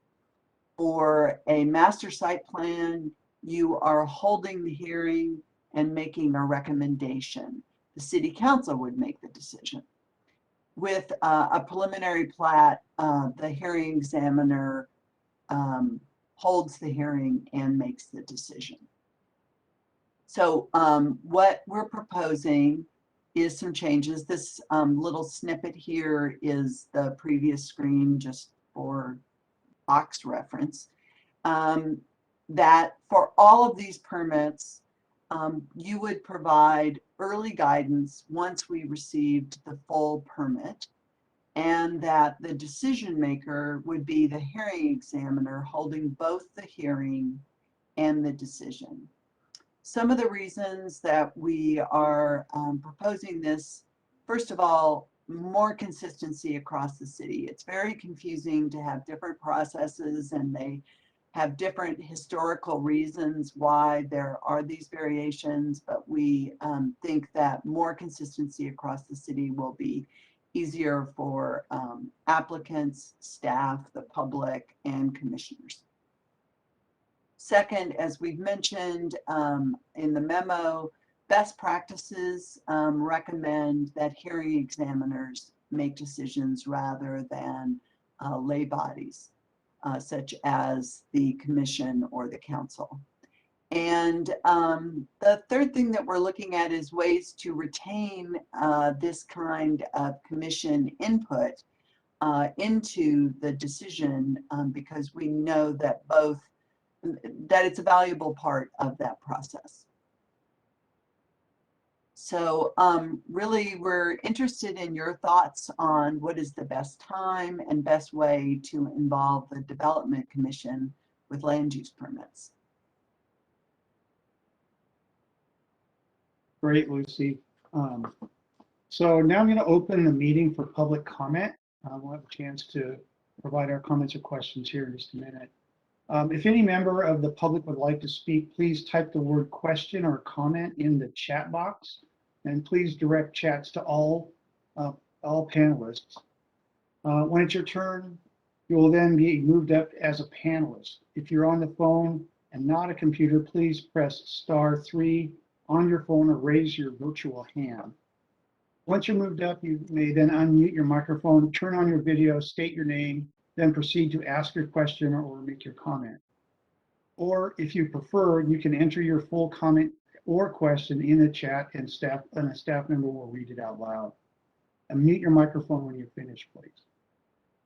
For a master site plan, you are holding the hearing and making a recommendation. The City Council would make the decision. With a preliminary plat, the hearing examiner holds the hearing and makes the decision. So what we're proposing is some changes. This little snippet here is the previous screen, just for box reference, that for all of these permits, you would provide early guidance once we received the full permit, and that the decision maker would be the hearing examiner holding both the hearing and the decision. Some of the reasons that we are proposing this, first of all, more consistency across the city. It's very confusing to have different processes, and they have different historical reasons why there are these variations, but we think that more consistency across the city will be easier for applicants, staff, the public, and commissioners. Second, as we've mentioned in the memo, best practices recommend that hearing examiners make decisions rather than lay bodies, such as the commission or the council. And the third thing that we're looking at is ways to retain this kind of commission input into the decision, because we know that that it's a valuable part of that process. So really, we're interested in your thoughts on what is the best time and best way to involve the Development Commission with land use permits. Great, Lucy. So now I'm going to open the meeting for public comment. We'll have a chance to provide our comments or questions here in just a minute. If any member of the public would like to speak, please type the word question or comment in the chat box, and please direct chats to all panelists. When it's your turn, you will then be moved up as a panelist. If you're on the phone and not a computer, please press *3 on your phone or raise your virtual hand. Once you're moved up, you may then unmute your microphone, turn on your video, state your name, then proceed to ask your question or make your comment. Or if you prefer, you can enter your full comment or question in the chat, and a staff member will read it out loud. Unmute your microphone when you're finished, please.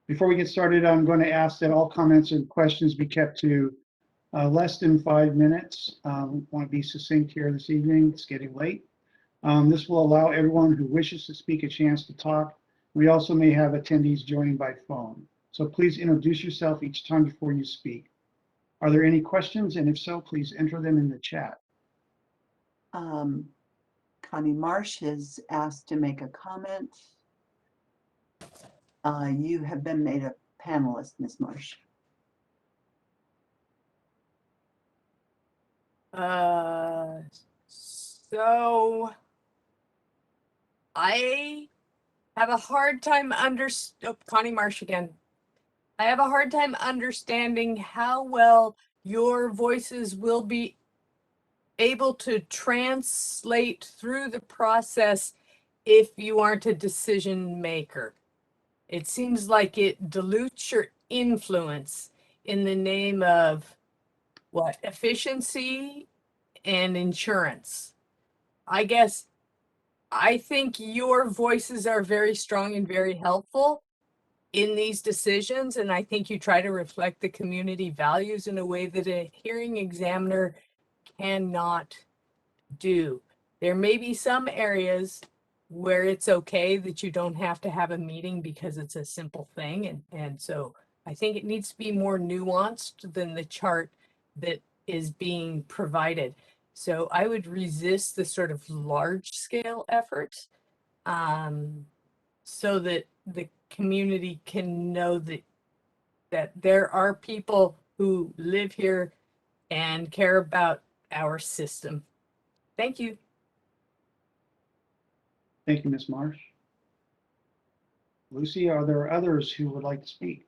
Before we get started, I'm going to ask that all comments and questions be kept to less than 5 minutes. Want to be succinct here this evening. It's getting late. This will allow everyone who wishes to speak a chance to talk. We also may have attendees joining by phone. So please introduce yourself each time before you speak. Are there any questions? And if so, please enter them in the chat. Connie Marsh has asked to make a comment. You have been made a panelist, Ms. Marsh. So I have a hard time Connie Marsh again. I have a hard time understanding how well your voices will be able to translate through the process if you aren't a decision maker. It seems like it dilutes your influence in the name of what? Efficiency and insurance. I guess I think your voices are very strong and very helpful in these decisions, and I think you try to reflect the community values in a way that a hearing examiner cannot do. There may be some areas where it's okay that you don't have to have a meeting because it's a simple thing, and so I think it needs to be more nuanced than the chart that is being provided. So I would resist the sort of large scale effort so that the community can know that there are people who live here and care about our system. Thank you. Thank you, Ms. Marsh. Lucy, are there others who would like to speak?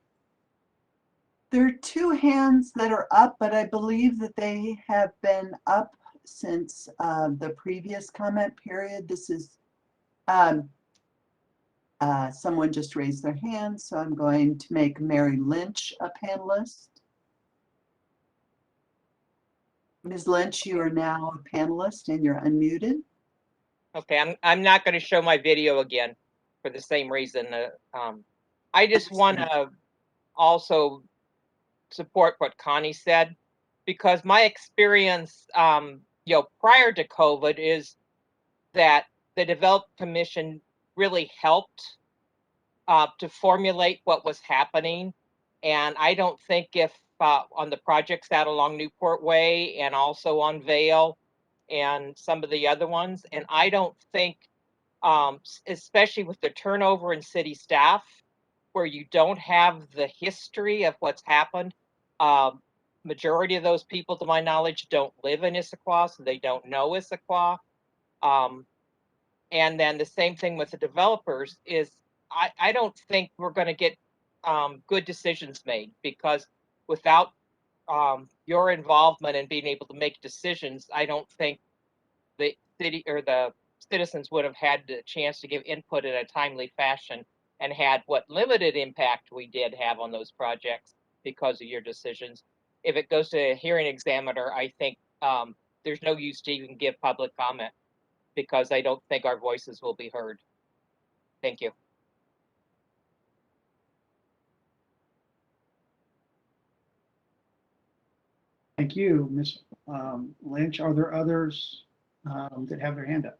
There are 2 hands that are up, but I believe that they have been up since the previous comment period. This is someone just raised their hand, so I'm going to make Mary Lynch a panelist. Ms. Lynch, you are now a panelist and you're unmuted. Okay, I'm not going to show my video again for the same reason. I just want to also support what Connie said, because my experience, prior to COVID is that the Development Commission really helped to formulate what was happening. And I don't think if on the projects out along Newport Way and also on Vale and some of the other ones, and I don't think, especially with the turnover in city staff, where you don't have the history of what's happened. Majority of those people, to my knowledge, don't live in Issaquah, so they don't know Issaquah. And then the same thing with the developers is I don't think we're going to get good decisions made, because without your involvement in being able to make decisions, I don't think the city or the citizens would have had the chance to give input in a timely fashion and had what limited impact we did have on those projects because of your decisions. If it goes to a hearing examiner, I think there's no use to even give public comment, because I don't think our voices will be heard. Thank you. Thank you, Ms. Lynch. Are there others that have their hand up?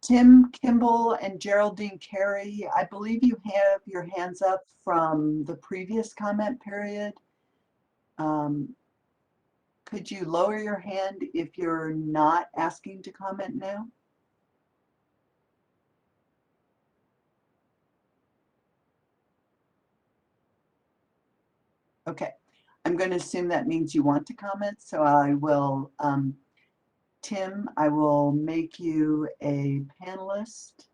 Tim Kimball and Geraldine Carey, I believe you have your hands up from the previous comment period. Could you lower your hand if you're not asking to comment now? Okay, I'm going to assume that means you want to comment, so I will, Tim, I will make you a panelist.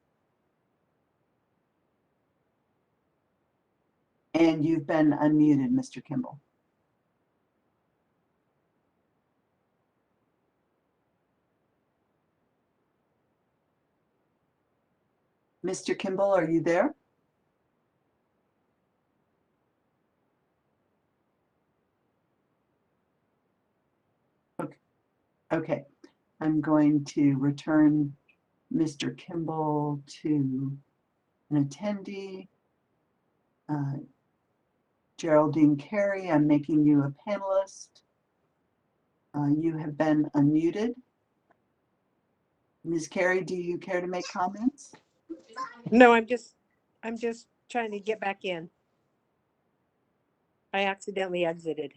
And you've been unmuted, Mr. Kimball. Mr. Kimball, are you there? Okay. Okay. I'm going to return Mr. Kimball to an attendee. Geraldine Carey, I'm making you a panelist. You have been unmuted. Ms. Carey, do you care to make comments? No, I'm just trying to get back in. I accidentally exited.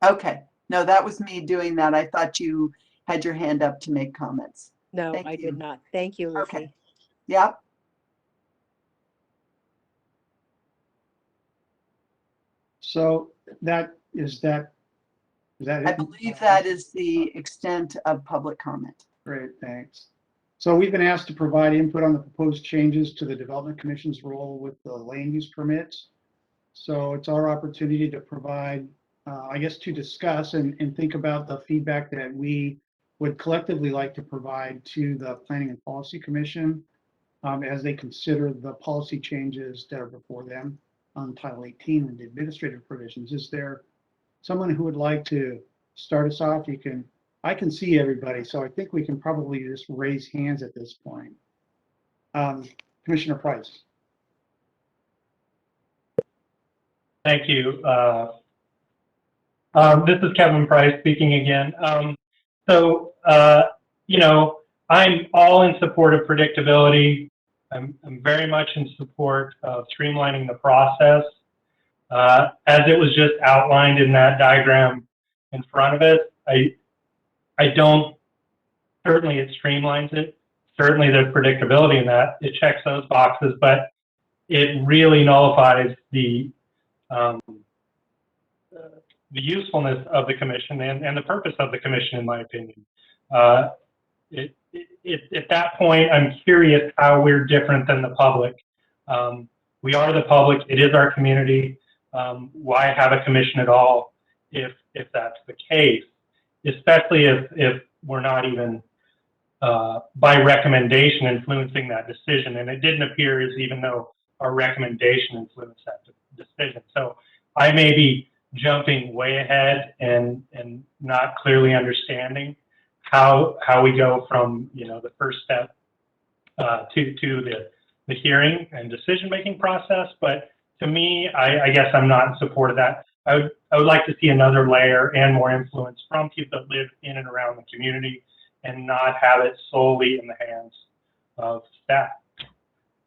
Okay. No, that was me doing that. I thought you had your hand up to make comments. No, Thank I you. did not. Thank you, Lucy. Okay. Yep. So is that I it? believe that is the extent of public comment. Great, thanks. So we've been asked to provide input on the proposed changes to the Development Commission's role with the land use permits. So it's our opportunity to provide, I guess, to discuss and think about the feedback that we would collectively like to provide to the Planning and Policy Commission as they consider the policy changes that are before them on Title 18 and the administrative provisions. Is there someone who would like to start us off? I can see everybody, so I think we can probably just raise hands at this point. Commissioner Price. Thank you. This is Kevin Price speaking again. You know, I'm all in support of predictability. I'm very much in support of streamlining the process. As it was just outlined in that diagram in front of it, I don't, certainly it streamlines it. Certainly there's predictability in that. It checks those boxes, but it really nullifies the usefulness of the commission and the purpose of the commission, in my opinion. At that point, I'm curious how we're different than the public. We are the public. It is our community. Why have a commission at all if that's the case? Especially if we're not even by recommendation influencing that decision. And it didn't appear as even though our recommendation influenced that decision. So I may be jumping way ahead and not clearly understanding how we go from, you know, the first step to the hearing and decision-making process. But to me, I guess I'm not in support of that. I would like to see another layer and more influence from people that live in and around the community and not have it solely in the hands of staff.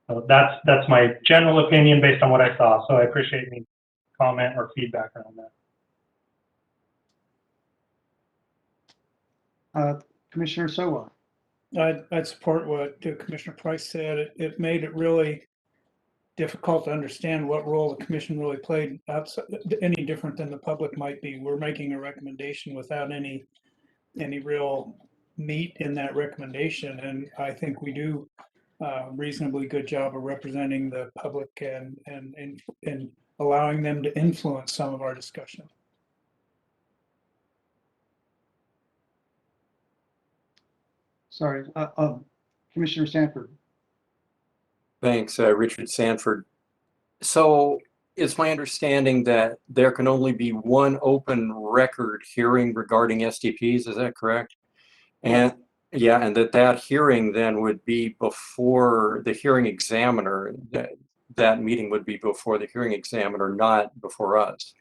So that's my general opinion based on what I saw. So I appreciate any comment or feedback around that. Commissioner Issaquah. I'd support what Commissioner Price said. It made it really difficult to understand what role the commission really played outside, any different than the public might be. We're making a recommendation without any real meat in that recommendation, and I think we do a reasonably good job of representing the public and allowing them to influence some of our discussion. Sorry, Commissioner Sanford. Thanks, Richard Sanford. So it's my understanding that there can only be one open record hearing regarding STPs, is that correct? And yeah, and that hearing then would be before the hearing examiner, that meeting would be before the hearing examiner, not before us.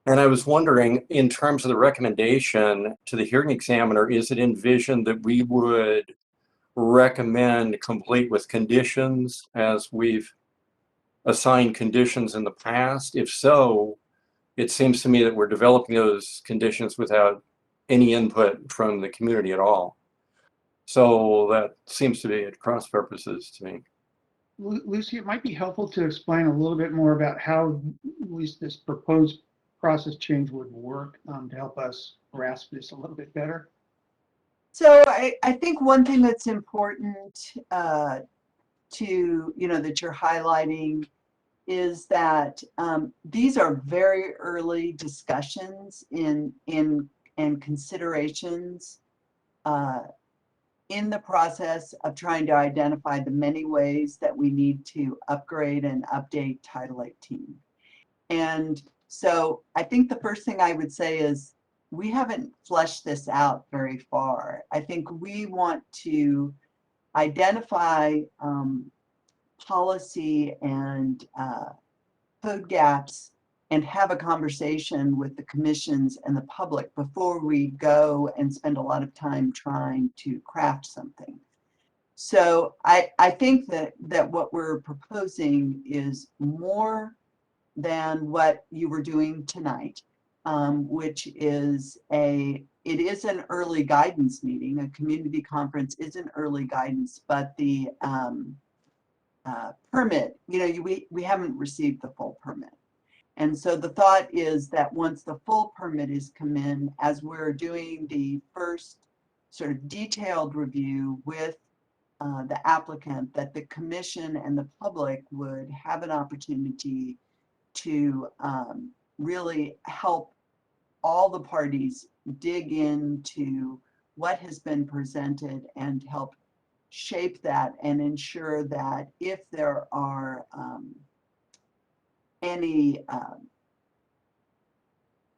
And I was wondering, in terms of the recommendation to the hearing examiner, is it envisioned that we would recommend complete with conditions as we've assigned conditions in the past? If so, it seems to me that we're developing those conditions without any input from the community at all. So that seems to be at cross purposes to me. Lucy, it might be helpful to explain a little bit more about how at least this proposed process change would work to help us grasp this a little bit better. So I think one thing that's important that you're highlighting is that these are very early discussions and considerations in the process of trying to identify the many ways that we need to upgrade and update Title 18. And so I think the first thing I would say is we haven't fleshed this out very far. I think we want to identify policy and code gaps and have a conversation with the commissions and the public before we go and spend a lot of time trying to craft something. So I think that what we're proposing is more than what you were doing tonight, which is it is an early guidance meeting. A community conference is an early guidance, but the permit, we haven't received the full permit. And so the thought is that once the full permit is come in, as we're doing the first sort of detailed review with the applicant, that the commission and the public would have an opportunity to really help all the parties dig into what has been presented and help shape that and ensure that if there are any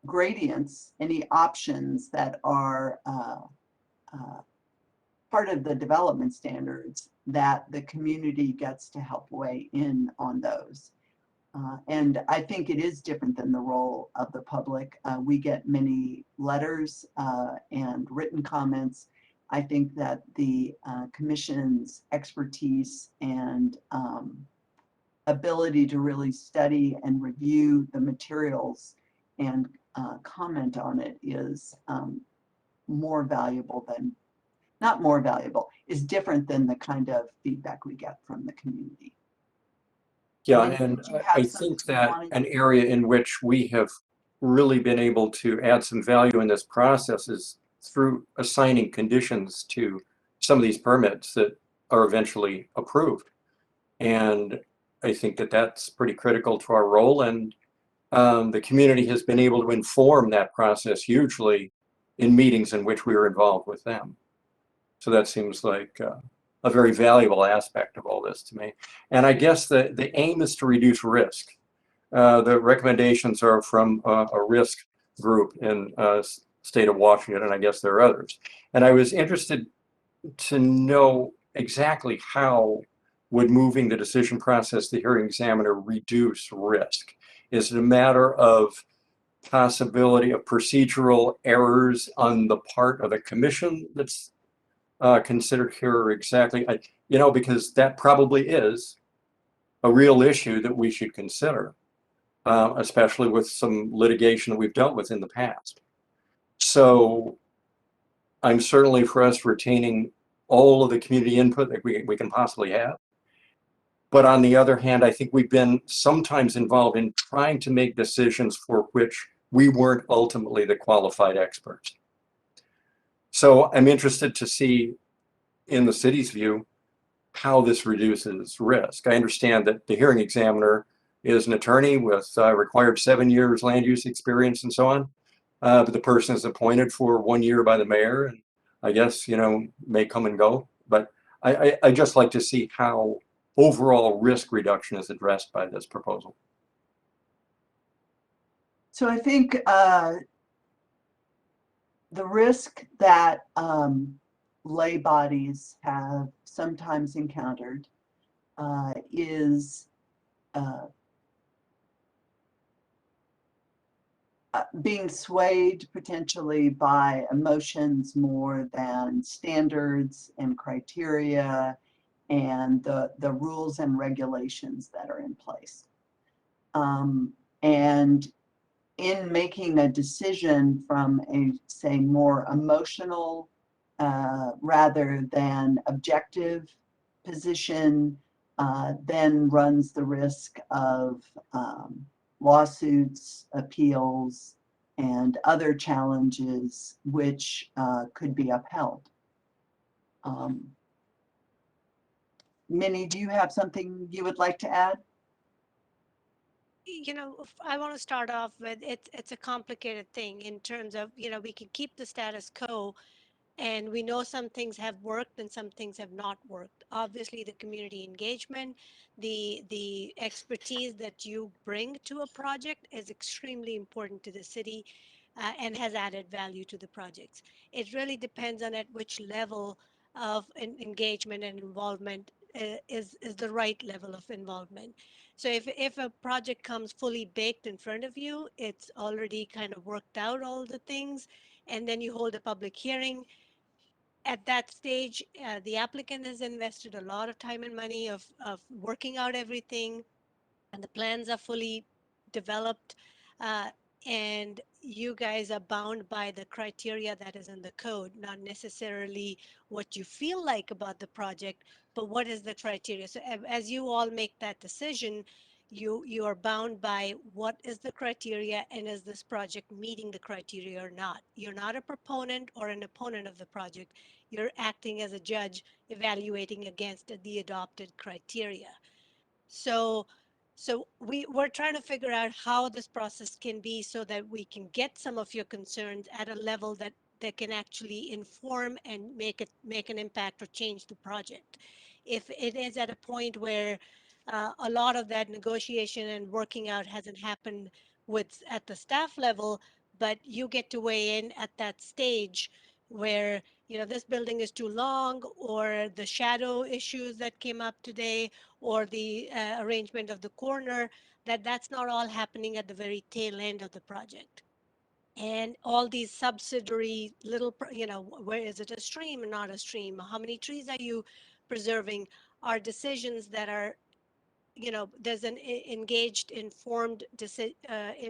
gradients, any options that are part of the development standards, that the community gets to help weigh in on those. And I think it is different than the role of the public. We get many letters and written comments. I think that the commission's expertise and ability to really study and review the materials and comment on it is more valuable than, not more valuable, is different than the kind of feedback we get from the community. Yeah, and I think that an area in which we have really been able to add some value in this process is through assigning conditions to some of these permits that are eventually approved. And I think that that's pretty critical to our role. And the community has been able to inform that process hugely in meetings in which we were involved with them. So that seems like a very valuable aspect of all this to me. And I guess the aim is to reduce risk. The recommendations are from a risk group in state of Washington, and I guess there are others. And I was interested to know exactly how would moving the decision process to the hearing examiner reduce risk? Is it a matter of possibility of procedural errors on the part of the commission that's considered here exactly? Because that probably is a real issue that we should consider, especially with some litigation that we've dealt with in the past. So I'm certainly for us retaining all of the community input that we can possibly have. But on the other hand, I think we've been sometimes involved in trying to make decisions for which we weren't ultimately the qualified experts. So I'm interested to see, in the city's view, how this reduces risk. I understand that the hearing examiner is an attorney with required 7 years land use experience and so on. But the person is appointed for 1 year by the mayor, and I guess, may come and go. But I just like to see how overall risk reduction is addressed by this proposal. So I think the risk that lay bodies have sometimes encountered is being swayed potentially by emotions more than standards and criteria and the rules and regulations that are in place. And in making a decision from a, say, more emotional rather than objective position, then runs the risk of lawsuits, appeals, and other challenges which could be upheld. Minnie, do you have something you would like to add? You know, I want to start off with it's a complicated thing in terms of, you know, we can keep the status quo and we know some things have worked and some things have not worked. Obviously, the community engagement, the expertise that you bring to a project is extremely important to the city and has added value to the projects. It really depends on at which level of engagement and involvement is the right level of involvement. So if a project comes fully baked in front of you, it's already kind of worked out all the things, and then you hold a public hearing. At that stage, the applicant has invested a lot of time and money of working out everything, and the plans are fully developed, uh, and you guys are bound by the criteria that is in the code, not necessarily what you feel like about the project, but what is the criteria. So as you all make that decision, you are bound by what is the criteria and is this project meeting the criteria or not. You're not a proponent or an opponent of the project. You're acting as a judge evaluating against the adopted criteria. So we're trying to figure out how this process can be so that we can get some of your concerns at a level that can actually inform and make an impact or change the project. If it is at a point where a lot of that negotiation and working out hasn't happened at the staff level, but you get to weigh in at that stage where, you know, this building is too long, or the shadow issues that came up today, or the arrangement of the corner, that's not all happening at the very tail end of the project. And all these subsidiary little, you know, where is it a stream or not a stream? How many trees are you preserving? Are decisions that are, you know, there's an engaged, informed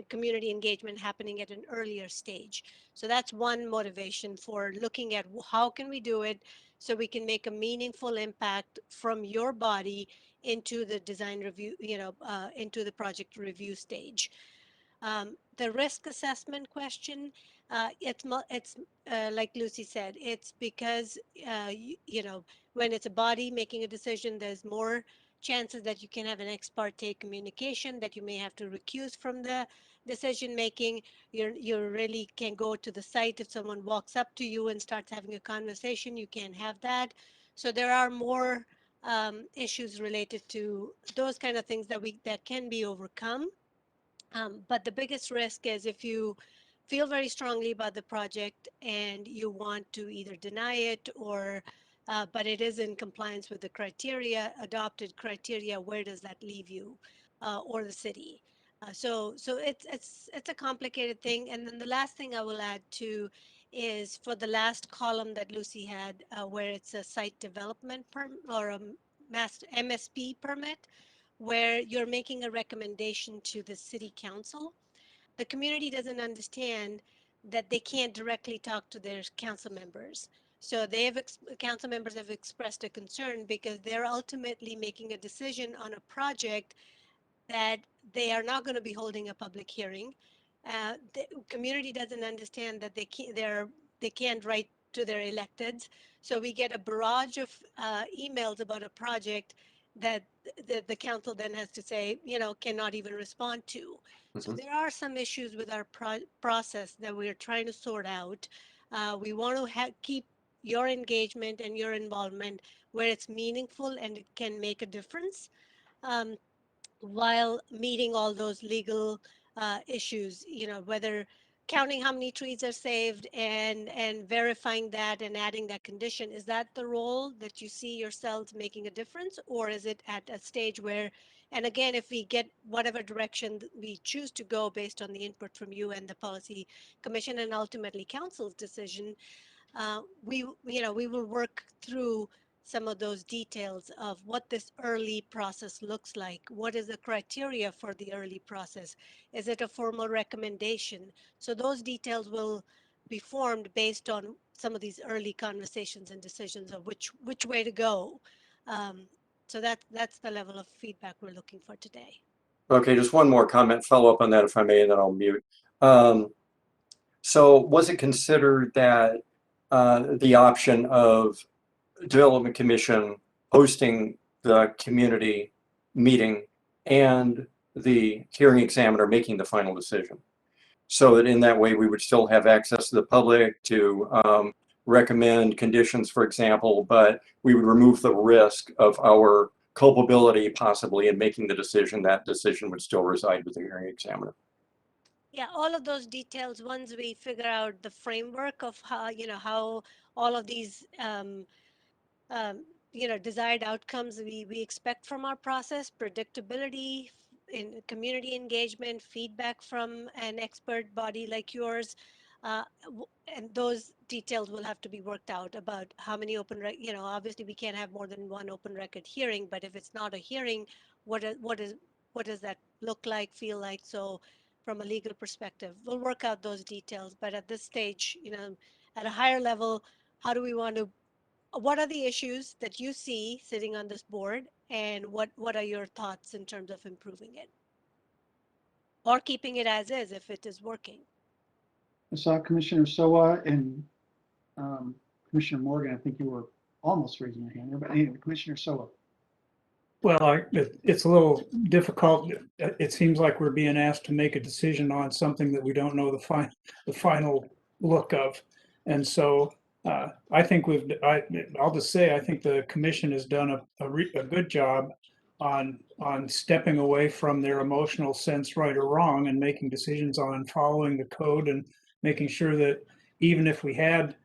community engagement happening at an earlier stage. So that's one motivation for looking at how can we do it so we can make a meaningful impact from your body into the design review, you know, into the project review stage. The risk assessment question, it's like Lucy said, it's because, you know, when it's a body making a decision, there's more chances that you can have an ex parte communication, that you may have to recuse from the decision making. You really can go to the site. If someone walks up to you and starts having a conversation, you can't have that. So there are more issues related to those kind of things that can be overcome. But the biggest risk is if you feel very strongly about the project and you want to either deny it or, but it is in compliance with the criteria, adopted criteria, where does that leave you or the city? So it's a complicated thing. And then the last thing I will add to is for the last column that Lucy had, where it's a site development permit or a master MSP permit, where you're making a recommendation to the city council. The community doesn't understand that they can't directly talk to their council members. So council members have expressed a concern because they're ultimately making a decision on a project that they are not going to be holding a public hearing. The community doesn't understand that they can't write to their electeds. So we get a barrage of emails about a project that the council then has to say, you know, cannot even respond to. So there are some issues with our process that we're trying to sort out. We want to keep your engagement and your involvement where it's meaningful and it can make a difference. While meeting all those legal issues, you know, whether counting how many trees are saved and verifying that and adding that condition, is that the role that you see yourselves making a difference, or is it at a stage where, and again, if we get whatever direction we choose to go based on the input from you and the policy commission and ultimately council's decision, we will work through some of those details of what this early process looks like. What is the criteria for the early process? Is it a formal recommendation? So those details will be formed based on some of these early conversations and decisions of which way to go. So that's the level of feedback we're looking for today. Okay, just one more comment, follow up on that if I may, and then I'll mute. So was it considered that the option of Development Commission hosting the community meeting and the hearing examiner making the final decision? So that in that way we would still have access to the public to recommend conditions, for example, but we would remove the risk of our culpability possibly in making the decision. That decision would still reside with the hearing examiner. Yeah, all of those details, once we figure out the framework of how, how all of these, desired outcomes we expect from our process, predictability, in community engagement, feedback from an expert body like yours, and those details will have to be worked out about how many obviously we can't have more than one open record hearing, but if it's not a hearing, what does that look like, feel like? So from a legal perspective, we'll work out those details. But at this stage, at a higher level, how do we want to, what are the issues that you see sitting on this board, and what are your thoughts in terms of improving it or keeping it as is if it is working? I saw Commissioner Soa and Commissioner Morgan. I think you were almost raising your hand there, but anyway, Commissioner Soa. Well, it's a little difficult. It seems like we're being asked to make a decision on something that we don't know the final look of. And so I think I'll just say, I think the commission has done a good job on stepping away from their emotional sense, right or wrong, and making decisions on following the code and making sure that even if we had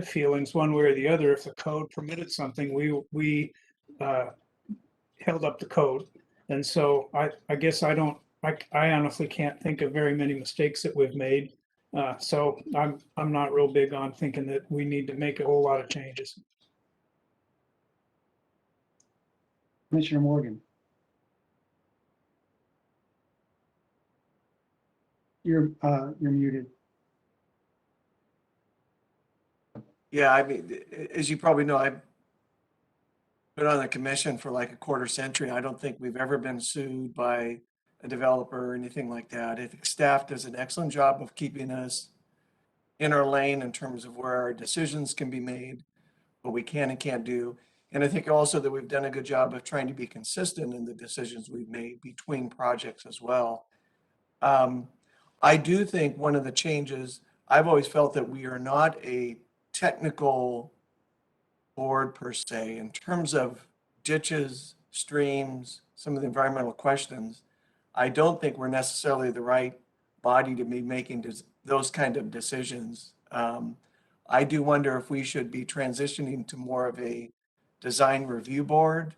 feelings one way or the other, if the code permitted something, we held up the code. And so I guess I honestly can't think of very many mistakes that we've made. So I'm not real big on thinking that we need to make a whole lot of changes. Commissioner Morgan. You're muted. Yeah, I mean, as you probably know, I've been on the commission for like a quarter century. I don't think we've ever been sued by a developer or anything like that. I think staff does an excellent job of keeping us in our lane in terms of where our decisions can be made, what we can and can't do. And I think also that we've done a good job of trying to be consistent in the decisions we've made between projects as well. I do think one of the changes, I've always felt that we are not a technical board per se in terms of ditches, streams, some of the environmental questions. I don't think we're necessarily the right body to be making those kind of decisions. I do wonder if we should be transitioning to more of a design review board,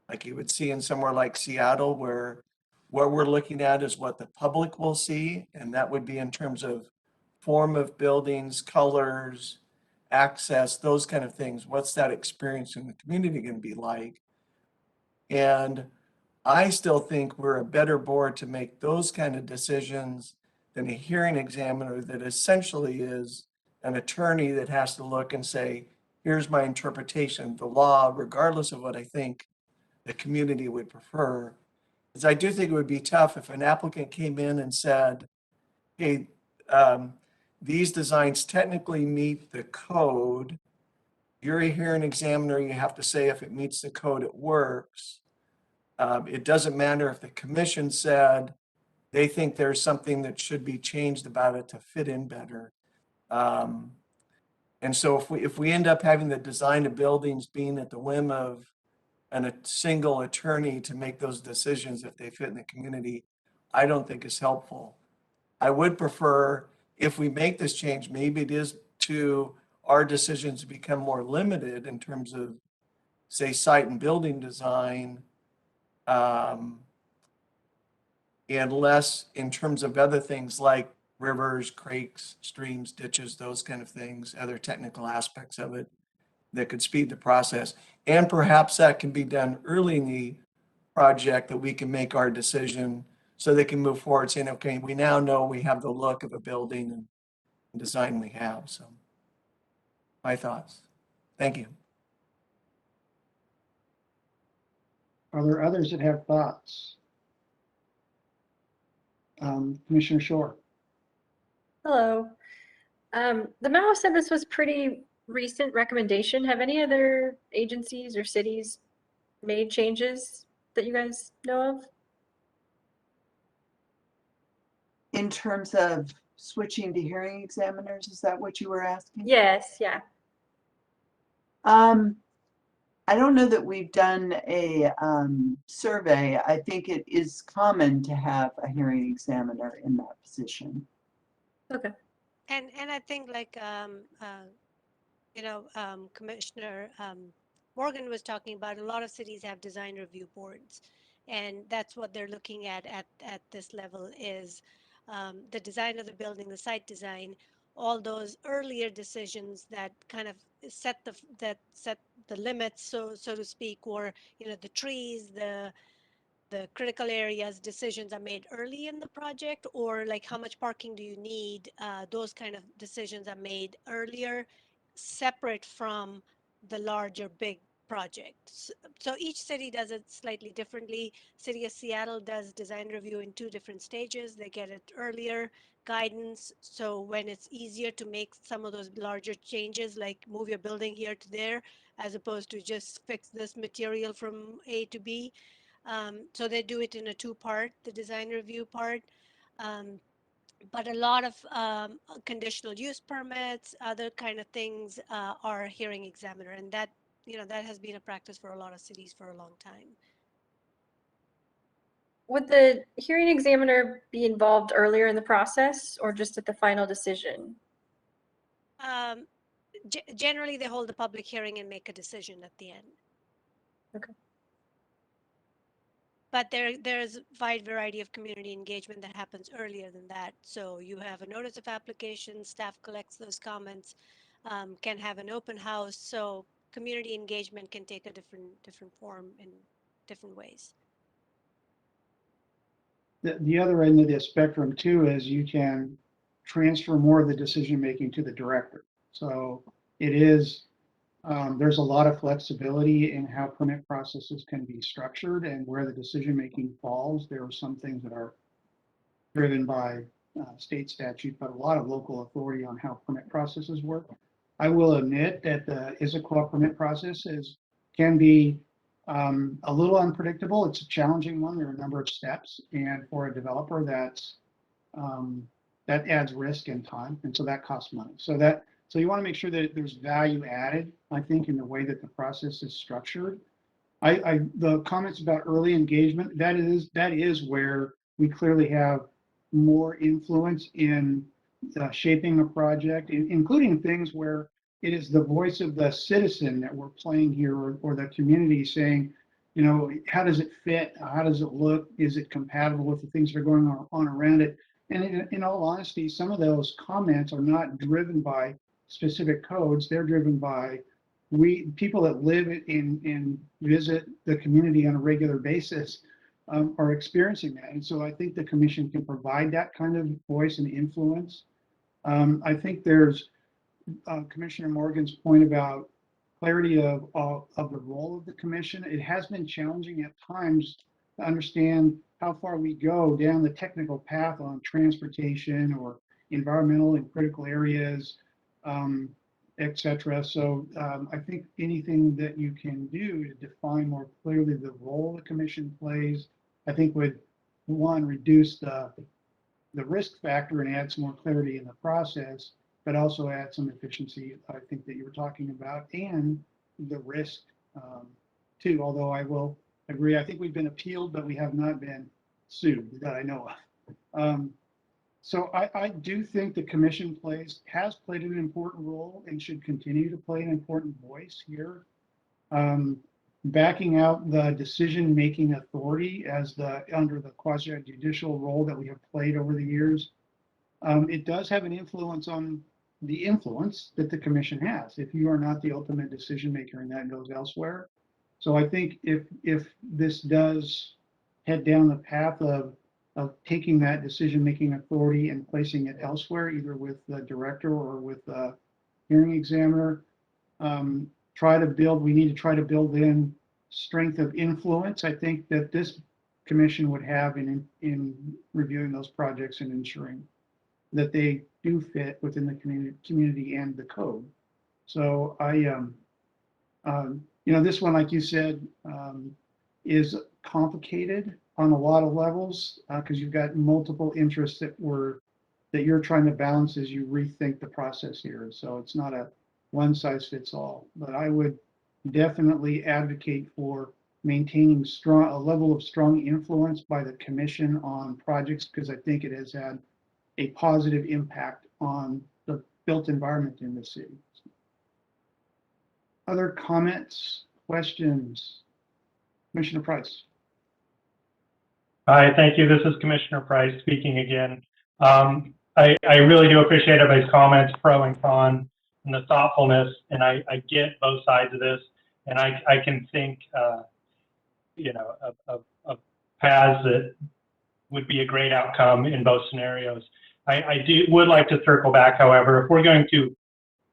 like you would see in somewhere like Seattle, where what we're looking at is what the public will see, and that would be in terms of form of buildings, colors, access, those kind of things. What's that experience in the community going to be like? And I still think we're a better board to make those kind of decisions than a hearing examiner that essentially is an attorney that has to look and say, here's my interpretation of the law, regardless of what I think the community would prefer. Because I do think it would be tough if an applicant came in and said, hey, these designs technically meet the code. You're a hearing examiner, you have to say if it meets the code, it works. It doesn't matter if the commission said they think there's something that should be changed about it to fit in better. And so if we end up having the design of buildings being at the whim of a single attorney to make those decisions if they fit in the community, I don't think is helpful. I would prefer, if we make this change, maybe it is to our decisions become more limited in terms of, say, site and building design, and less in terms of other things like rivers, creeks, streams, ditches, those kind of things, other technical aspects of it that could speed the process. And perhaps that can be done early in the project, that we can make our decision so they can move forward saying, okay, we now know we have the look of a building and design we have. So my thoughts. Thank you. Are there others that have thoughts? Commissioner Shore. Hello. The memo said this was pretty recent recommendation. Have any other agencies or cities made changes that you guys know of? In terms of switching to hearing examiners, is that what you were asking? Yes, yeah. I don't know that we've done a survey. I think it is common to have a hearing examiner in that position. Okay. And I think like Commissioner Morgan was talking about, a lot of cities have design review boards, and that's what they're looking at this level is the design of the building, the site design, all those earlier decisions that kind of set the limits, so to speak, or the trees, the critical areas decisions are made early in the project, or like how much parking do you need, those kind of decisions are made earlier, separate from the larger big projects. So each city does it slightly differently. City of Seattle does design review in 2 different stages. They get it earlier guidance, so when it's easier to make some of those larger changes, like move your building here to there, as opposed to just fix this material from A to B. So they do it in a 2-part, the design review part. But a lot of conditional use permits, other kind of things are hearing examiner. And that, that has been a practice for a lot of cities for a long time. Would the hearing examiner be involved earlier in the process or just at the final decision? Generally, they hold a public hearing and make a decision at the end. Okay. But there's a wide variety of community engagement that happens earlier than that. So you have a notice of application, staff collects those comments, can have an open house. So community engagement can take a different form in different ways. The other end of the spectrum too is you can transfer more of the decision making to the director. So it is, there's a lot of flexibility in how permit processes can be structured and where the decision making falls. There are some things that are driven by state statute, but a lot of local authority on how permit processes work. I will admit that the Issaquah permit process can be a little unpredictable. It's a challenging one. There are a number of steps, and for a developer, that adds risk and time, and so that costs money. So you want to make sure that there's value added, I think, in the way that the process is structured. The comments about early engagement, that is where we clearly have more influence in shaping a project, including things where it is the voice of the citizen that we're playing here, or the community saying, how does it fit? How does it look? Is it compatible with the things that are going on around it? And in all honesty, some of those comments are not driven by specific codes. They're driven by people that live and visit the community on a regular basis are experiencing that. And so I think the commission can provide that kind of voice and influence. I think there's Commissioner Morgan's point about clarity of the role of the commission. It has been challenging at times to understand how far we go down the technical path on transportation or environmental and critical areas, et cetera. So I think anything that you can do to define more clearly the role the commission plays, I think would, one, reduce the risk factor and add some more clarity in the process, but also add some efficiency, I think, that you were talking about, and the risk too, although I will agree, I think we've been appealed, but we have not been sued that I know of. So I do think the commission has played an important role and should continue to play an important voice here. Backing out the decision-making authority as under the quasi-judicial role that we have played over the years, it does have an influence on the influence that the commission has. If you are not the ultimate decision maker and that goes elsewhere. So I think if this does head down the path of taking that decision-making authority and placing it elsewhere, either with the director or with the hearing examiner, we need to try to build in strength of influence. I think that this commission would have in reviewing those projects and ensuring that they do fit within the community and the code. So this one, like you said, is complicated on a lot of levels because you've got multiple interests that you're trying to balance as you rethink the process here. So it's not a one size fits all, but I would definitely advocate for maintaining a level of strong influence by the commission on projects because I think it has had a positive impact on the built environment in the city. Other comments, questions? Commissioner Price. Hi, thank you. This is Commissioner Price speaking again. I really do appreciate everybody's comments, pro and con, and the thoughtfulness, and I get both sides of this, and I can think, of paths that would be a great outcome in both scenarios. I would like to circle back, however, if we're going to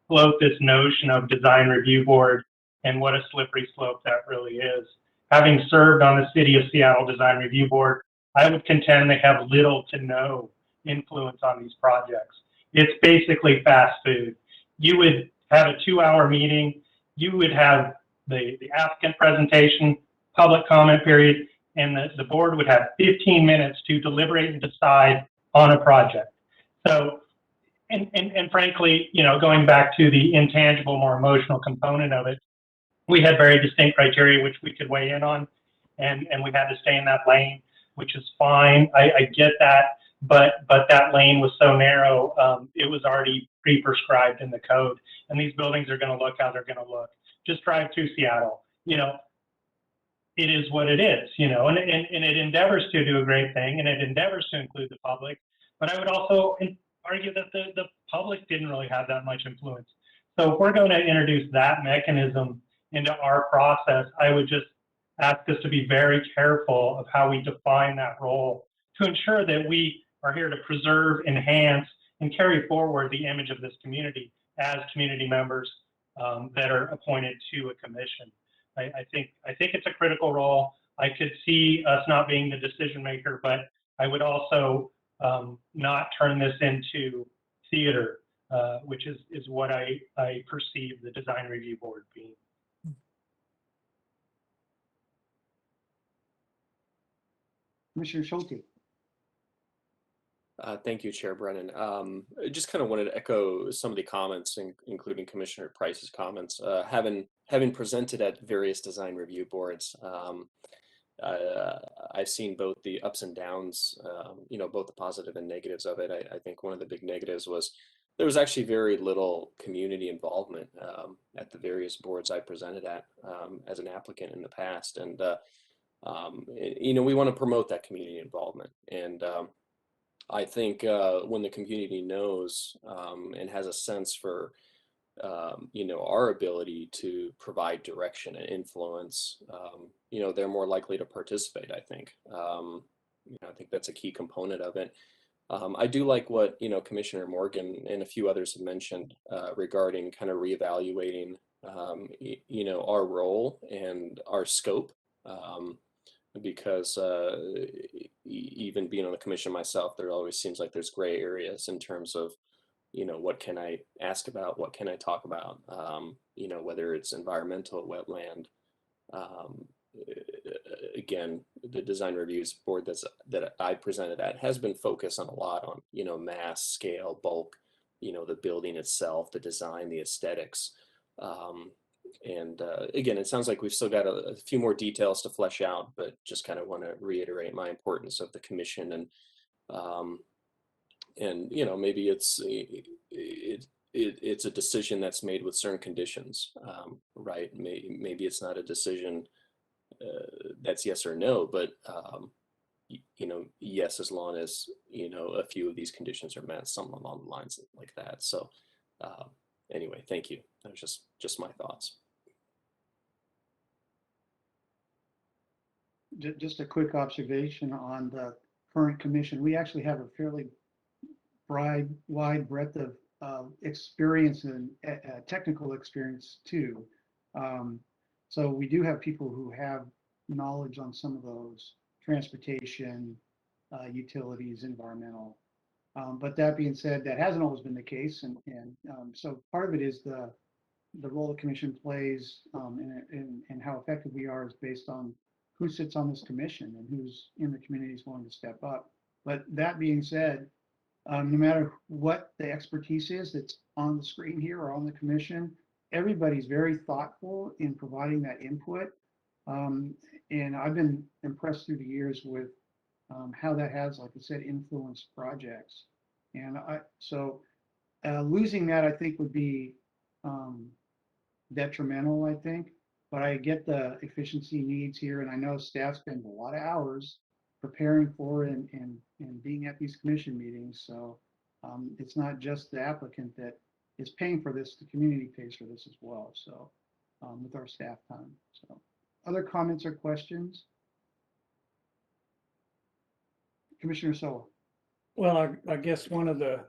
float this notion of design review board and what a slippery slope that really is. Having served on the City of Seattle Design Review Board, I would contend they have little to no influence on these projects. It's basically fast food. You would have a 2-hour meeting, you would have the applicant presentation, public comment period, and the board would have 15 minutes to deliberate and decide on a project. So, and frankly, going back to the intangible, more emotional component of it, we had very distinct criteria which we could weigh in on, and we had to stay in that lane, which is fine. I get that, but that lane was so narrow, it was already pre-prescribed in the code, and these buildings are going to look how they're going to look. Just drive through Seattle. It is what it is, and it endeavors to do a great thing, and it endeavors to include the public. But I would also argue that the public didn't really have that much influence. So if we're going to introduce that mechanism into our process, I would just ask us to be very careful of how we define that role to ensure that we are here to preserve, enhance, and carry forward the image of this community as community members that are appointed to a commission. I think it's a critical role. I could see us not being the decision maker, but I would also not turn this into theater, which is what I perceive the design review board being. Commissioner Schulte. Thank you, Chair Brennan. I just kind of wanted to echo some of the comments, including Commissioner Price's comments. Having presented at various design review boards, I've seen both the ups and downs, both the positive and negatives of it. I think one of the big negatives was there was actually very little community involvement at the various boards I presented at as an applicant in the past. And, we want to promote that community involvement. And I think when the community knows and has a sense for, our ability to provide direction and influence, they're more likely to participate, I think. I think that's a key component of it. I do like what, Commissioner Morgan and a few others have mentioned regarding kind of reevaluating, our role and our scope. Because even being on the commission myself, there always seems like there's gray areas in terms of, what can I ask about, what can I talk about, whether it's environmental, wetland. Again, the design reviews board that I presented at has been focused on a lot on, mass, scale, bulk, the building itself, the design, the aesthetics. And again, it sounds like we've still got a few more details to flesh out, but just kind of want to reiterate my importance of the commission and you know, maybe it's it's a decision that's made with certain conditions, right? Maybe it's not a decision that's yes or no, but you know, yes, as long as, you know, a few of these conditions are met, something along the lines like that. So anyway, thank you. That was just my thoughts. Just a quick observation on the current commission. We actually have a fairly wide breadth of experience and technical experience too. So we do have people who have knowledge on some of those: transportation, utilities, environmental. But that being said, that hasn't always been the case, and so part of it is the role the commission plays, and how effective we are is based on who sits on this commission and who's in the community is willing to step up. But that being said, no matter what the expertise is that's on the screen here or on the commission, everybody's very thoughtful in providing that input. And I've been impressed through the years with how that has, like I said, influenced projects. And so losing that, I think, would be detrimental, I think. But I get the efficiency needs here, and I know staff spend a lot of hours preparing for and being at these commission meetings. So it's not just the applicant that is paying for this, the community pays for this as well. So with our staff time. So other comments or questions? Commissioner Sowell. Well, I guess one of the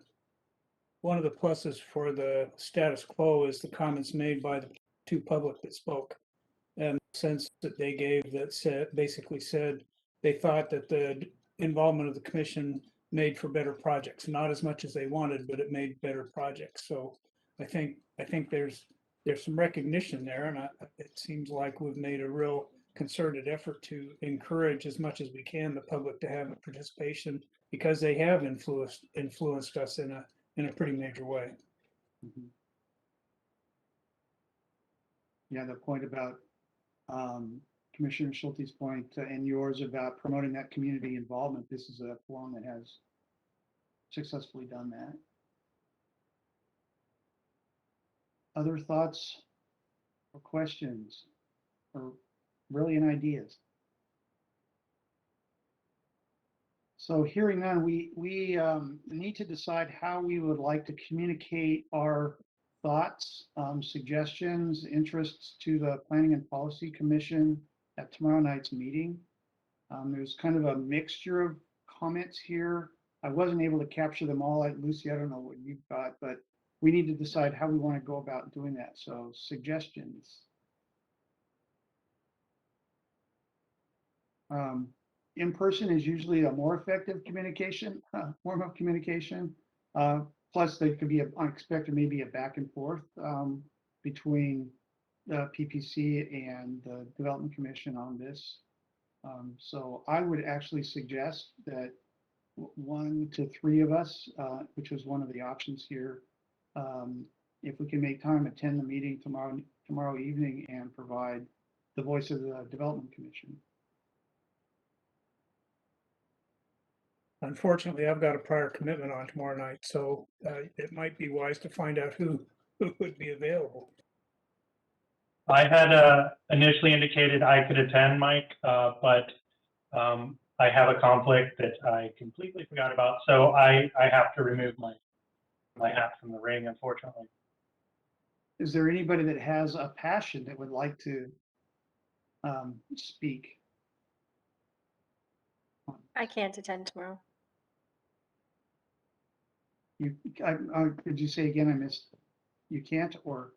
pluses for the status quo is the comments made by the two public that spoke, and the sense that they gave that basically said they thought that the involvement of the commission made for better projects, not as much as they wanted, but it made better projects. So I think there's some recognition there, and it seems like we've made a real concerted effort to encourage as much as we can the public to have a participation, because they have influenced us in a pretty major way. Mm-hmm. Yeah, the point about Commissioner Schulte's point and yours about promoting that community involvement. This is a forum that has successfully done that. Other thoughts or questions or brilliant ideas? So hearing none, we need to decide how we would like to communicate our thoughts, suggestions, interests to the Planning and Policy Commission at tomorrow night's meeting. There's kind of a mixture of comments here. I wasn't able to capture them all. Lucy, I don't know what you've got, but we need to decide how we want to go about doing that. So suggestions. In person is usually a more effective communication, form of communication. Plus, there could be unexpected, maybe a back and forth between the PPC and the Development Commission on this. So I would actually suggest that 1 to 3 of us, which was one of the options here, if we can make time, attend the meeting tomorrow evening and provide the voice of the Development Commission. Unfortunately, I've got a prior commitment on tomorrow night, so it might be wise to find out who would be available. I had initially indicated I could attend, Mike, but I have a conflict that I completely forgot about, so I have to remove my hat from the ring, unfortunately. Is there anybody that has a passion that would like to speak? I can't attend tomorrow. Did you say again? I missed. You can't, or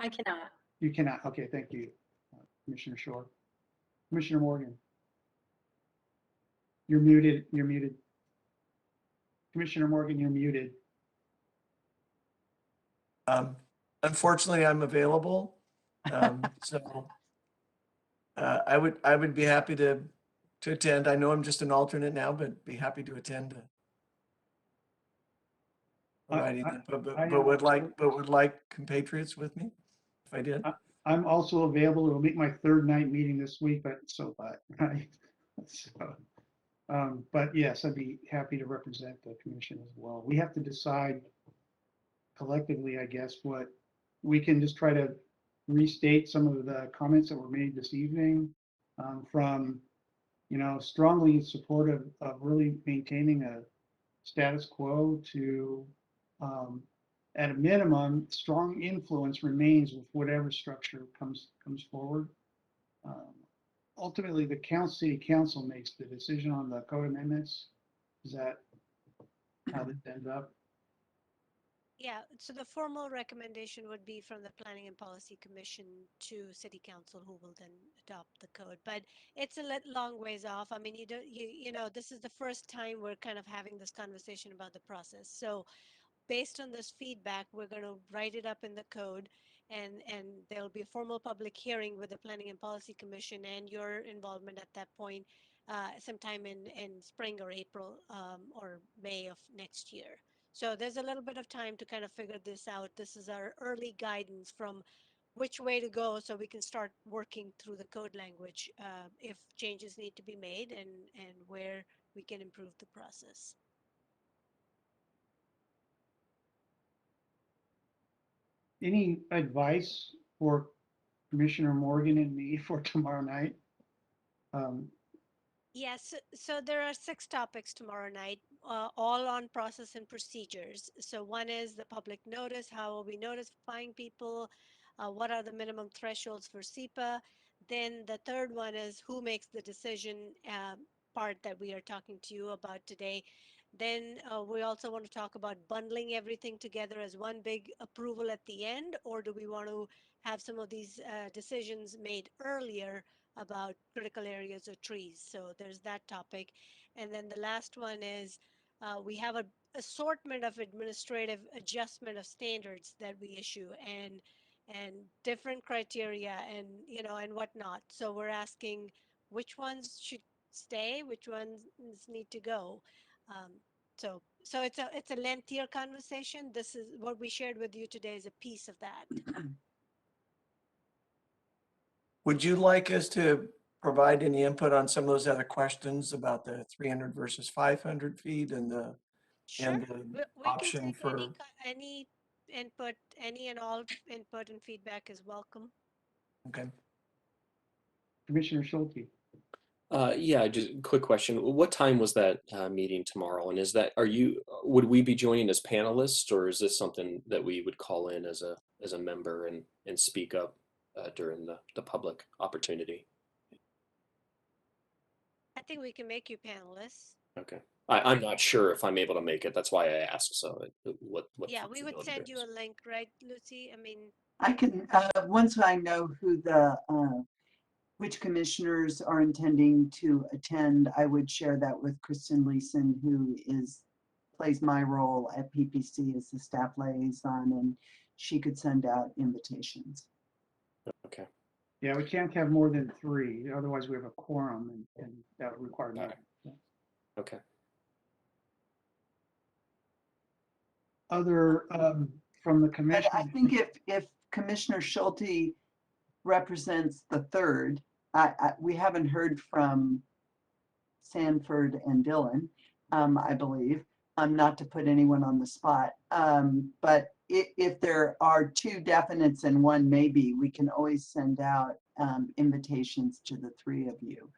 I cannot. you cannot? Okay, thank you, Commissioner Shore. Commissioner Morgan, you're muted. You're muted. Commissioner Morgan, you're muted. Unfortunately, I'm available, so I would be happy to attend. I know I'm just an alternate now, but be happy to attend. But would like compatriots with me if I did. I'm also available. It'll make my 3rd night meeting this week, but so what, right? So, But yes, I'd be happy to represent the commission as well. We have to decide collectively, I guess, what we can just try to restate some of the comments that were made this evening, from, strongly supportive of really maintaining a status quo to, at a minimum, strong influence remains with whatever structure comes forward. Ultimately, the city council makes the decision on the code amendments. Is that how this ends up? Yeah, so the formal recommendation would be from the Planning and Policy Commission to City Council, who will then adopt the code. But it's a long ways off. I mean, this is the first time we're kind of having this conversation about the process. So based on this feedback, we're going to write it up in the code, and there'll be a formal public hearing with the Planning and Policy Commission and your involvement at that point, sometime in spring or April or May of next year. So there's a little bit of time to kind of figure this out. This is our early guidance from which way to go, so we can start working through the code language if changes need to be made, and where we can improve the process. Any advice for Commissioner Morgan and me for tomorrow night? Yes, so there are 6 topics tomorrow night, all on process and procedures. So one is the public notice. How will we notifying people? What are the minimum thresholds for SEPA? Then the third one is who makes the decision, part that we are talking to you about today. Then we also want to talk about bundling everything together as one big approval at the end, or do we want to have some of these decisions made earlier about critical areas or trees? So there's that topic. And then the last one is we have a assortment of administrative adjustment of standards that we issue, and different criteria, and and whatnot. So we're asking which ones should stay, which ones need to go. So it's a lengthier conversation. This is what we shared with you today, is a piece of that. Would you like us to provide any input on some of those other questions about the 300 versus 500 feet and the Sure. and the We can option take for any input, any and all input and feedback is welcome. okay. Commissioner Schulte. Yeah, just a quick question. What time was that meeting tomorrow? And would we be joining as panelists, or is this something that we would call in as a member and speak up during the public opportunity? I think we can make you panelists. Okay. I'm not sure if I'm able to make it. That's why I asked. So what Yeah, we would flexibility send there you is. a link, right, Lucy? I mean, I can, once I know who which commissioners are intending to attend, I would share that with Kristen Leeson, who plays my role at PPC as the staff liaison, and she could send out invitations. Okay. Yeah, we can't have more than 3, otherwise we have a quorum, and that would require me. Okay. Other from the But commission. I think if Commissioner Schulte represents the 3rd, we haven't heard from Sanford and Dillon, I believe, not to put anyone on the spot. But if there are 2 definites and 1 maybe, we can always send out invitations to the 3 of you.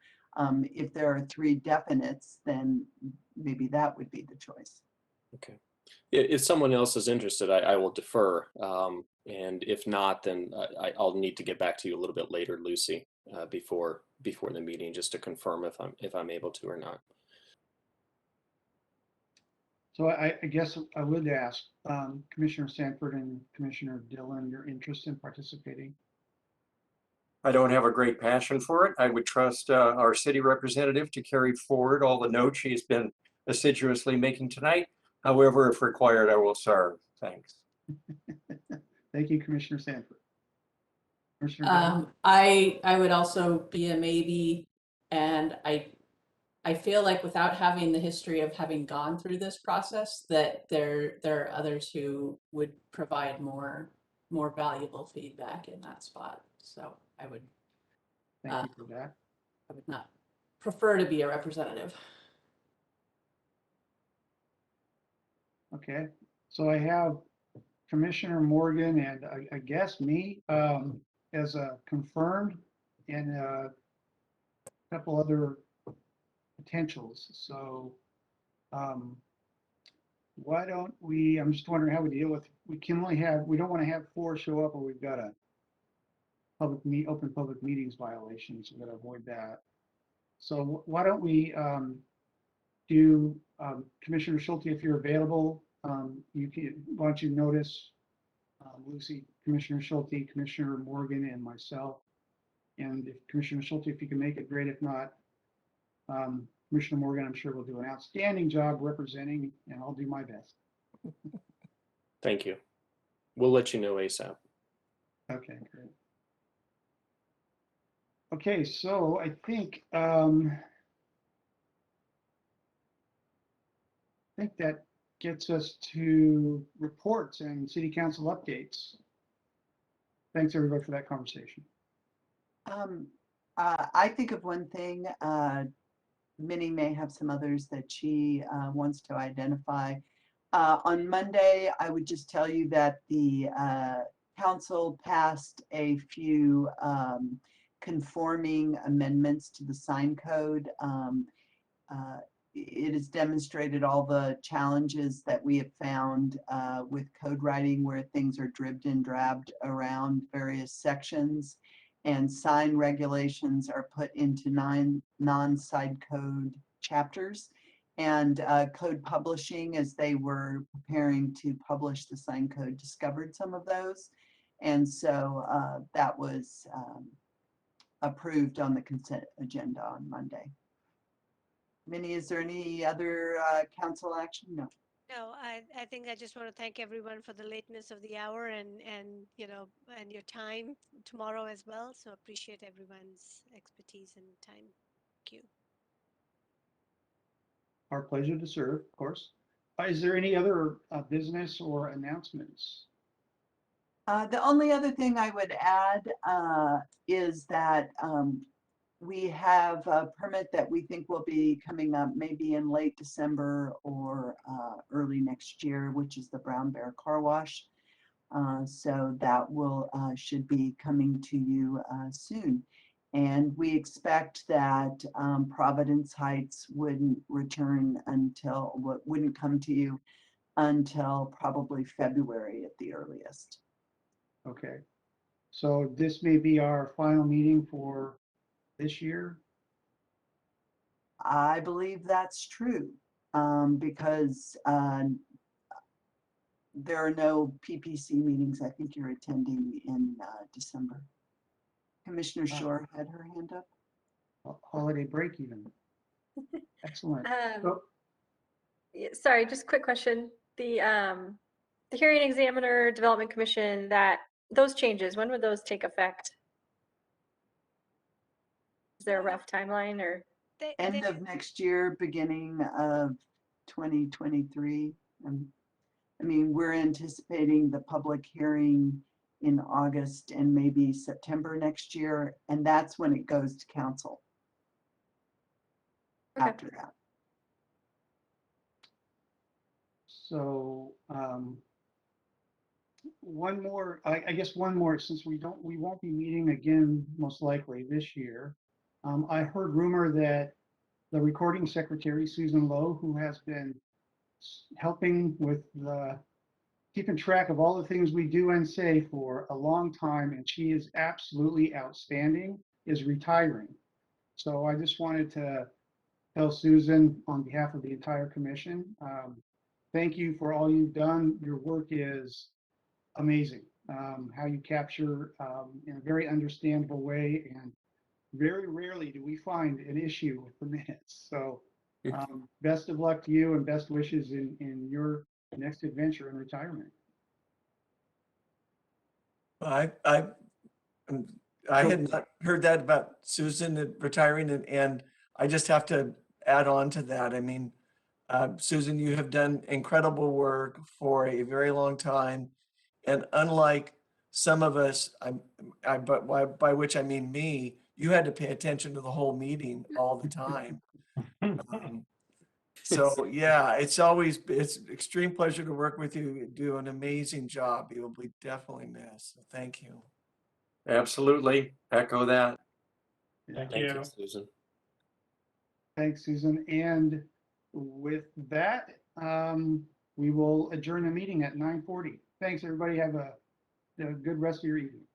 If there are 3 definites, then maybe that would be the choice. Okay. If someone else is interested, I will defer. And if not, then I'll need to get back to you a little bit later, Lucy, before the meeting, just to confirm if I'm able to or not. So I guess I would ask Commissioner Sanford and Commissioner Dillon your interest in participating. I don't have a great passion for it. I would trust our city representative to carry forward all the notes she's been assiduously making tonight. However, if required, I will serve. Thanks. Thank you, Commissioner Sanford. Commissioner Dillon? I would also be a maybe, and I feel like without having the history of having gone through this process, that there are others who would provide more valuable feedback in that spot. So I would Thank you for that. I would not prefer to be a representative. Okay, so I have Commissioner Morgan and I guess me as a confirmed and a couple other potentials. So why don't we, I'm just wondering how we deal with, we don't want to have 4 show up or we've got a open public meetings violation, so we're gonna avoid that. So why don't we do Commissioner Schulte, if you're available, you can, why don't you notice Lucy, Commissioner Schulte, Commissioner Morgan, and myself. And if Commissioner Schulte, if you can make it, great. If not, Commissioner Morgan, I'm sure will do an outstanding job representing, and I'll do my best. Thank you. We'll let you know ASAP. Okay, great. Okay, so I think that gets us to reports and city council updates. Thanks everybody for that conversation. I think of one thing, Minnie may have some others that she wants to identify. On Monday, I would just tell you that the council passed a few conforming amendments to the sign code. It has demonstrated all the challenges that we have found with code writing where things are dribbed and drabbed around various sections, and sign regulations are put into 9 non-side code chapters. And code publishing, as they were preparing to publish the sign code, discovered some of those. And so that was approved on the consent agenda on Monday. Minnie, is there any other council action? No. No, I think I just want to thank everyone for the lateness of the hour and you know, and your time tomorrow as well. So appreciate everyone's expertise and time. Thank you. Our pleasure to serve, of course. Is there any other business or announcements? The only other thing I would add is that we have a permit that we think will be coming up maybe in late December or early next year, which is the Brown Bear Car Wash. So that will should be coming to you soon. And we expect that Providence Heights wouldn't come to you until probably February at the earliest. Okay, so this may be our final meeting for this year. I believe that's true because there are no PPC meetings. I think you're attending in December. Commissioner Shore had her hand up. Holiday break even. Excellent. Sorry, just a quick question. The hearing examiner, development commission, those changes, when would those take effect? Is there a rough timeline or? End of next year, beginning of 2023. I mean, we're anticipating the public hearing in August and maybe September next year, and that's when it goes to council. Okay. After that. So one more, I guess one more, since we won't be meeting again most likely this year. I heard rumor that the recording secretary, Susan Lowe, who has been helping with keeping track of all the things we do and say for a long time, and she is absolutely outstanding, is retiring. So I just wanted to tell Susan on behalf of the entire commission, thank you for all you've done. Your work is amazing. How you capture in a very understandable way, and very rarely do we find an issue with the minutes. So best of luck to you and best wishes in your next adventure in retirement. I had not heard that about Susan retiring, and I just have to add on to that. I mean, Susan, you have done incredible work for a very long time, and unlike some of us, but by which I mean me, you had to pay attention to the whole meeting all the time. So yeah, it's extreme pleasure to work with you. You do an amazing job. You will be definitely missed. So thank you. Absolutely. Echo that. Thank Thank you. you, Susan. Thanks, Susan. And with that, we will adjourn the meeting at 9:40. Thanks, everybody. Have a good rest of your evening.